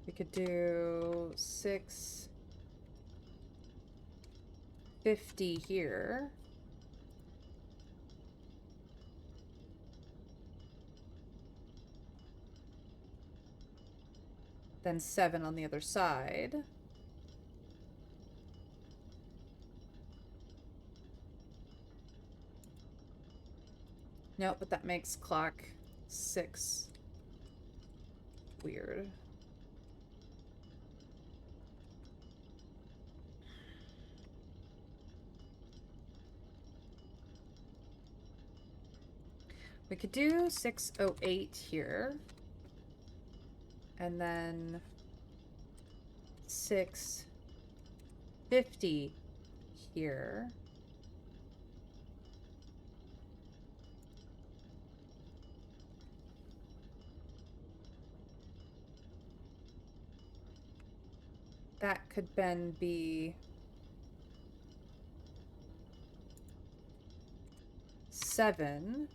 We could do 650 here. Then 7 on the other side. No, but that makes clock 6 weird. We could do 608 here. And then 650 here. That could then be 7.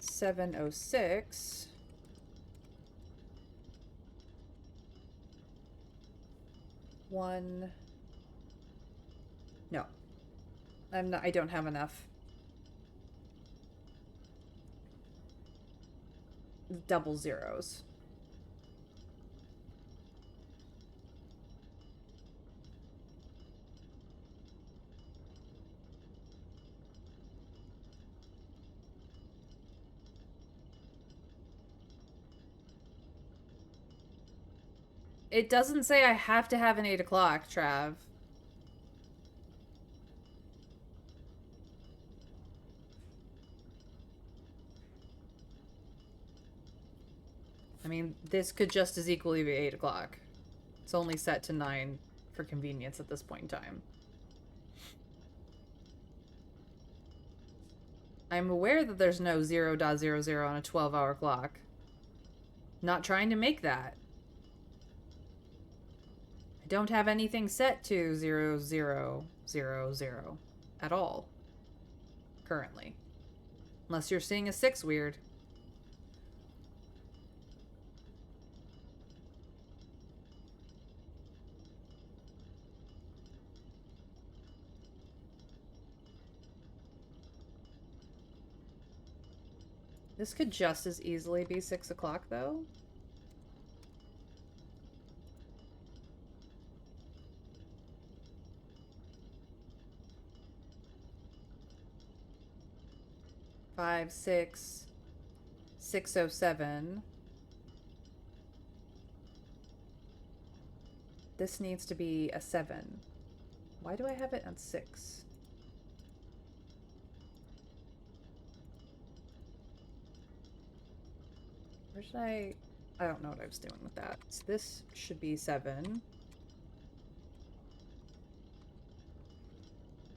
706. One. No. I don't have enough double zeros. It doesn't say I have to have an 8 o'clock, Trav. I mean, this could just as equally be 8 o'clock. It's only set to 9 for convenience at this point in time. I'm aware that there's no 0.00 on a 12-hour clock. Not trying to make that. I don't have anything set to 0000 at all. Currently. Unless you're seeing a 6 weird. This could just as easily be 6 o'clock, though. Five, 6, 607. This needs to be a 7. Why do I have it on 6? Where should I don't know what I was doing with that. So this should be 7.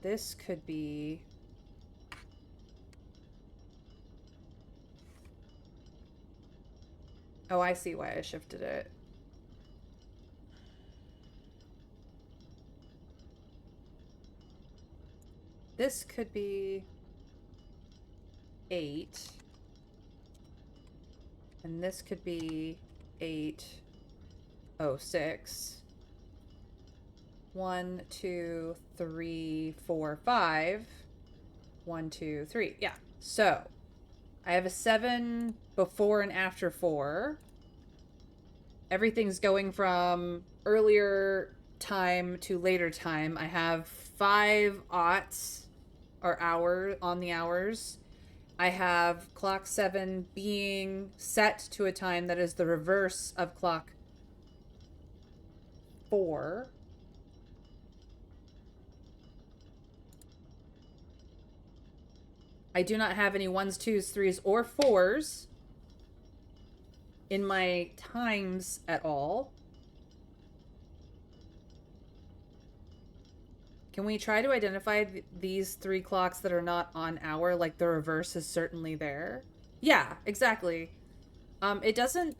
This could be... Oh, I see why I shifted it. This could be 8. And this could be 806. 1, 2, 3, 4, 5. 1, 2, 3. Yeah. So I have a 7 before and after 4. Everything's going from earlier time to later time. I have 5 aughts or hour on the hours. I have clock 7 being set to a time that is the reverse of clock 4. I do not have any 1s, 2s, 3s, or 4s in my times at all. Can we try to identify these 3 clocks that are not on hour? Like the reverse is certainly there. Yeah, exactly. It doesn't.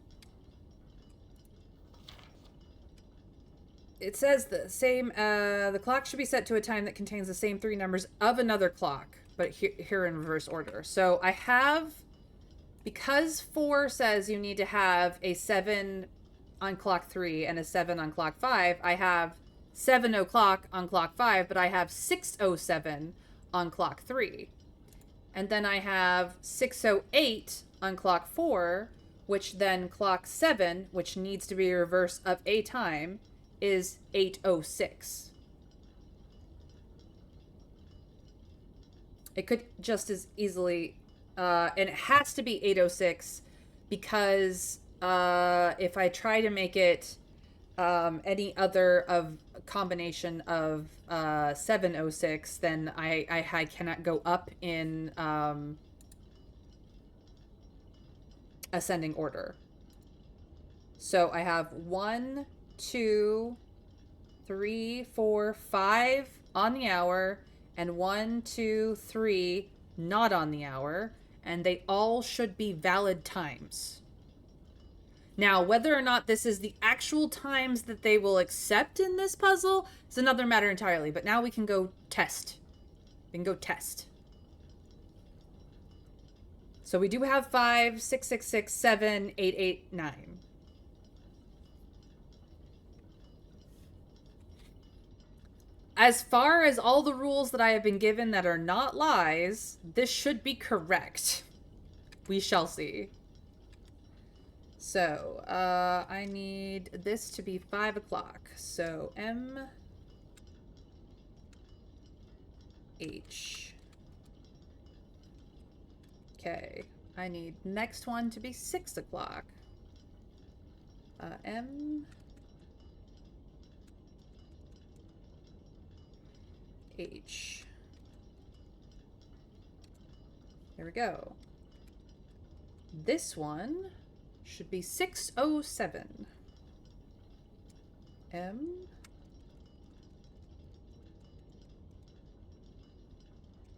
It says the same. The clock should be set to a time that contains the same 3 numbers of another clock, but here in reverse order. So I have, because 4 says you need to have a 7 on clock 3 and a 7 on clock 5. I have 7 o'clock on clock 5, but I have 6:07 on clock 3. And then I have 6:08 on clock 4, which then clock 7, which needs to be a reverse of a time, is 8:06. It could just as easily, and it has to be 8:06 because if I try to make it any other of combination of 7:06, then I cannot go up in ascending order. So I have 1, 2, 3, 4, 5 on the hour, and 1, 2, 3 not on the hour, and they all should be valid times. Now, whether or not this is the actual times that they will accept in this puzzle is another matter entirely, but now we can go test. We can go test. So we do have 5, 6, 6, 6, 7, 8, 8, 9. As far as all the rules that I have been given that are not lies, this should be correct. We shall see. So, I need this to be 5 o'clock. So, M, H. Okay. I need next one to be 6 o'clock. M, H. There we go. This one should be 6:07. M,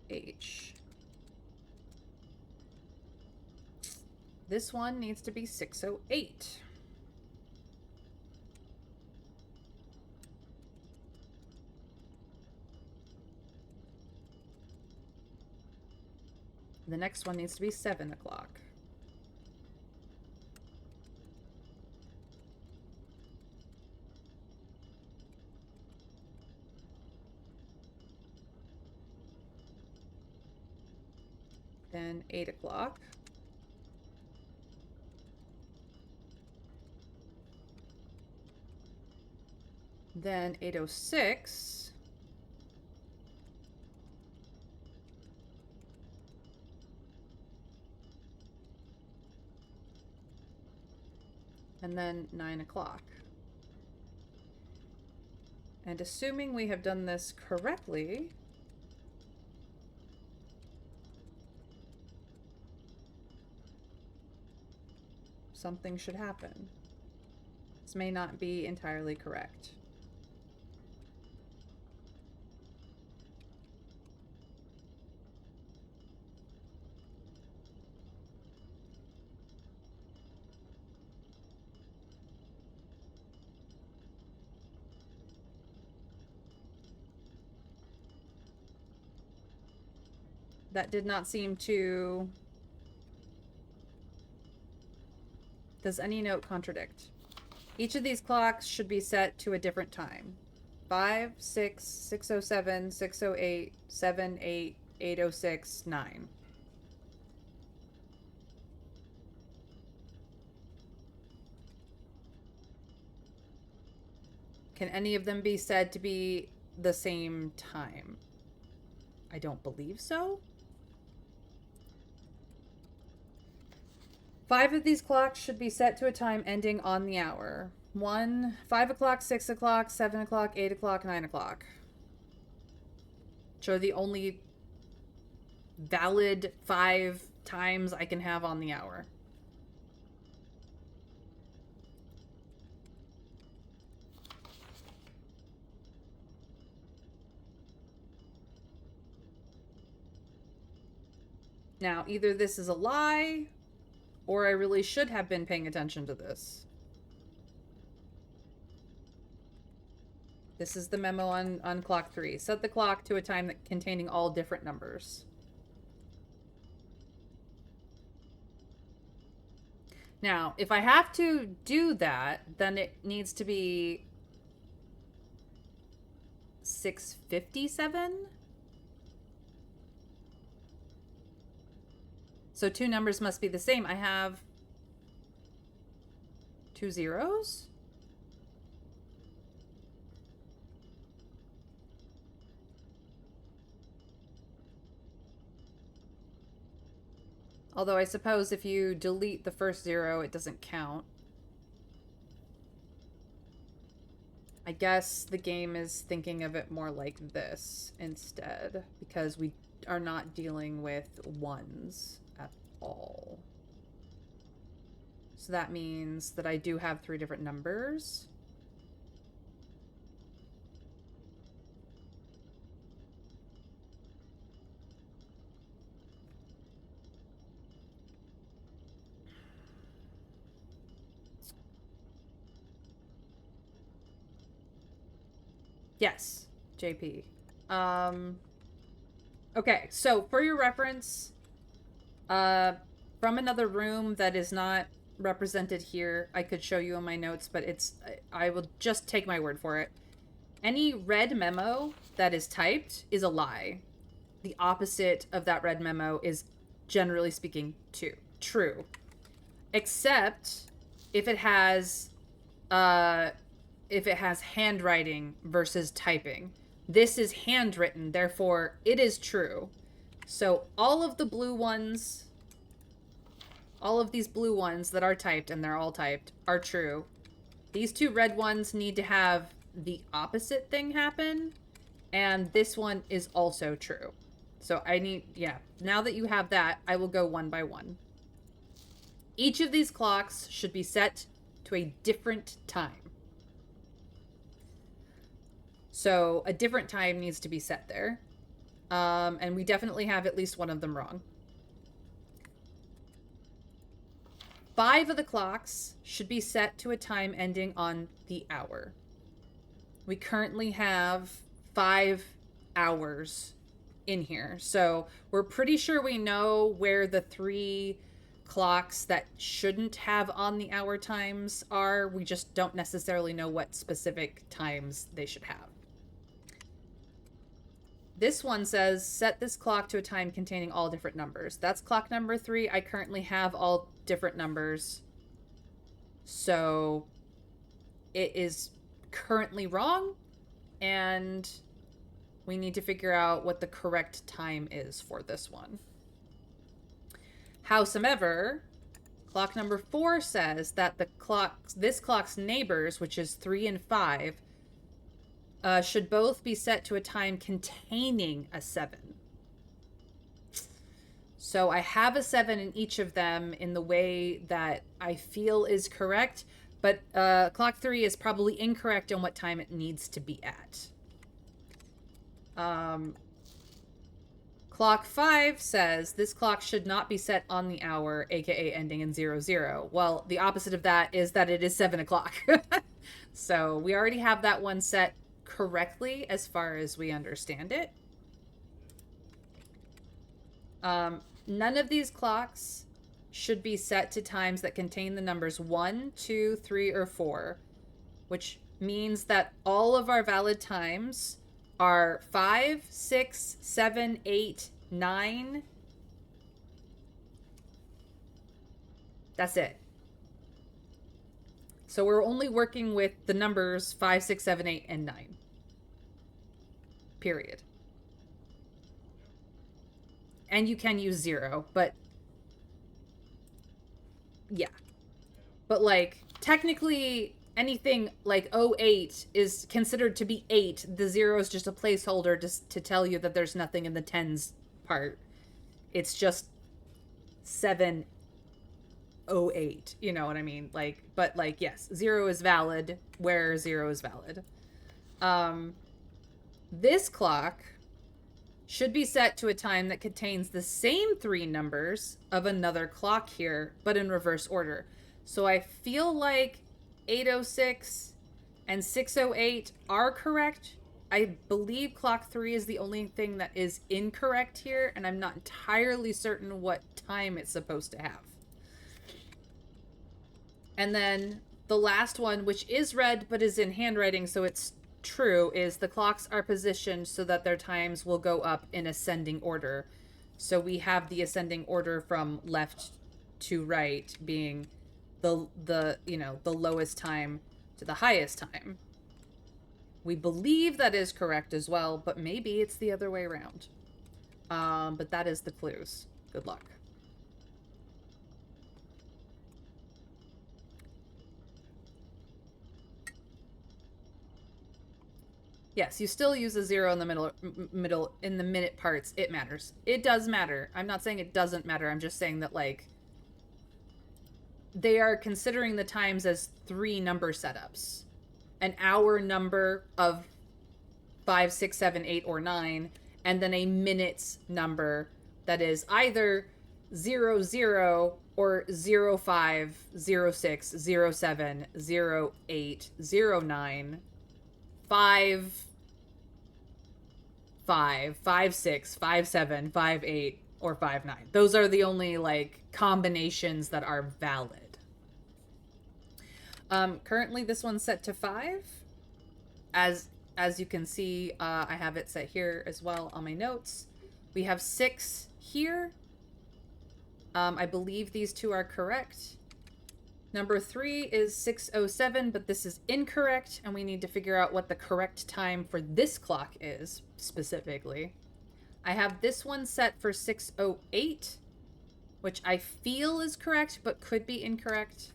H. This one needs to be 6:08. The next one needs to be 7 o'clock. Then 8 o'clock. Then 8:06. And then 9 o'clock. And assuming we have done this correctly, something should happen. This may not be entirely correct. That did not seem to... Does any note contradict? Each of these clocks should be set to a different time. 5, 6, 607, 608, 78, 806, 9. Can any of them be said to be the same time? I don't believe so. 5 of these clocks should be set to a time ending on the hour. 1, 5 o'clock, 6 o'clock, 7 o'clock, 8 o'clock, 9 o'clock. Which are the only valid 5 times I can have on the hour. Now, either this is a lie, or I really should have been paying attention to this. This is the memo on clock 3. Set the clock to a time containing all different numbers. Now, if I have to do that, then it needs to be 657. So 2 numbers must be the same. I have 2 zeros? Although I suppose if you delete the first 0, it doesn't count. I guess the game is thinking of it more like this instead, because we are not dealing with ones at all. So that means that I do have 3 different numbers. Yes, JP. Okay, so for your reference, from another room that is not represented here, I could show you in my notes, but I will just take my word for it. Any red memo that is typed is a lie. The opposite of that red memo is, generally speaking, true. Except if it has handwriting versus typing. This is handwritten, therefore it is true. So all of the blue ones, all of these blue ones that are typed, and they're all typed, are true. These 2 red ones need to have the opposite thing happen, and this one is also true. So now that you have that, I will go one by one. Each of these clocks should be set to a different time. So a different time needs to be set there. And we definitely have at least one of them wrong. 5 of the clocks should be set to a time ending on the hour. We currently have 5 hours in here. So we're pretty sure we know where the 3 clocks that shouldn't have on the hour times are. We just don't necessarily know what specific times they should have. This one says, set this clock to a time containing all different numbers. That's clock number 3. I currently have all different numbers. So it is currently wrong, and we need to figure out what the correct time is for this one. Howsoever, clock number 4 says that this clock's neighbors, which is 3 and 5, should both be set to a time containing a 7. So I have a 7 in each of them in the way that I feel is correct, but clock 3 is probably incorrect on what time it needs to be at. Clock 5 says this clock should not be set on the hour, aka ending in 00. Well, the opposite of that is that it is 7 o'clock. So we already have that one set correctly as far as we understand it. None of these clocks should be set to times that contain the numbers 1, 2, 3, or 4, which means that all of our valid times are 5, 6, 7, 8, 9. That's it. So we're only working with the numbers 5, 6, 7, 8, and 9. Period. And you can use 0, but yeah. But like technically anything like 08 is considered to be 8. The 0 is just a placeholder to tell you that there's nothing in the tens part. It's just 708. You know what I mean? Like, but like, yes, 0 is valid where 0 is valid. This clock should be set to a time that contains the same 3 numbers of another clock here, but in reverse order. So I feel like 806 and 608 are correct. I believe clock 3 is the only thing that is incorrect here, and I'm not entirely certain what time it's supposed to have. And then the last one, which is red but is in handwriting, so it's true, is the clocks are positioned so that their times will go up in ascending order. So we have the ascending order from left to right being the lowest time to the highest time. We believe that is correct as well, but maybe it's the other way around. But that is the clues. Good luck. Yes, you still use a 0 in the middle in the minute parts. It matters. It does matter. I'm not saying it doesn't matter. I'm just saying that like they are considering the times as 3 number setups. An hour number of 5, 6, 7, 8, or 9, and then a minutes number that is either 00 or 05, 06, 07, 08, 09, 5, 5, 5, 6, 5, 7, 5, 8, or 5, 9. Those are the only like combinations that are valid. Currently this one's set to 5. As you can see, I have it set here as well on my notes. We have 6 here. I believe these two are correct. Number 3 is 6:07, but this is incorrect, and we need to figure out what the correct time for this clock is, specifically. I have this one set for 6:08, which I feel is correct, but could be incorrect.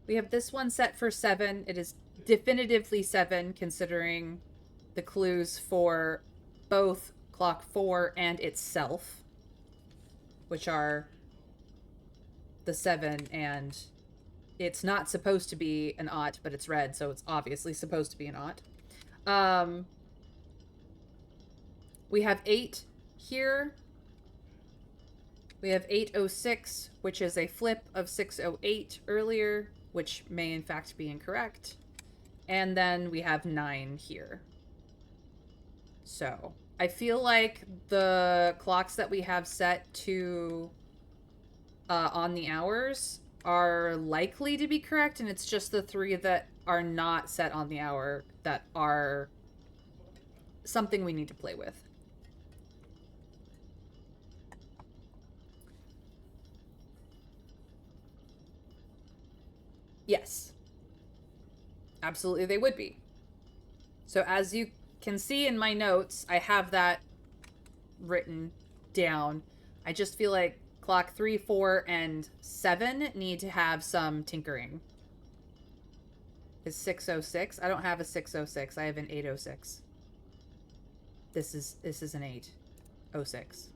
We have this one set for 7. It is definitively 7, considering the clues for both clock 4 and itself, which are the 7, and it's not supposed to be an aught, but it's red, so it's obviously supposed to be an aught. We have 8 here. We have 8:06, which is a flip of 6:08 earlier, which may in fact be incorrect. And then we have 9 here. So I feel like the clocks that we have set to on the hours are likely to be correct, and it's just the 3 that are not set on the hour that are something we need to play with. Yes. Absolutely they would be. So as you can see in my notes, I have that written down. I just feel like clock 3, 4, and 7 need to have some tinkering. Is 6:06? I don't have a 6:06. I have an 8:06. This is an 8:06.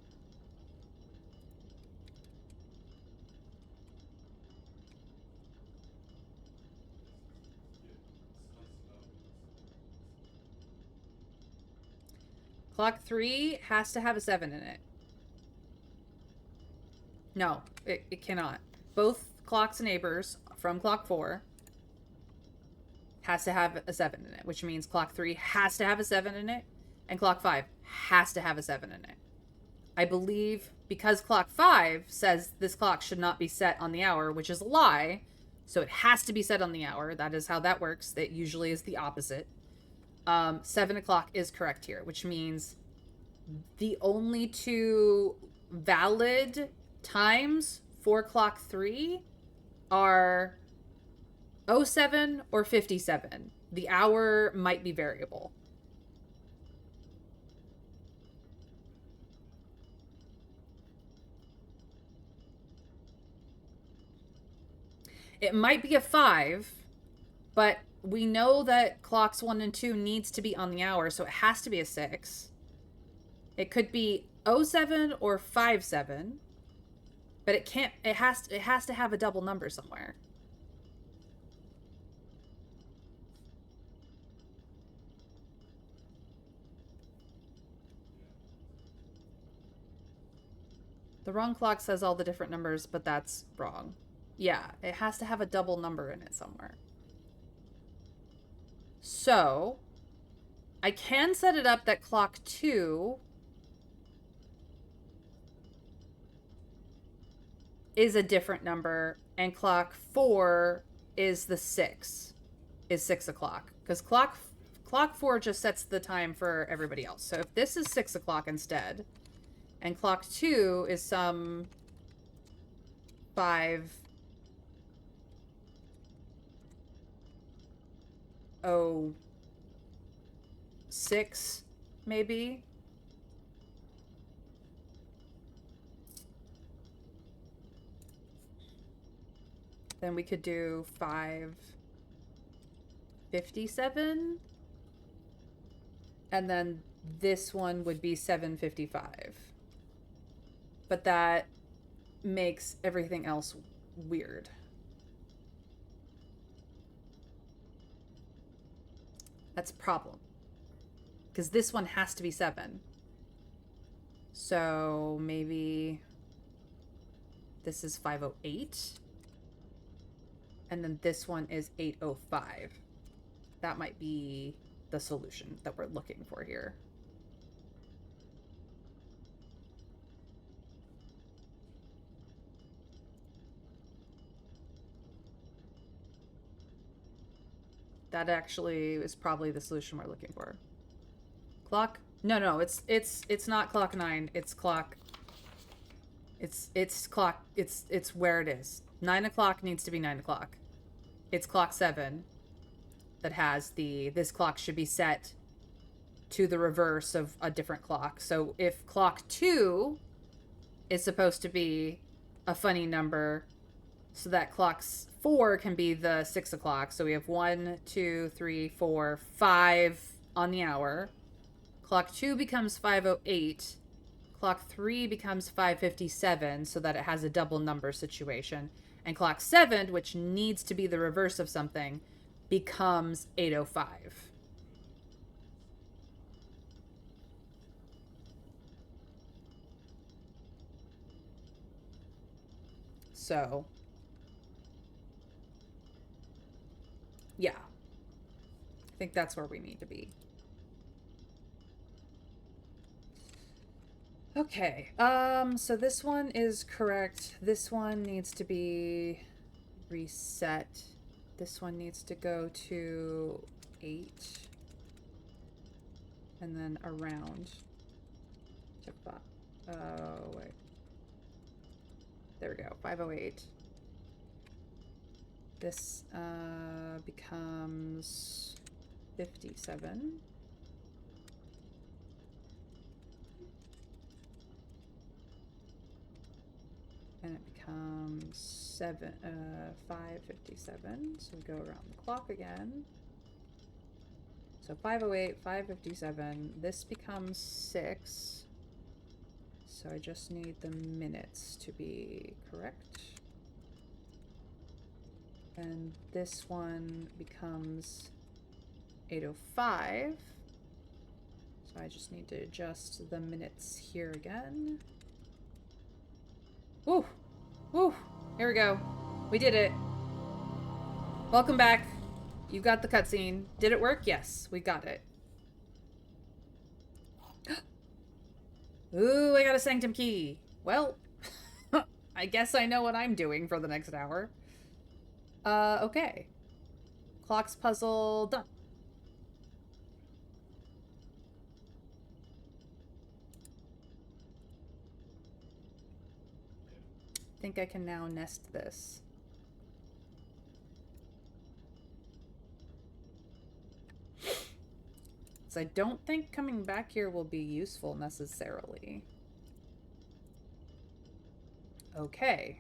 Clock 3 has to have a 7 in it. No, it cannot. Both clocks neighbors from clock 4 has to have a 7 in it, which means clock 3 has to have a 7 in it, and clock 5 has to have a 7 in it. I believe because clock 5 says this clock should not be set on the hour, which is a lie, So it has to be set on the hour. That is how that works. It usually is the opposite. 7 o'clock is correct here, which means the only two valid times for clock 3 are 07 or 57. The hour might be variable. It might be a 5, but we know that clocks 1 and 2 needs to be on the hour, so it has to be a 6. It could be 07 or 57, but it can't. It has to have a double number somewhere. The wrong clock says all the different numbers, but that's wrong. Yeah, it has to have a double number in it somewhere. So, I can set it up that clock 2 is a different number, and clock 4 is the 6, is 6 o'clock. Because clock 4 just sets the time for everybody else. So if this is 6 o'clock instead, and clock 2 is some 5:06 maybe. Then we could do 5:57. And then this one would be 7:55. But that makes everything else weird. That's a problem. Because this one has to be 7. So maybe this is 5:08. And then this one is 8:05. That might be the solution that we're looking for here. That actually is probably the solution we're looking for. Clock? No, it's not clock 9. It's clock. It's clock. It's where it is. 9 o'clock needs to be 9 o'clock. It's clock 7 that has this clock should be set to the reverse of a different clock. So if clock 2 is supposed to be a funny number, so that clock 4 can be the 6 o'clock. So we have 1, 2, 3, 4, 5 on the hour. Clock 2 becomes 5:08. Clock 3 becomes 5:57, so that it has a double number situation. And clock 7, which needs to be the reverse of something, becomes 8:05. So, yeah. I think that's where we need to be. Okay, so this one is correct. This one needs to be reset. This one needs to go to 8. And then around. Oh, wait. There we go, 5:08. This becomes 57. And it becomes 5:57. So we go around the clock again. So 5:08, 5:57. This becomes 6. So I just need the minutes to be correct. And this one becomes 8:05. So I just need to adjust the minutes here again. Woo! Woo! Here we go. We did it. Welcome back. You got the cutscene. Did it work? Yes, we got it. Ooh, I got a sanctum key. Well, I guess I know what I'm doing for the next hour. Okay. Clocks puzzle done. I think I can now nest this. So I don't think coming back here will be useful necessarily. Okay.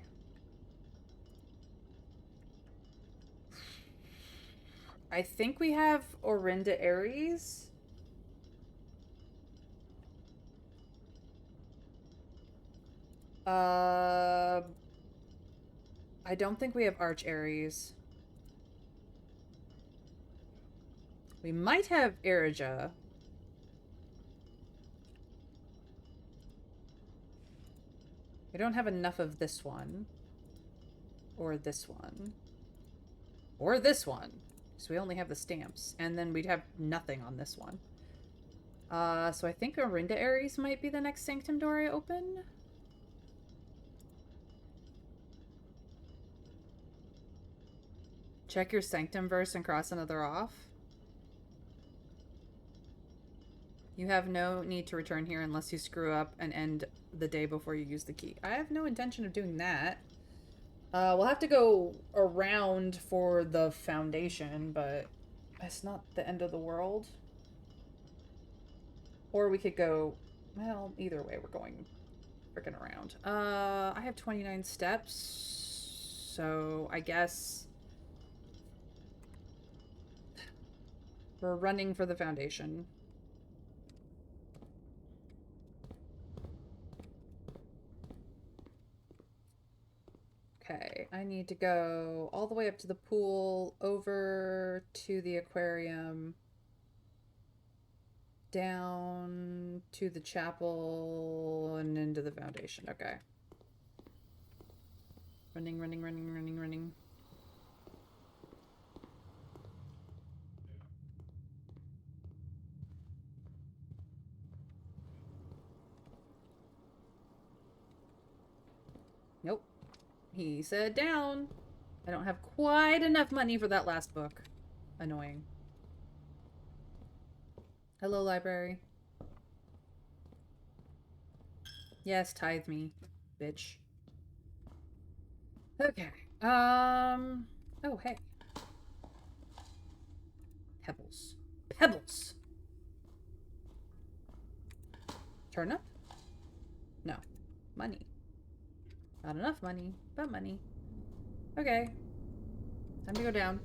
I think we have Orinda Aries. I don't think we have Arch Aries. We might have Erija. We don't have enough of this one. Or this one. Or this one. So we only have the stamps. And then we'd have nothing on this one. So I think Orinda Aries might be the next Sanctum door I open. Check your Sanctum verse and cross another off. You have no need to return here unless you screw up and end the day before you use the key. I have no intention of doing that. We'll have to go around for the foundation, but it's not the end of the world. Or we could go, well, either way, we're going freaking around. I have 29 steps, so I guess we're running for the foundation. Okay, I need to go all the way up to the pool, over to the aquarium, down to the chapel, and into the foundation. Okay. Running, running, running, running, running. Nope. He said down. I don't have quite enough money for that last book. Annoying. Hello, library. Yes, tithe me, bitch. Okay. Oh, hey. Pebbles. Pebbles! Turnip? No. Money. Not enough money, but money. Okay. Time to go down.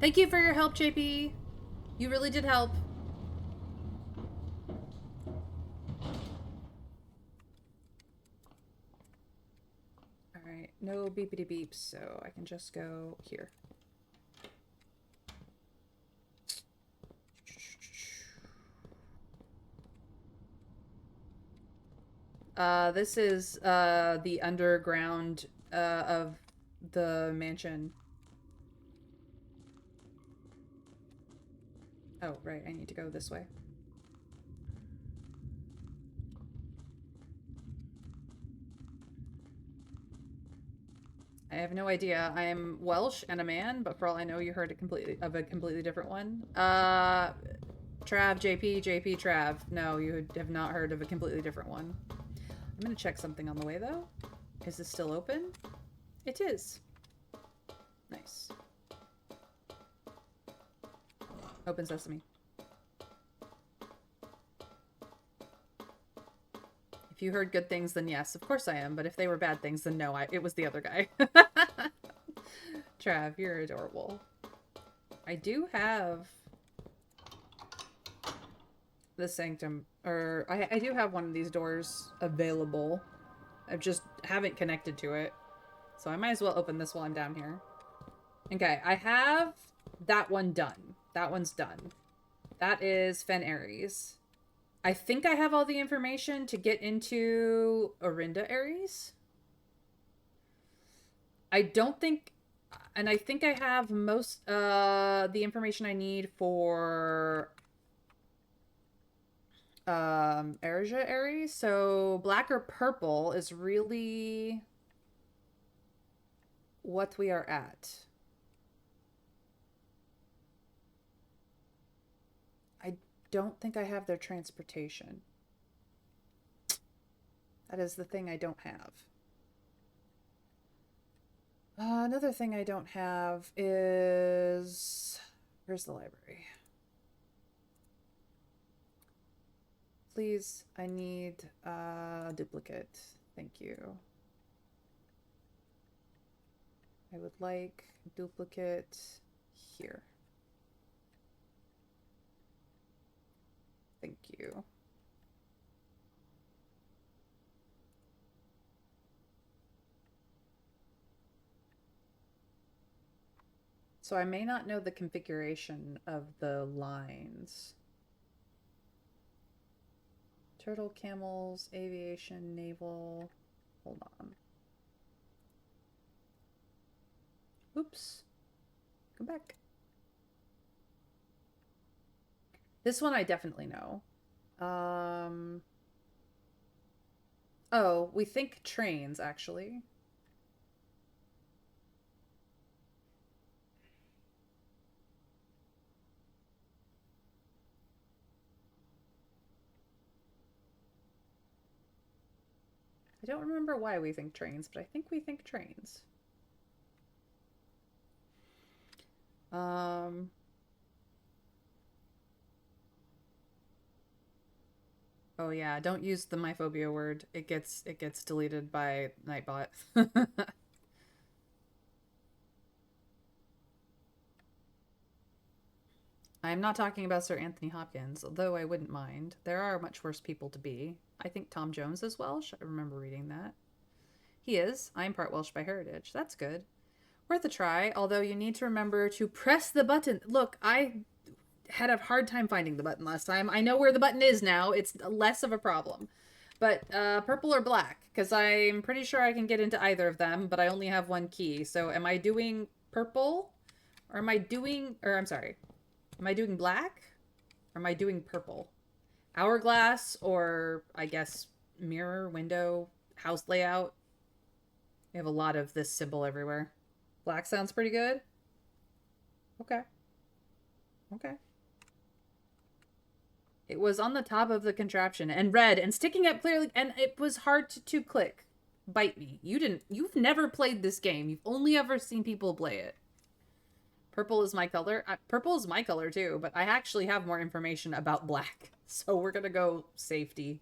Thank you for your help, JP. You really did help. Alright, no beepity beeps, so I can just go here. This is the underground of the mansion. Oh, right, I need to go this way. I have no idea. I'm Welsh and a man, but for all I know, you heard a completely different one. Trav, JP, JP, Trav. No, you have not heard of a completely different one. I'm gonna check something on the way, though. Is this still open? It is. Nice. Open sesame. If you heard good things, then yes, of course I am. But if they were bad things, then no, it was the other guy. Trav, you're adorable. I do have the sanctum, or I do have one of these doors available. I just haven't connected to it. So I might as well open this while I'm down here. Okay, I have that one done. That one's done. That is Fen Aries. I think I have all the information to get into Orinda Aries. I don't think... And I think I have most the information I need for Asia. So black or purple is really what we are at. I don't think I have their transportation. That is the thing I don't have. Another thing I don't have is... Where's the library? Please, I need a duplicate. Thank you. I would like duplicate here. Thank you. So I may not know the configuration of the lines. Turtle, camels, aviation, naval. Hold on. Oops. Come back. This one I definitely know. Oh, we think trains, actually. I don't remember why we think trains, but I think we think trains. Oh yeah, don't use the myphobia word. It gets deleted by Nightbot. I'm not talking about Sir Anthony Hopkins, although I wouldn't mind. There are much worse people to be. I think Tom Jones is Welsh. I remember reading that. He is. I'm part Welsh by heritage. That's good. Worth a try, although you need to remember to press the button. Look, I had a hard time finding the button last time. I know where the button is now. It's less of a problem. But purple or black? Because I'm pretty sure I can get into either of them, but I only have one key. So am I doing purple? Or am I doing... Or I'm sorry. Am I doing black? Or am I doing purple? Hourglass or, I guess, mirror, window, house layout. We have a lot of this symbol everywhere. Black sounds pretty good. Okay. Okay. It was on the top of the contraption and red and sticking up clearly, and it was hard to click. Bite me. You've never played this game. You've only ever seen people play it. Purple is my color. Purple is my color too, but I actually have more information about black. So we're gonna go safety.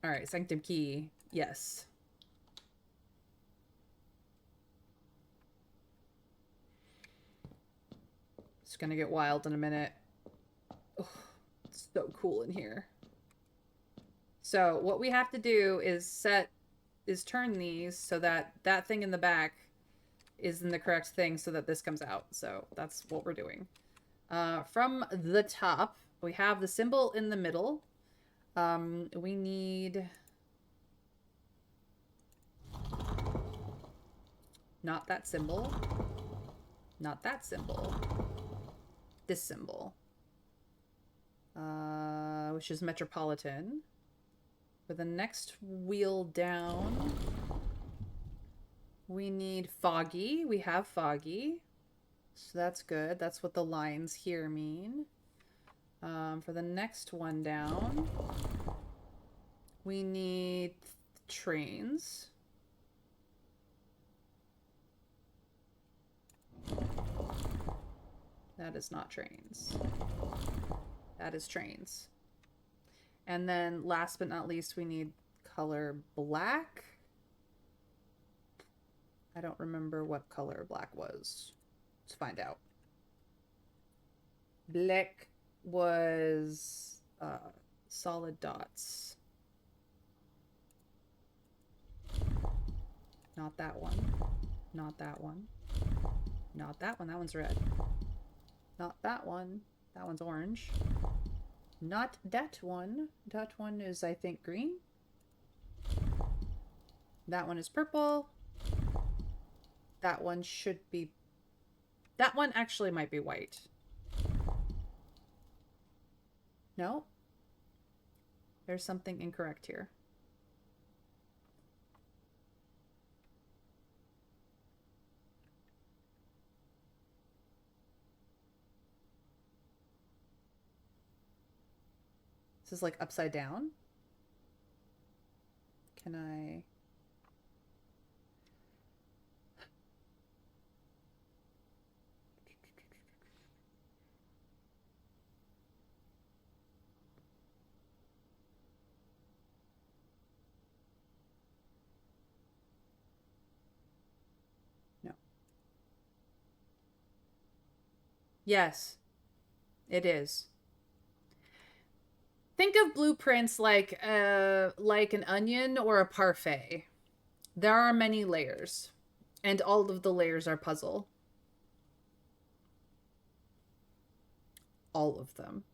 All right, Sanctum Key. Yes. It's gonna get wild in a minute. Oh, it's so cool in here. So what we have to do is turn these so that that thing in the back is in the correct thing so that this comes out. So that's what we're doing. From the top, we have the symbol in the middle. We need... Not that symbol. Not that symbol. This symbol. Which is Metropolitan. For the next wheel down, we need Foggy. We have Foggy. So that's good. That's what the lines here mean. For the next one down, we need trains. That is not trains. That is trains. And then last but not least, we need color black. I don't remember what color black was. Let's find out. Black was solid dots. Not that one. Not that one. Not that one. That one's red. Not that one. That one's orange. Not that one. That one is, I think, green. That one is purple. That one should be... That one actually might be white. No, there's something incorrect here. This is like upside down. Can I... No. Yes, it is. Think of blueprints like an onion or a parfait. There are many layers, and all of the layers are puzzle. All of them.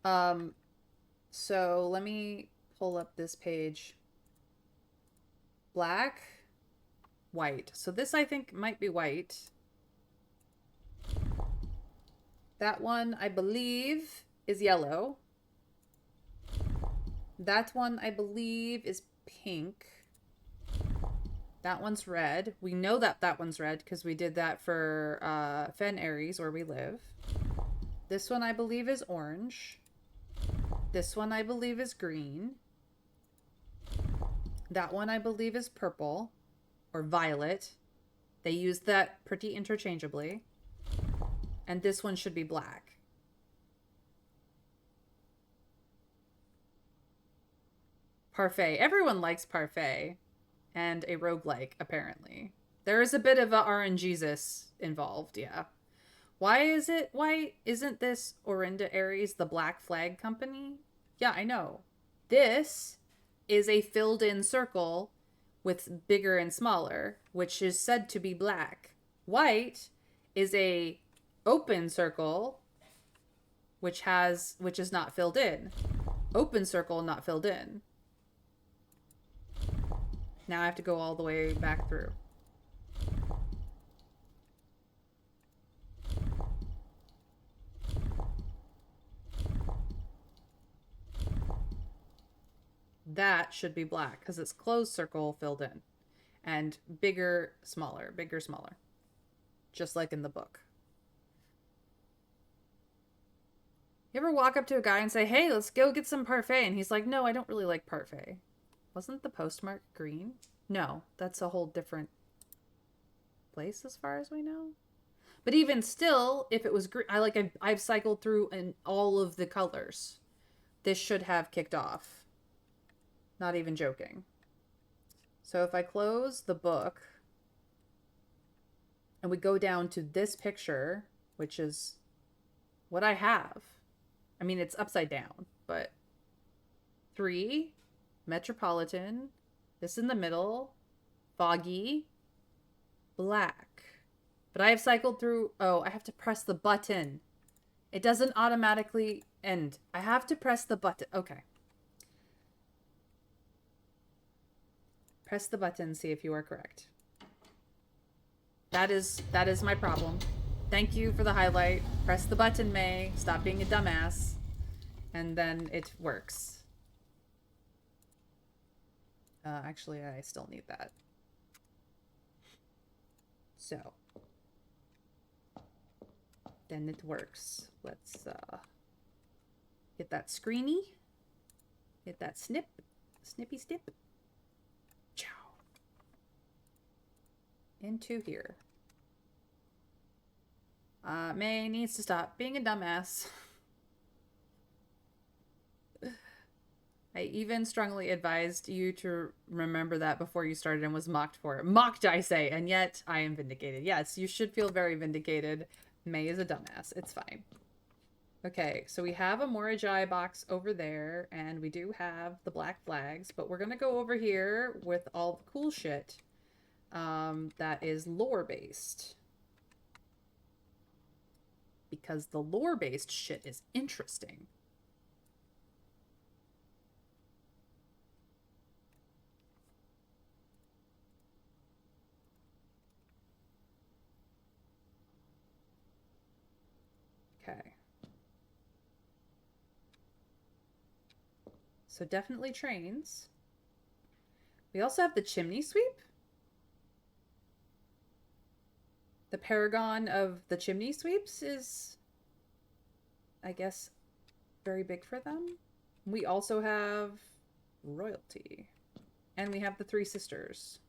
Um, so let me pull up this page. Black, white. So this I think might be white. That one I believe is yellow. That one I believe is pink. That one's red. We know that that one's red because we did that for Fen Aries where we live. This one I believe is orange. This one I believe is green. That one I believe is purple or violet. They use that pretty interchangeably. And this one should be black. Parfait. Everyone likes parfait. And a roguelike, apparently. There is a bit of a RNGesus involved, yeah. Why isn't this Orinda Aries the Black Flag Company? Yeah, I know. This is a filled in circle with bigger and smaller, which is said to be black. White is a open circle which is not filled in. Open circle not filled in. Now I have to go all the way back through. That should be black because it's closed circle filled in. And bigger, smaller, bigger, smaller. Just like in the book. You ever walk up to a guy and say, hey, let's go get some parfait? And he's like, no, I don't really like parfait. Wasn't the postmark green? No, that's a whole different place as far as we know. But even still, if it was green, I've cycled through in all of the colors. This should have kicked off. Not even joking. So if I close the book and we go down to this picture, which is what I have. I mean, it's upside down, but 3, Metropolitan, this in the middle, Foggy, Black. But I have cycled through, oh, I have to press the button. It doesn't automatically end. I have to press the button. Okay. Press the button, see if you are correct. That is my problem. Thank you for the highlight. Press the button, May. Stop being a dumbass. And then it works. Actually, I still need that. So. Then it works. Let's get that screeny. Get that snip. Snippy snip. Chow. Into here. May needs to stop being a dumbass. I even strongly advised you to remember that before you started and was mocked for it. Mocked, I say, and yet I am vindicated. Yes, you should feel very vindicated. May is a dumbass. It's fine. Okay, so we have a Morajai box over there, and we do have the black flags, but we're going to go over here with all the cool shit that is lore-based. Because the lore-based shit is interesting. So definitely trains. We also have the chimney sweep. The paragon of the chimney sweeps is, I guess, very big for them. We also have royalty. And we have the three sisters.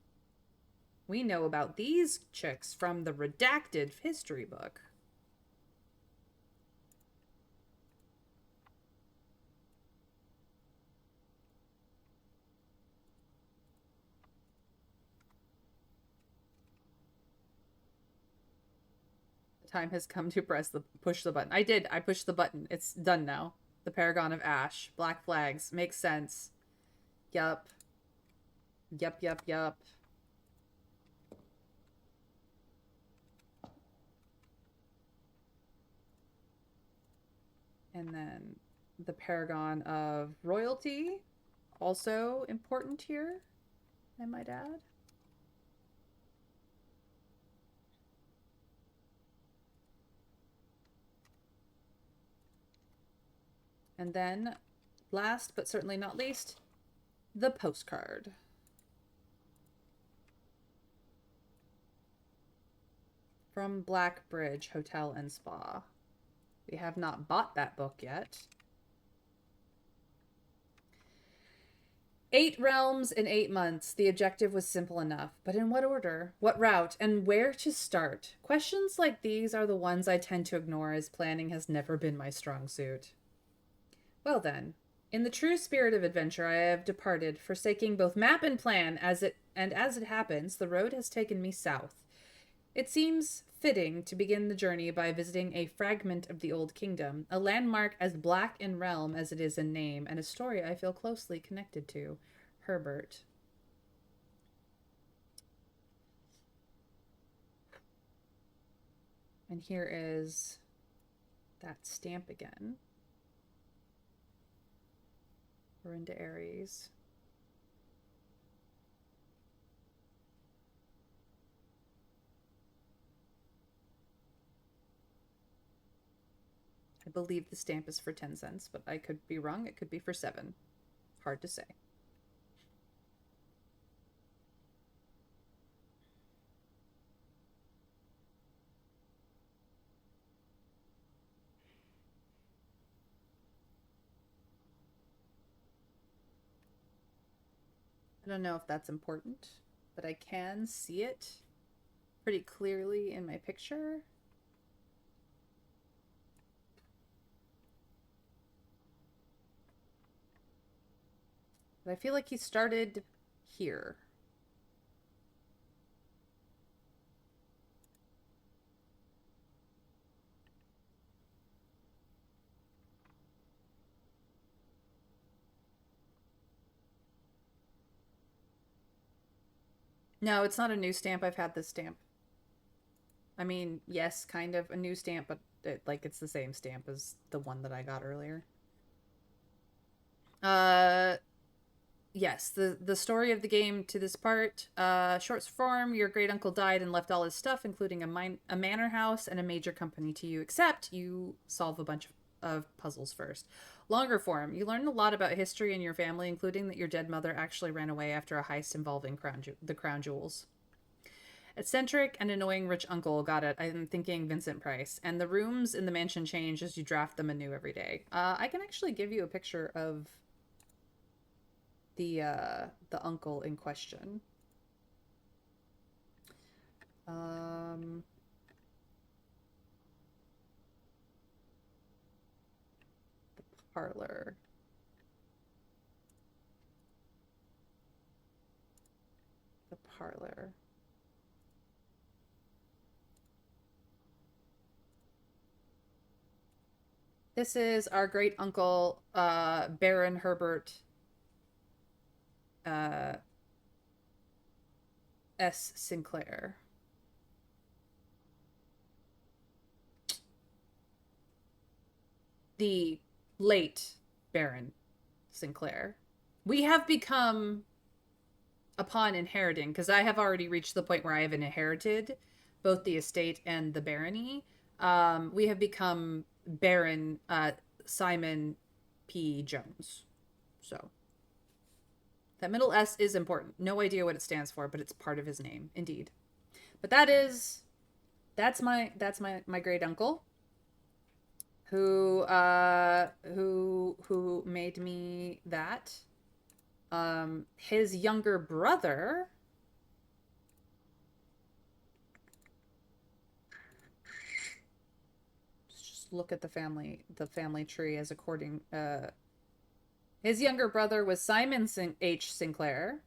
We know about these chicks from the redacted history book. The time has come to push the button. I did. I pushed the button. It's done now. The Paragon of Ash. Black flags. Makes sense. Yup. Yup, yup, yup. And then the Paragon of Royalty. Also important here, I might add. And then, last but certainly not least, the postcard. From Blackbridge Hotel and Spa. We have not bought that book yet. 8 realms in 8 months. The objective was simple enough, but in what order? What route? And where to start? Questions like these are the ones I tend to ignore, as planning has never been my strong suit. Well then, in the true spirit of adventure, I have departed, forsaking both map and plan, as it happens, the road has taken me south. It seems fitting to begin the journey by visiting a fragment of the Old Kingdom, a landmark as black in realm as it is in name, and a story I feel closely connected to. Herbert. And here is that stamp again. We're into Aries. I believe the stamp is for 10 cents, but I could be wrong. It could be for 7. Hard to say. I don't know if that's important, but I can see it pretty clearly in my picture. But I feel like he started here. No, it's not a new stamp. I've had this stamp. I mean, yes, kind of a new stamp, but it's the same stamp as the one that I got earlier. Uh, yes, the story of the game to this part. Short form: your great uncle died and left all his stuff, including a manor house and a major company, to you. Except you solve a bunch of puzzles first. Longer form: you learn a lot about history in your family, including that your dead mother actually ran away after a heist involving the crown jewels. Eccentric and annoying rich uncle. Got it. I'm thinking Vincent Price. And the rooms in the mansion change as you draft them anew every day. I can actually give you a picture of the uncle in question. Um, the parlor. The parlor. This is our great uncle, Baron Herbert uh, S. Sinclair. The late Baron Sinclair. We have become, upon inheriting, because I have already reached the point where I have inherited both the estate and the barony. We have become Baron Simon P. Jones. So that middle S is important. No idea what it stands for, but it's part of his name, indeed. But that's my great uncle who made me that. His younger brother, just look at the family tree as according his younger brother was Simon H. Sinclair.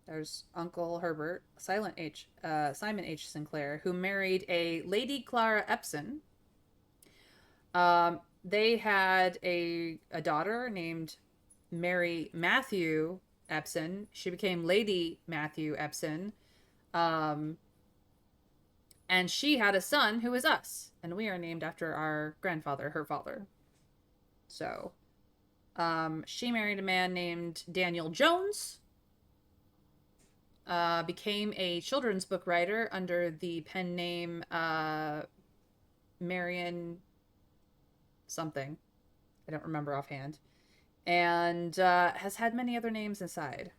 There's Uncle Herbert, Simon H. Sinclair, who married a Lady Clara Epson. They had a daughter named Mary Matthew Epson. She became Lady Matthew Epson. Um, and she had a son who is us. And we are named after our grandfather, her father. So, she married a man named Daniel Jones, became a children's book writer under the pen name Marion something. I don't remember offhand. And has had many other names inside.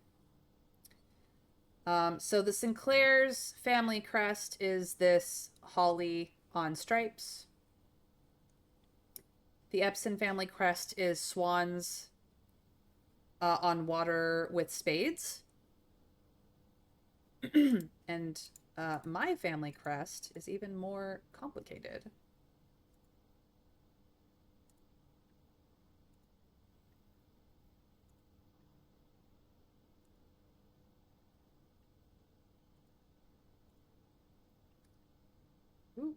So the Sinclair's family crest is this holly on stripes. The Epson family crest is swans on water with spades. And my family crest is even more complicated. Ooh.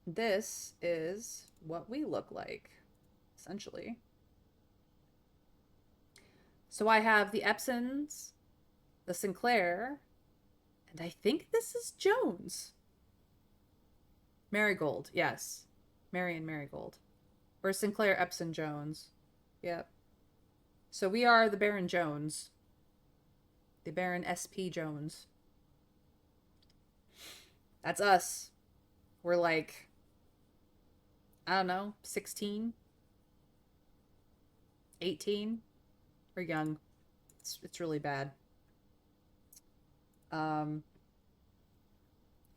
This is what we look like, essentially. So I have the Epsons, the Sinclair, and I think this is Jones. Marigold, yes. Marion Marigold. Or Sinclair Epson Jones. Yep. So we are the Baron Jones. The Baron S.P. Jones. That's us. We're like, I don't know, 16? 18? We're young. It's really bad.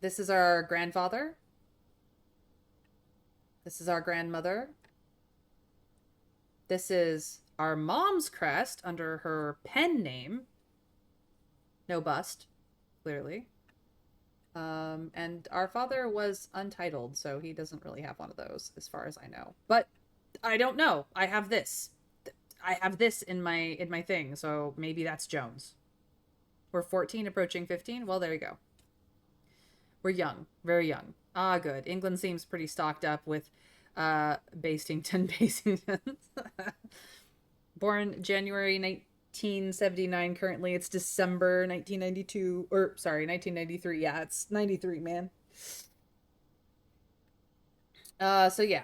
This is our grandfather. This is our grandmother. This is our mom's crest under her pen name. No bust, clearly. And our father was untitled, so he doesn't really have one of those, as far as I know. But I don't know. I have this. I have this in my thing, so maybe that's Jones. We're 14, approaching 15. Well, there you go. We're young, very young. Ah, good. England seems pretty stocked up with Bastingtons. Born January 1979. Currently, it's December 1992. Or, sorry, 1993. Yeah, it's 93, man. So yeah,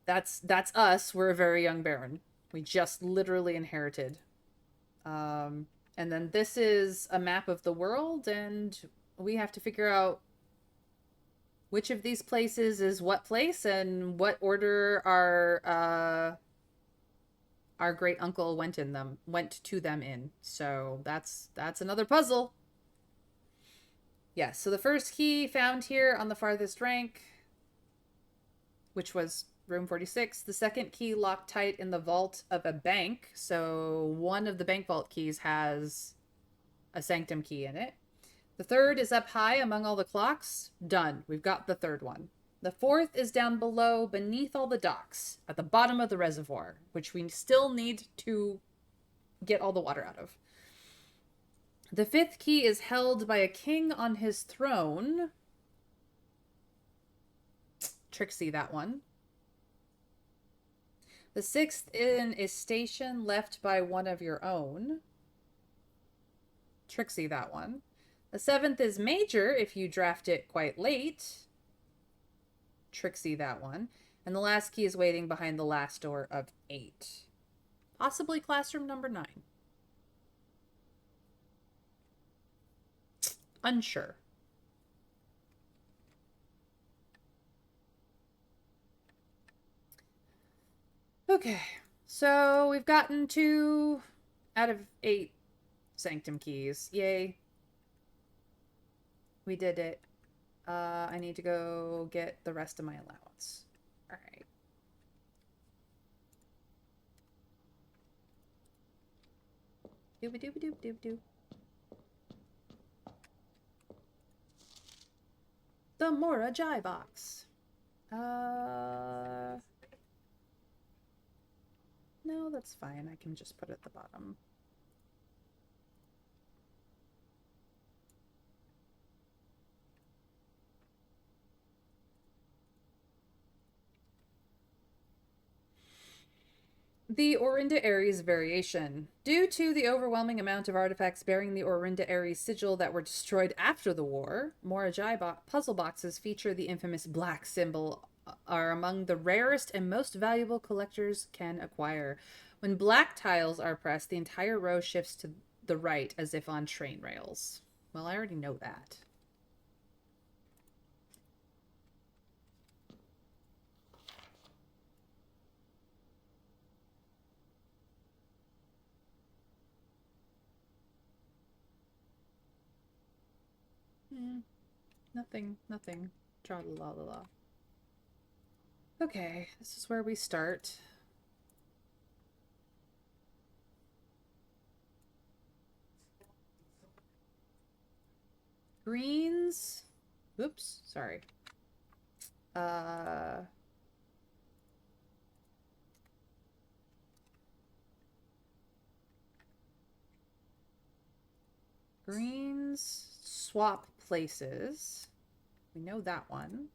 that's us. We're a very young baron. We just literally inherited. Um, and then this is a map of the world, and we have to figure out which of these places is what place and what order our great uncle went to them in. So that's another puzzle. Yes, so the first key found here on the farthest rank, which was room 46. The second key locked tight in the vault of a bank. So one of the bank vault keys has a sanctum key in it. The third is up high among all the clocks. Done. We've got the third one. The fourth is down below, beneath all the docks, at the bottom of the reservoir, which we still need to get all the water out of. The fifth key is held by a king on his throne. Tricksy, that one. The sixth in a station left by one of your own. Tricksy, that one. The seventh is major if you draft it quite late. Tricksy, that one. And the last key is waiting behind the last door of 8. Possibly classroom number 9. Unsure. Okay, so we've gotten 2 out of 8 sanctum keys. Yay. We did it. I need to go get the rest of my allowance. All right. Dooba dooba doop doop doop. The Mora Jai box. No, that's fine. I can just put it at the bottom. The Orinda Aries variation. Due to the overwhelming amount of artifacts bearing the Orinda Aries sigil that were destroyed after the war, Morajai puzzle boxes feature the infamous black symbol are among the rarest and most valuable collectors can acquire. When black tiles are pressed, the entire row shifts to the right as if on train rails. Well, I already know that. Nothing, nothing. Tra la la la. Okay, this is where we start. Greens. Oops, sorry. Uh, Greens swap places. We know that one.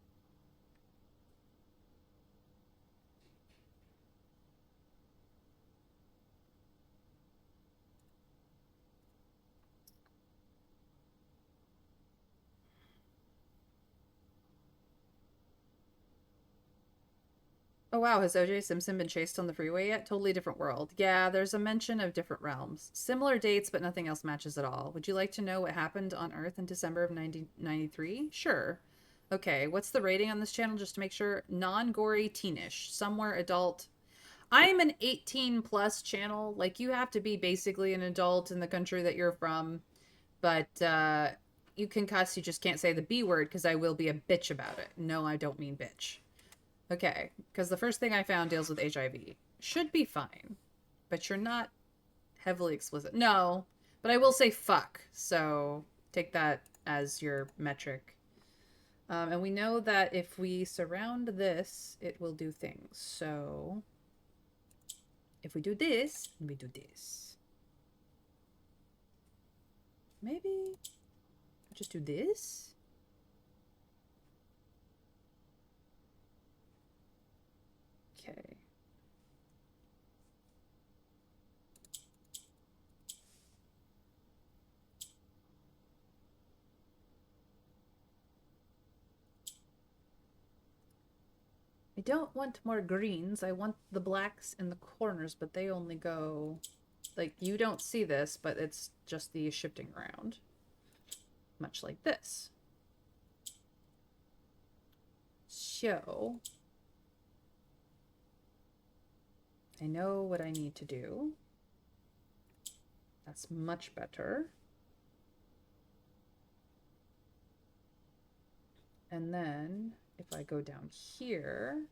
Oh wow, has OJ Simpson been chased on the freeway yet? Totally different world. Yeah, there's a mention of different realms. Similar dates, but nothing else matches at all. Would you like to know what happened on Earth in December of 1993? Sure. Okay, what's the rating on this channel just to make sure? Non-gory teenish. Somewhere adult. I'm an 18 plus channel. Like, you have to be basically an adult in the country that you're from. But you can cuss, you just can't say the B word because I will be a bitch about it. No, I don't mean bitch. Okay, because the first thing I found deals with HIV. Should be fine, but you're not heavily explicit. No, but I will say fuck, so take that as your metric. And we know that if we surround this, it will do things. So if we do this, we do this. Maybe just do this? Okay. I don't want more greens. I want the blacks in the corners, but they only go... Like, you don't see this, but it's just the shifting around. Much like this. So... I know what I need to do. That's much better. And then, if I go down here...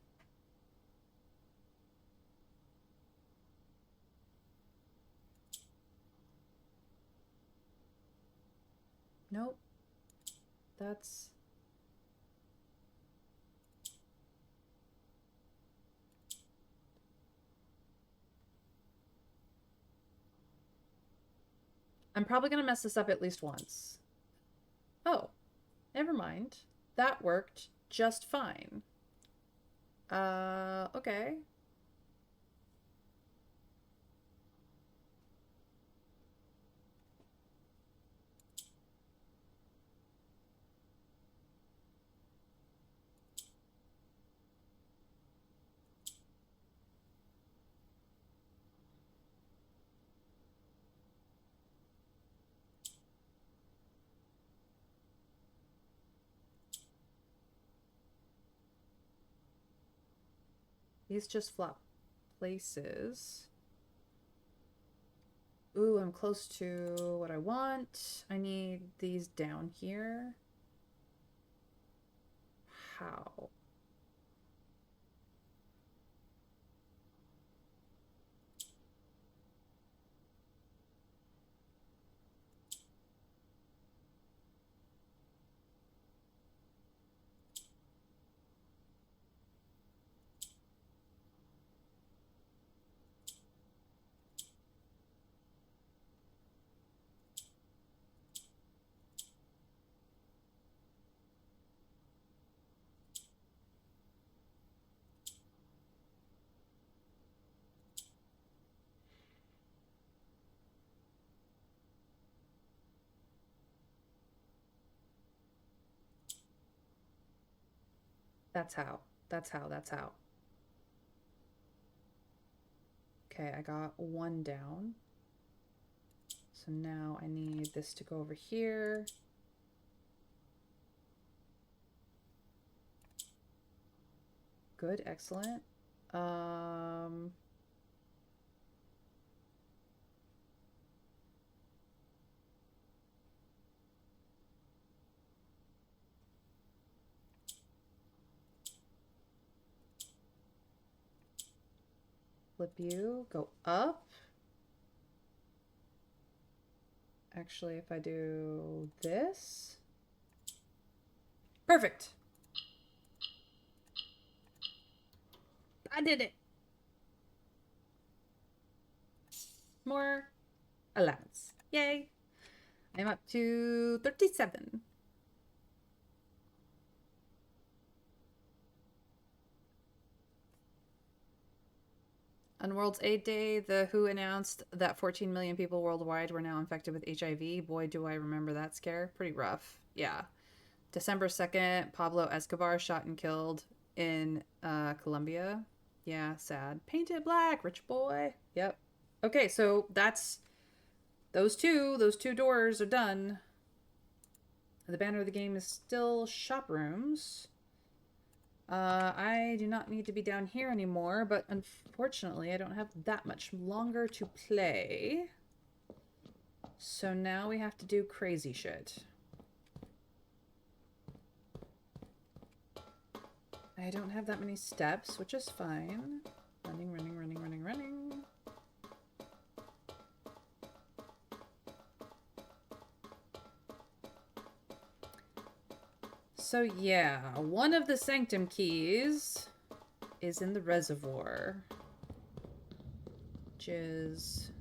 Nope. That's... I'm probably going to mess this up at least once. Oh, never mind. That worked just fine. Okay. These just flop. places. Ooh, I'm close to what I want. I need these down here. How? That's how. That's how. That's how. Okay, I got one down. So now I need this to go over here. Good, excellent. Flip you, go up. Actually, if I do this. Perfect. I did it. More allowance. Yay. I'm up to 37. On World's AIDS Day, the WHO announced that 14 million people worldwide were now infected with HIV. Boy, do I remember that scare. Pretty rough. Yeah. December 2nd, Pablo Escobar shot and killed in Colombia. Yeah, sad. Painted black, rich boy. Yep. Okay, so that's those two. Those two doors are done. The banner of the game is still shop rooms. I do not need to be down here anymore, but unfortunately I don't have that much longer to play. So now we have to do crazy shit. I don't have that many steps, which is fine. Running, running, running, running, running. So yeah, one of the sanctum keys is in the reservoir, which is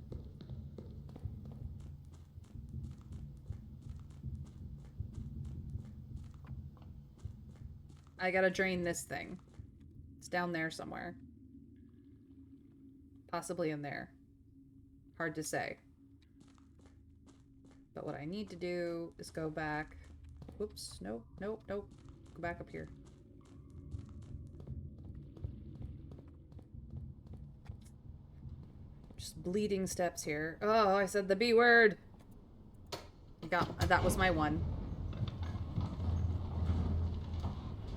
I gotta drain this thing. It's down there somewhere. Possibly in there. Hard to say. But what I need to do is go back. Whoops, nope, nope, nope. Go back up here. Just bleeding steps here. Oh, I said the B word. That was my one.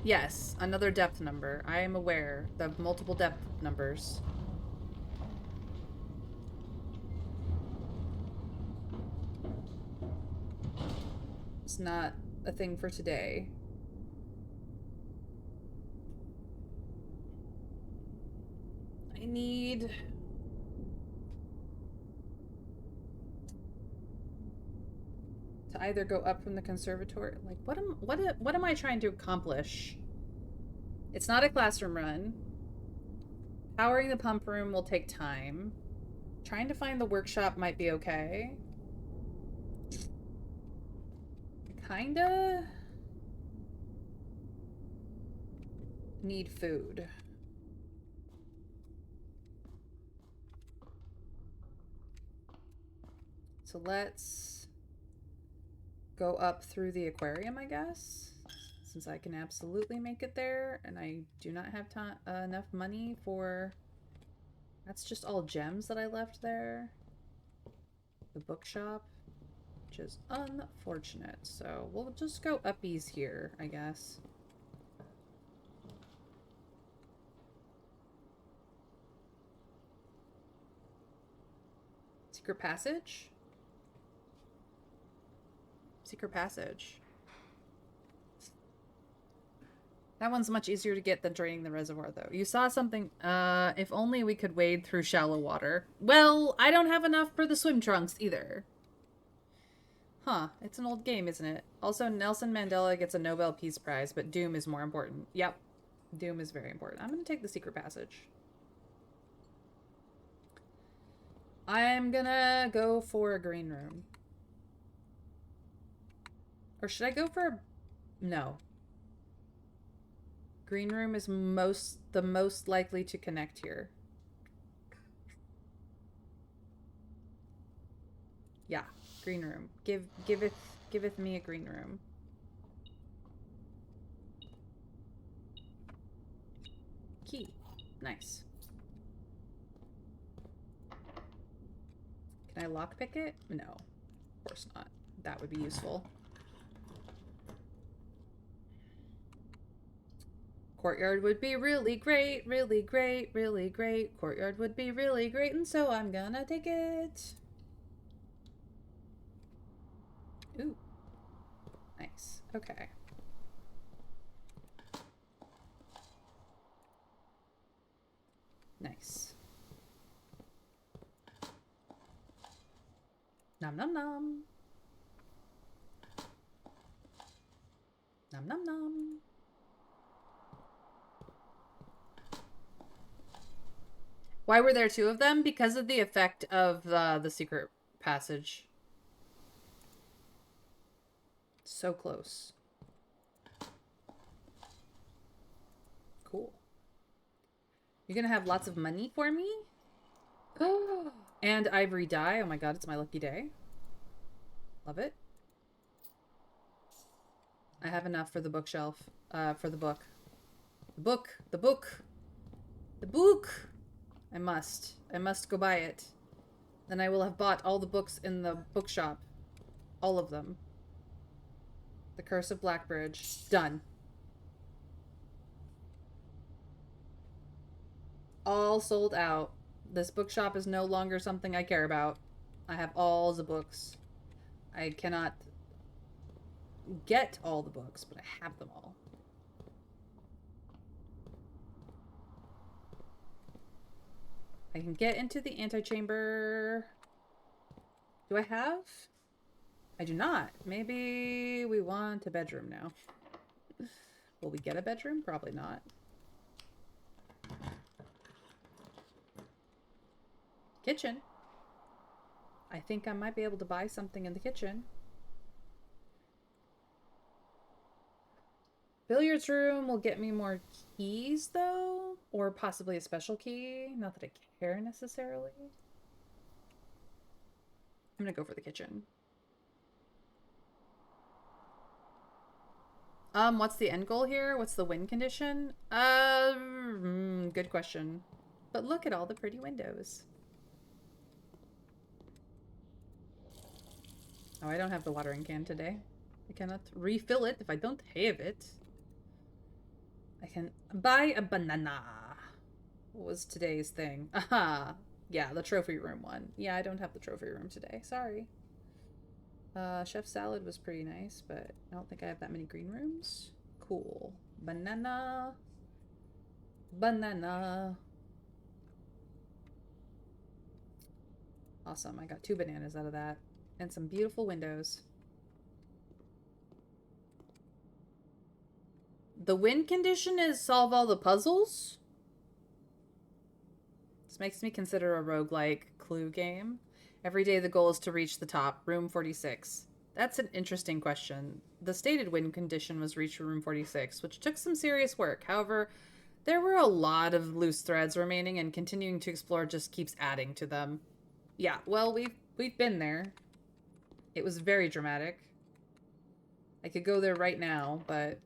Yes, another depth number. I am aware of multiple depth numbers. It's not a thing for today. I need to either go up from the conservatory. Like, what am I trying to accomplish? It's not a classroom run. Powering the pump room will take time. Trying to find the workshop might be okay. Kinda need food. So let's go up through the aquarium, I guess, since I can absolutely make it there, and I do not have enough money for... That's just all gems that I left there. The bookshop, which is unfortunate. So we'll just go uppies here, I guess. Secret passage? Secret passage. That one's much easier to get than draining the reservoir, though. You saw something. If only we could wade through shallow water. Well, I don't have enough for the swim trunks either. Huh. It's an old game, isn't it? Also, Nelson Mandela gets a Nobel Peace Prize, but Doom is more important. Yep. Doom is very important. I'm going to take the secret passage. I'm gonna go for a green room. Or should I go for a... No. Green room is the most likely to connect here. Yeah, green room. Giveth me a green room. Key. Nice. Can I lockpick it? No. Of course not. That would be useful. Courtyard would be really great, really great, really great. Courtyard would be really great, and so I'm gonna take it. Ooh. Nice. Okay. Nice. Nom nom nom. Nom nom nom. Why were there two of them? Because of the effect of the secret passage. So close. Cool. You're gonna have lots of money for me? Oh, and ivory dye. Oh my god, it's my lucky day. Love it. I have enough for the bookshelf. For the book. The book. The book. The book! I must go buy it. Then I will have bought all the books in the bookshop. All of them. The Curse of Blackbridge. Done. All sold out. This bookshop is no longer something I care about. I have all the books. I cannot get all the books, but I have them all. I can get into the antechamber. Do I have? I do not. Maybe we want a bedroom now. Will we get a bedroom? Probably not. Kitchen. I think I might be able to buy something in the kitchen. Billiards room will get me more keys, though. Or possibly a special key. Not that I care necessarily. I'm gonna go for the kitchen. What's the end goal here? What's the win condition? Good question. But look at all the pretty windows. Oh, I don't have the watering can today. I cannot refill it if I don't have it. I can buy a banana. What was today's thing? Aha! Yeah, the trophy room one. Yeah, I don't have the trophy room today. Sorry. Chef salad was pretty nice, but I don't think I have that many green rooms. Cool. Banana. Banana. Awesome. I got 2 bananas out of that. And some beautiful windows. The win condition is solve all the puzzles? This makes me consider a roguelike clue game. Every day the goal is to reach the top, room 46. That's an interesting question. The stated win condition was reach room 46, which took some serious work. However, there were a lot of loose threads remaining, and continuing to explore just keeps adding to them. Yeah, well, we've been there. It was very dramatic. I could go there right now, but...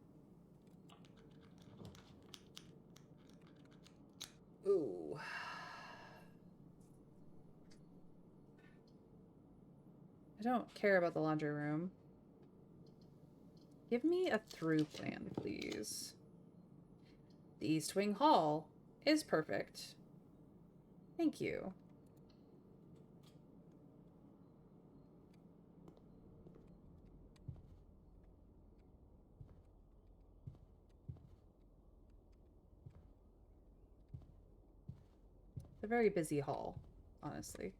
Ooh. I don't care about the laundry room. Give me a through plan, please. The East Wing Hall is perfect. Thank you. a very busy hall, honestly.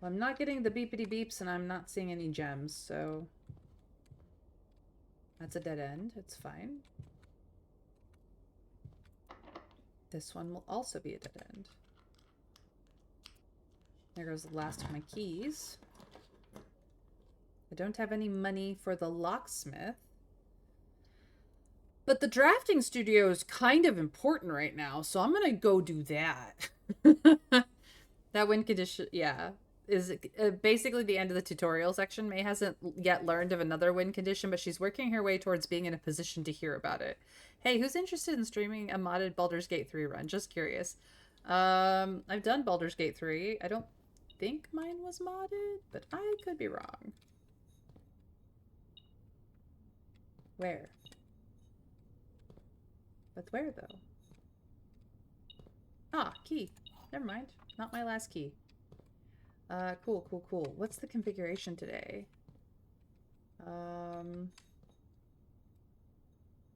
Well, I'm not getting the beepity beeps and I'm not seeing any gems, so that's a dead end. It's fine. This one will also be a dead end. There goes the last of my keys. I don't have any money for the locksmith. But the drafting studio is kind of important right now, so I'm gonna go do that. That win condition, yeah, is basically the end of the tutorial section. May hasn't yet learned of another win condition, but she's working her way towards being in a position to hear about it. Hey, who's interested in streaming a modded Baldur's Gate 3 run? Just curious. I've done Baldur's Gate 3. I don't think mine was modded, but I could be wrong. Where? But where, though? Ah, key. Never mind. Not my last key. Cool, cool, cool. What's the configuration today?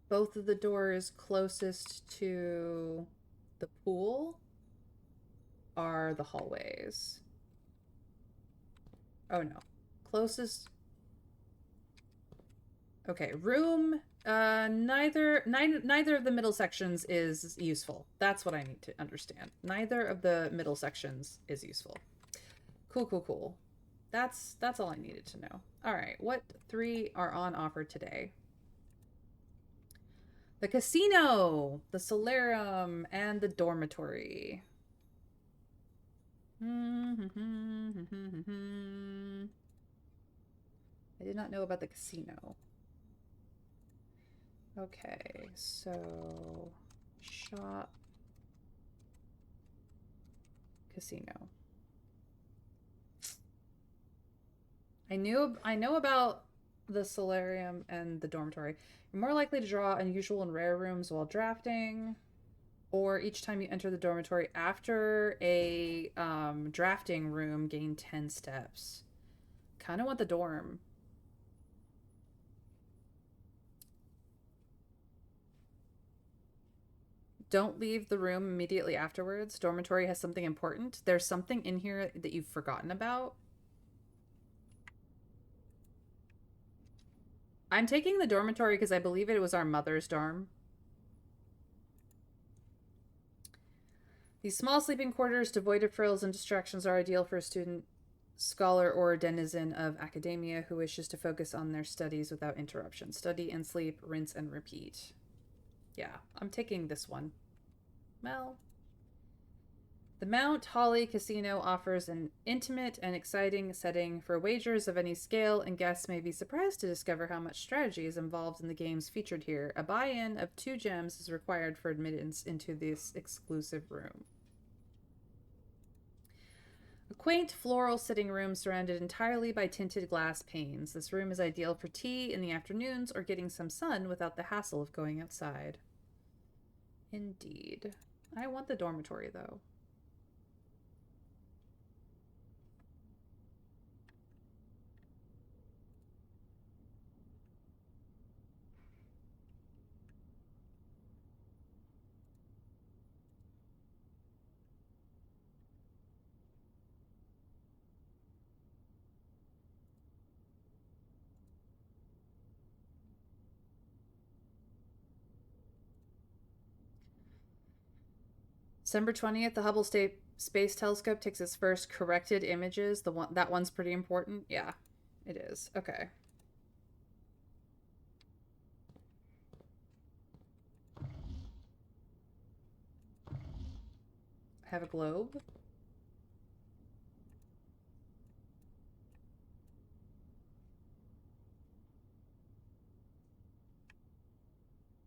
Both of the doors closest to the pool are the hallways. Oh, no. Closest... Okay, room... neither of the middle sections is useful. That's what I need to understand. Neither of the middle sections is useful. Cool, cool, cool. That's all I needed to know. All right, what 3 are on offer today? The casino, the solarium, and the dormitory. I did not know about the casino. Okay, so shop, casino. I know about the solarium and the dormitory. You're more likely to draw unusual and rare rooms while drafting, or each time you enter the dormitory after a drafting room, gain 10 steps. Kind of want the dorm. Don't leave the room immediately afterwards. Dormitory has something important. There's something in here that you've forgotten about. I'm taking the dormitory because I believe it was our mother's dorm. These small sleeping quarters, devoid of frills and distractions, are ideal for a student, scholar, or denizen of academia who wishes to focus on their studies without interruption. Study and sleep, rinse and repeat. Yeah, I'm taking this one. Well, the Mount Holly Casino offers an intimate and exciting setting for wagers of any scale, and guests may be surprised to discover how much strategy is involved in the games featured here. A buy-in of 2 gems is required for admittance into this exclusive room. A quaint floral sitting room surrounded entirely by tinted glass panes. This room is ideal for tea in the afternoons or getting some sun without the hassle of going outside. Indeed. I want the dormitory, though. December 20th, the Hubble Space Telescope takes its first corrected images. That one's pretty important. Yeah, it is. Okay. I have a globe.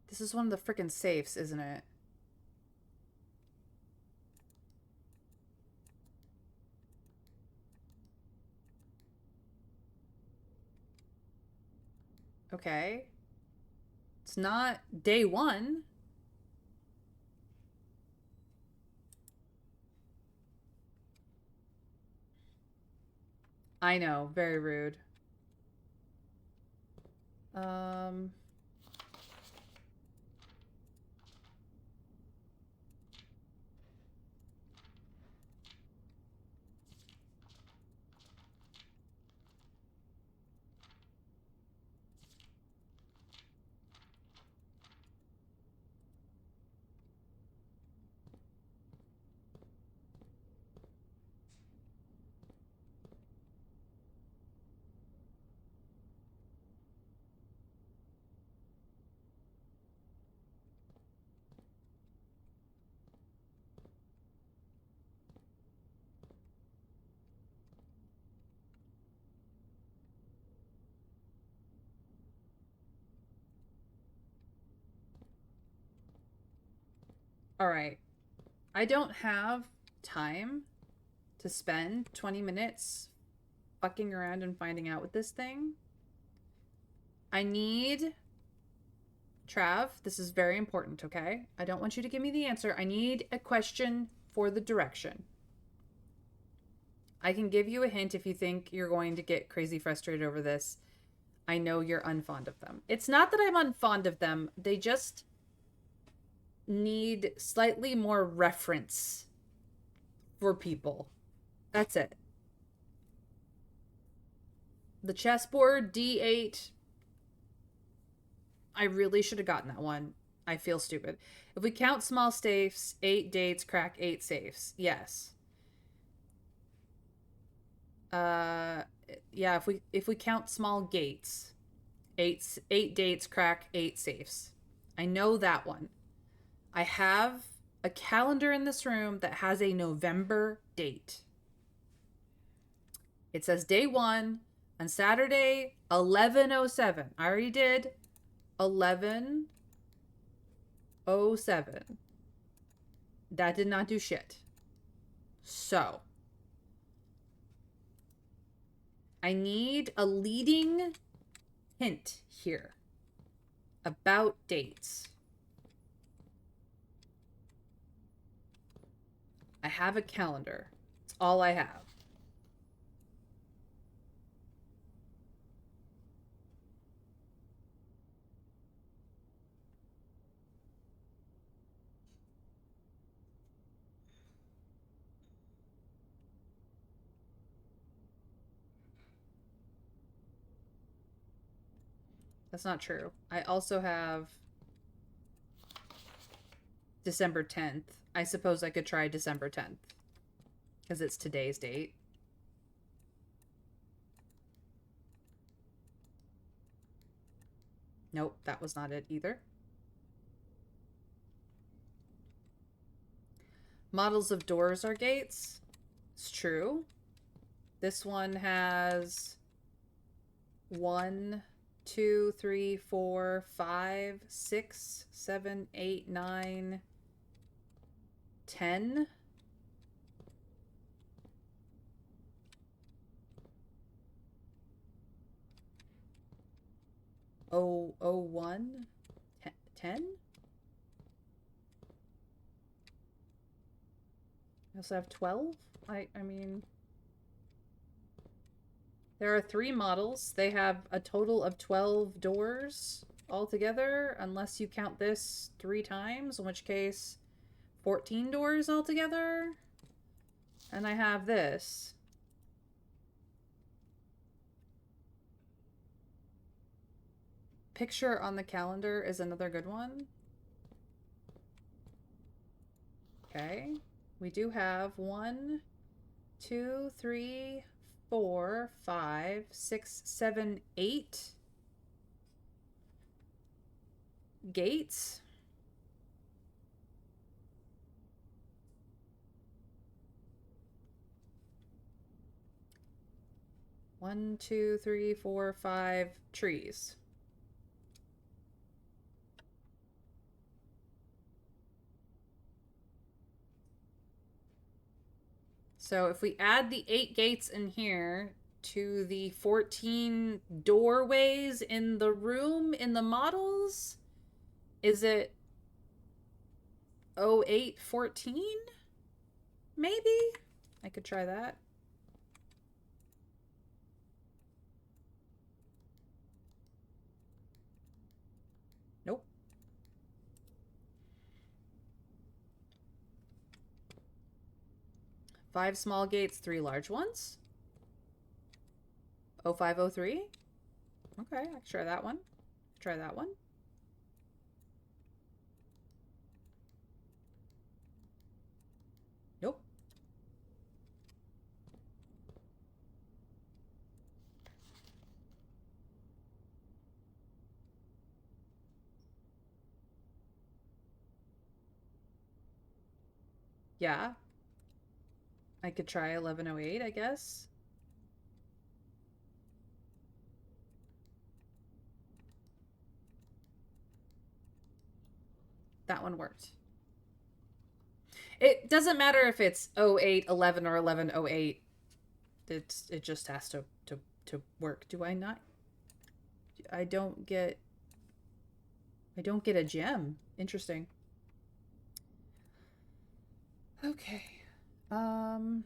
This is one of the frickin' safes, isn't it? Okay. It's not day 1. I know, very rude. Um All right. I don't have time to spend 20 minutes fucking around and finding out with this thing. I need Trav, this is very important, okay? I don't want you to give me the answer. I need a question for the direction. I can give you a hint if you think you're going to get crazy frustrated over this. I know you're unfond of them. It's not that I'm unfond of them, they just need slightly more reference for people. That's it. The chessboard, D8. I really should have gotten that one. I feel stupid. If we count small safes, 8 dates, crack 8 safes. Yes. Uh yeah, if we count small gates, 8 dates, crack 8 safes. I know that one. I have a calendar in this room that has a November date. It says day 1 on Saturday 11:07. I already did 11:07. That did not do shit. So, I need a leading hint here about dates. I have a calendar. It's all I have. That's not true. I also have December 10th. I suppose I could try December 10th because it's today's date. Nope, that was not it either. Models of doors are gates. It's true. This one has 1, 2, 3, 4, 5, 6, 7, 8, 9, 10. Oh, 01? 10? I also have 12? I mean... There are 3 models. They have a total of 12 doors altogether, unless you count this 3 times, in which case 14 doors altogether. And I have this. Picture on the calendar is another good one. Okay. We do have 1, 2, 3, 4, 5, 6, 7, 8 gates. One, two, three, four, 5 trees. So if we add the 8 gates in here to the 14 doorways in the room in the models, is it 0814? Maybe? I could try that. Nope. Five small gates, 3 large ones. 0503. Okay, I can try that one. Try that one. Nope. Yeah. I could try 1108, I guess. That one worked. It doesn't matter if it's 0811 or 1108. It just has to work. Do I not? I don't get I don't get a gem. Interesting. Okay. Um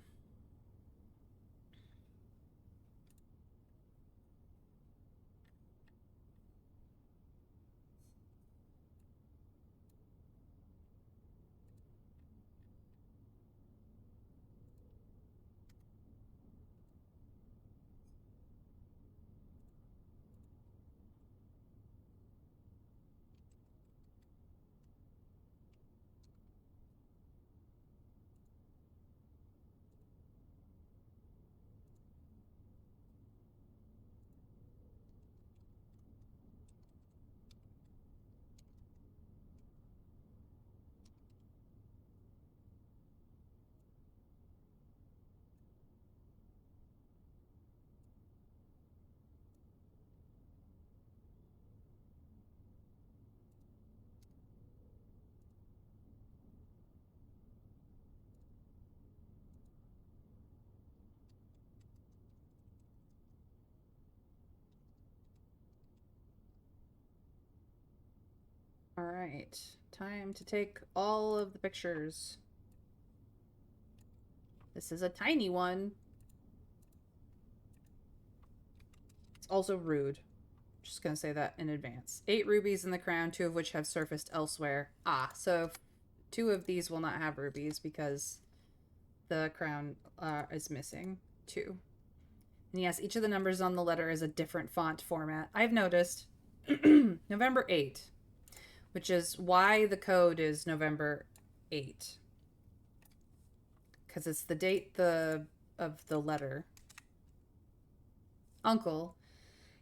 all right. Time to take all of the pictures. This is a tiny one. It's also rude. Just gonna say that in advance. 8 rubies in the crown, 2 of which have surfaced elsewhere. Ah, so 2 of these will not have rubies because the crown is missing 2. And yes, each of the numbers on the letter is a different font format. I've noticed. November 8, which is why the code is November 8. Because it's the date of the letter. Uncle,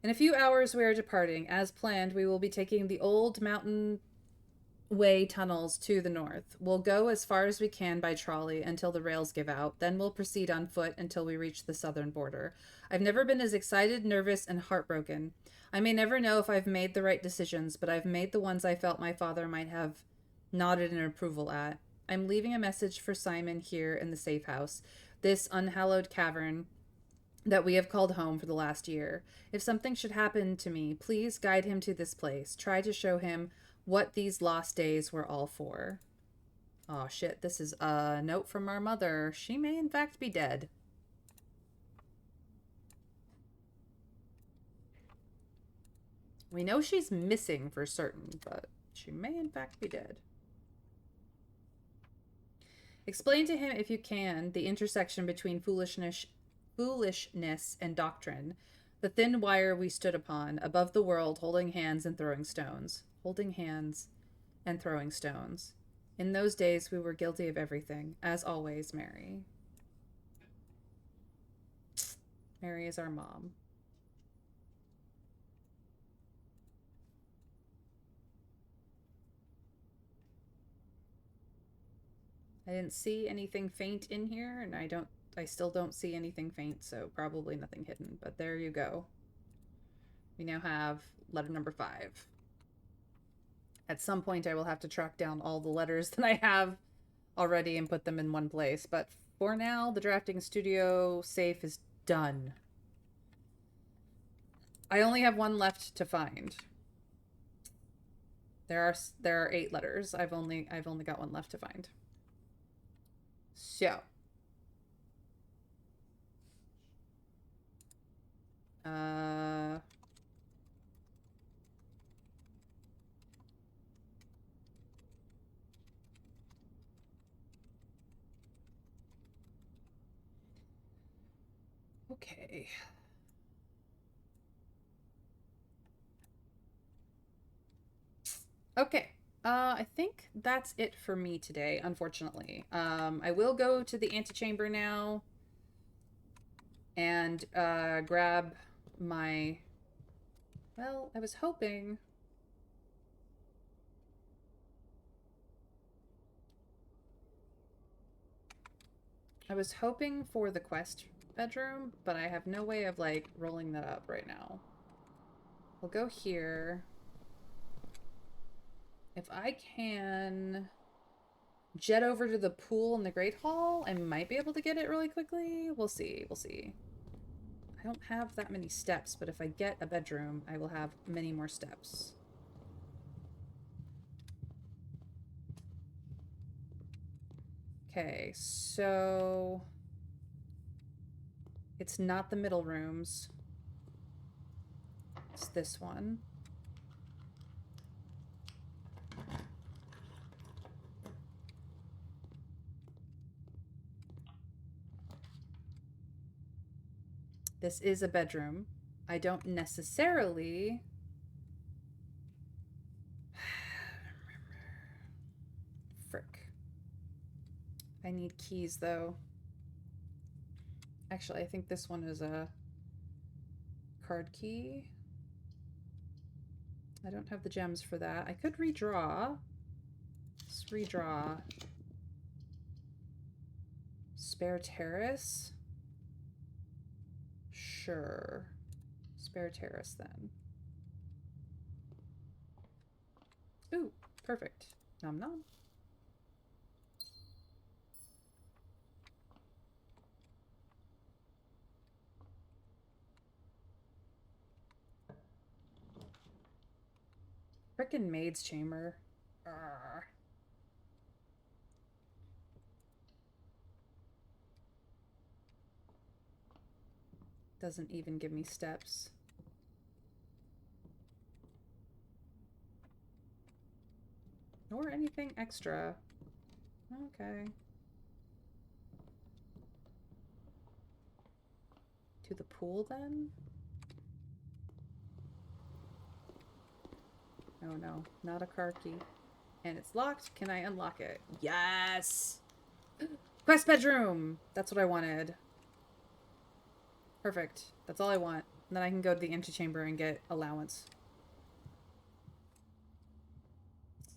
in a few hours we are departing. As planned, we will be taking the old mountain way tunnels to the north. We'll go as far as we can by trolley until the rails give out. Then we'll proceed on foot until we reach the southern border. I've never been as excited, nervous, and heartbroken. I may never know if I've made the right decisions, but I've made the ones I felt my father might have nodded in approval at. I'm leaving a message for Simon here in the safe house, this unhallowed cavern that we have called home for the last year. If something should happen to me, please guide him to this place. Try to show him what these lost days were all for. Oh shit, this is a note from our mother. She may in fact be dead. We know she's missing for certain, but she may in fact be dead. Explain to him, if you can, the intersection between foolishness and doctrine, the thin wire we stood upon, above the world, holding hands and throwing stones. Holding hands and throwing stones. In those days, we were guilty of everything. As always, Mary. Mary is our mom. I didn't see anything faint in here, and I still don't see anything faint, so probably nothing hidden. But there you go. We now have letter number 5. At some point, I will have to track down all the letters that I have already and put them in one place. But for now, the drafting studio safe is done. I only have one left to find. There are 8 letters. I've only got one left to find. So, okay. Okay. I think that's it for me today, unfortunately. I will go to the antechamber now and grab my. Well, I was hoping. I was hoping for the quest bedroom, but I have no way of, like, rolling that up right now. We'll go here. If I can jet over to the pool in the Great Hall. I might be able to get it really quickly. We'll see. We'll see. I don't have that many steps, but if I get a bedroom, I will have many more steps. Okay, so it's not the middle rooms. It's this one. This is a bedroom. I don't necessarily... Frick. I need keys, though. Actually, I think this one is a card key. I don't have the gems for that. I could redraw. Let's redraw. Spare terrace? Sure. Spare terrace, then. Ooh, perfect. Nom nom. Frickin' maid's chamber. Arrgh. Doesn't even give me steps. Nor anything extra. Okay. To the pool, then? Oh no, not a car key. And it's locked. Can I unlock it? Yes! Quest bedroom! That's what I wanted. Perfect. That's all I want. And then I can go to the antechamber and get allowance.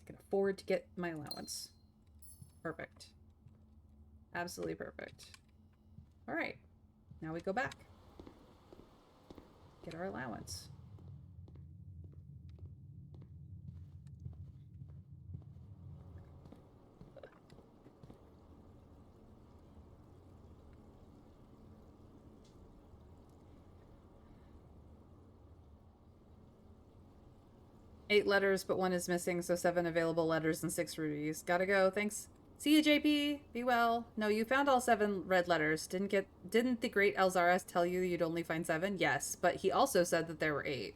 I can afford to get my allowance. Perfect. Absolutely perfect. Alright. Now we go back. Get our allowance. Eight letters, but one is missing, so 7 available letters and 6 rubies. Gotta go. Thanks. See you, JP. Be well. No, you found all 7 red letters. Didn't the great Elzaras tell you you'd only find 7? Yes, but he also said that there were 8.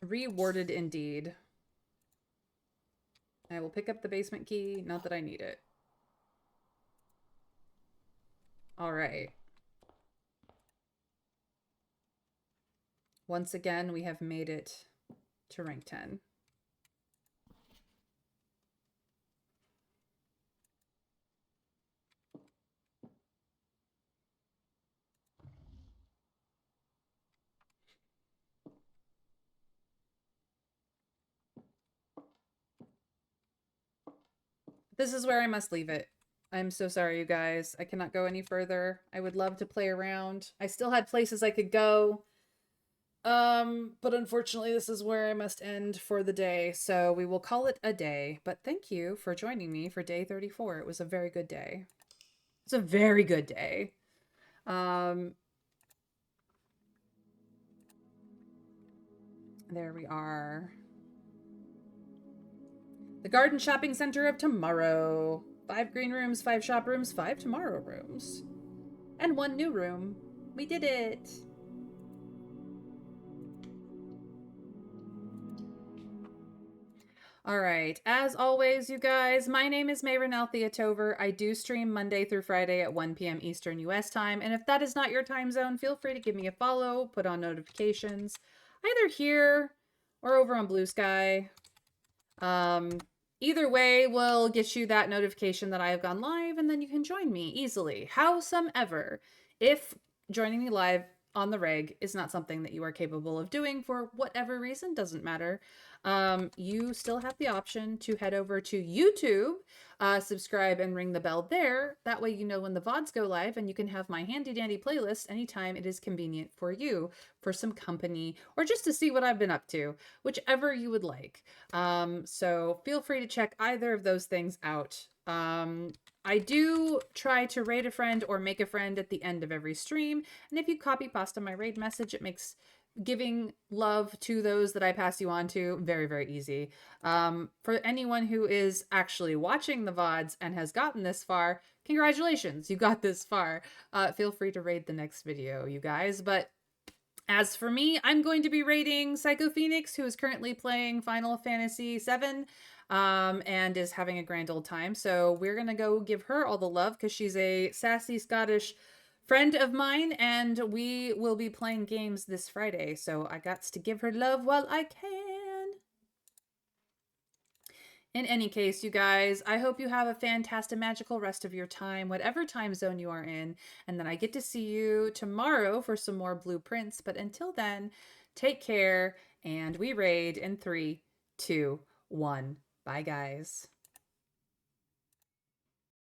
Rewarded indeed. I will pick up the basement key. Not that I need it. Alright. Once again, we have made it to rank 10. This is where I must leave it. I'm so sorry, you guys. I cannot go any further. I would love to play around. I still had places I could go. But unfortunately, this is where I must end for the day. So we will call it a day. But thank you for joining me for day 34. It was a very good day. It's a very good day. There we are. The Garden Shopping Center of Tomorrow. 5 green rooms, 5 shop rooms, 5 tomorrow rooms. And 1 new room. We did it! Alright, as always, you guys, my name is Mayronel Theotover. I do stream Monday through Friday at 1 p.m. Eastern US time, and if that is not your time zone, feel free to give me a follow, put on notifications, either here or over on Blue Sky. Either way will get you that notification that I have gone live, and then you can join me easily. Howsomever, if joining me live on the reg is not something that you are capable of doing for whatever reason, doesn't matter. you still have the option to head over to YouTube, subscribe and ring the bell there. That way you know when the VODs go live, and you can have my handy dandy playlist anytime it is convenient for you, for some company, or just to see what I've been up to, whichever you would like. So feel free to check either of those things out. I do try to raid a friend or make a friend at the end of every stream. And if you copy pasta my raid message, it makes giving love to those that I pass you on to very, very easy. For anyone who is actually watching the VODs and has gotten this far, congratulations, you got this far. Feel free to raid the next video, you guys. But as for me, I'm going to be rating Psycho Phoenix, who is currently playing Final Fantasy VII, and is having a grand old time. So we're going to go give her all the love because she's a sassy Scottish friend of mine, and we will be playing games this Friday. So I got to give her love while I can. In any case, you guys, I hope you have a fantastic, magical rest of your time, whatever time zone you are in, and then I get to see you tomorrow for some more blueprints. But until then, take care, and we raid in 3, 2, 1. Bye, guys.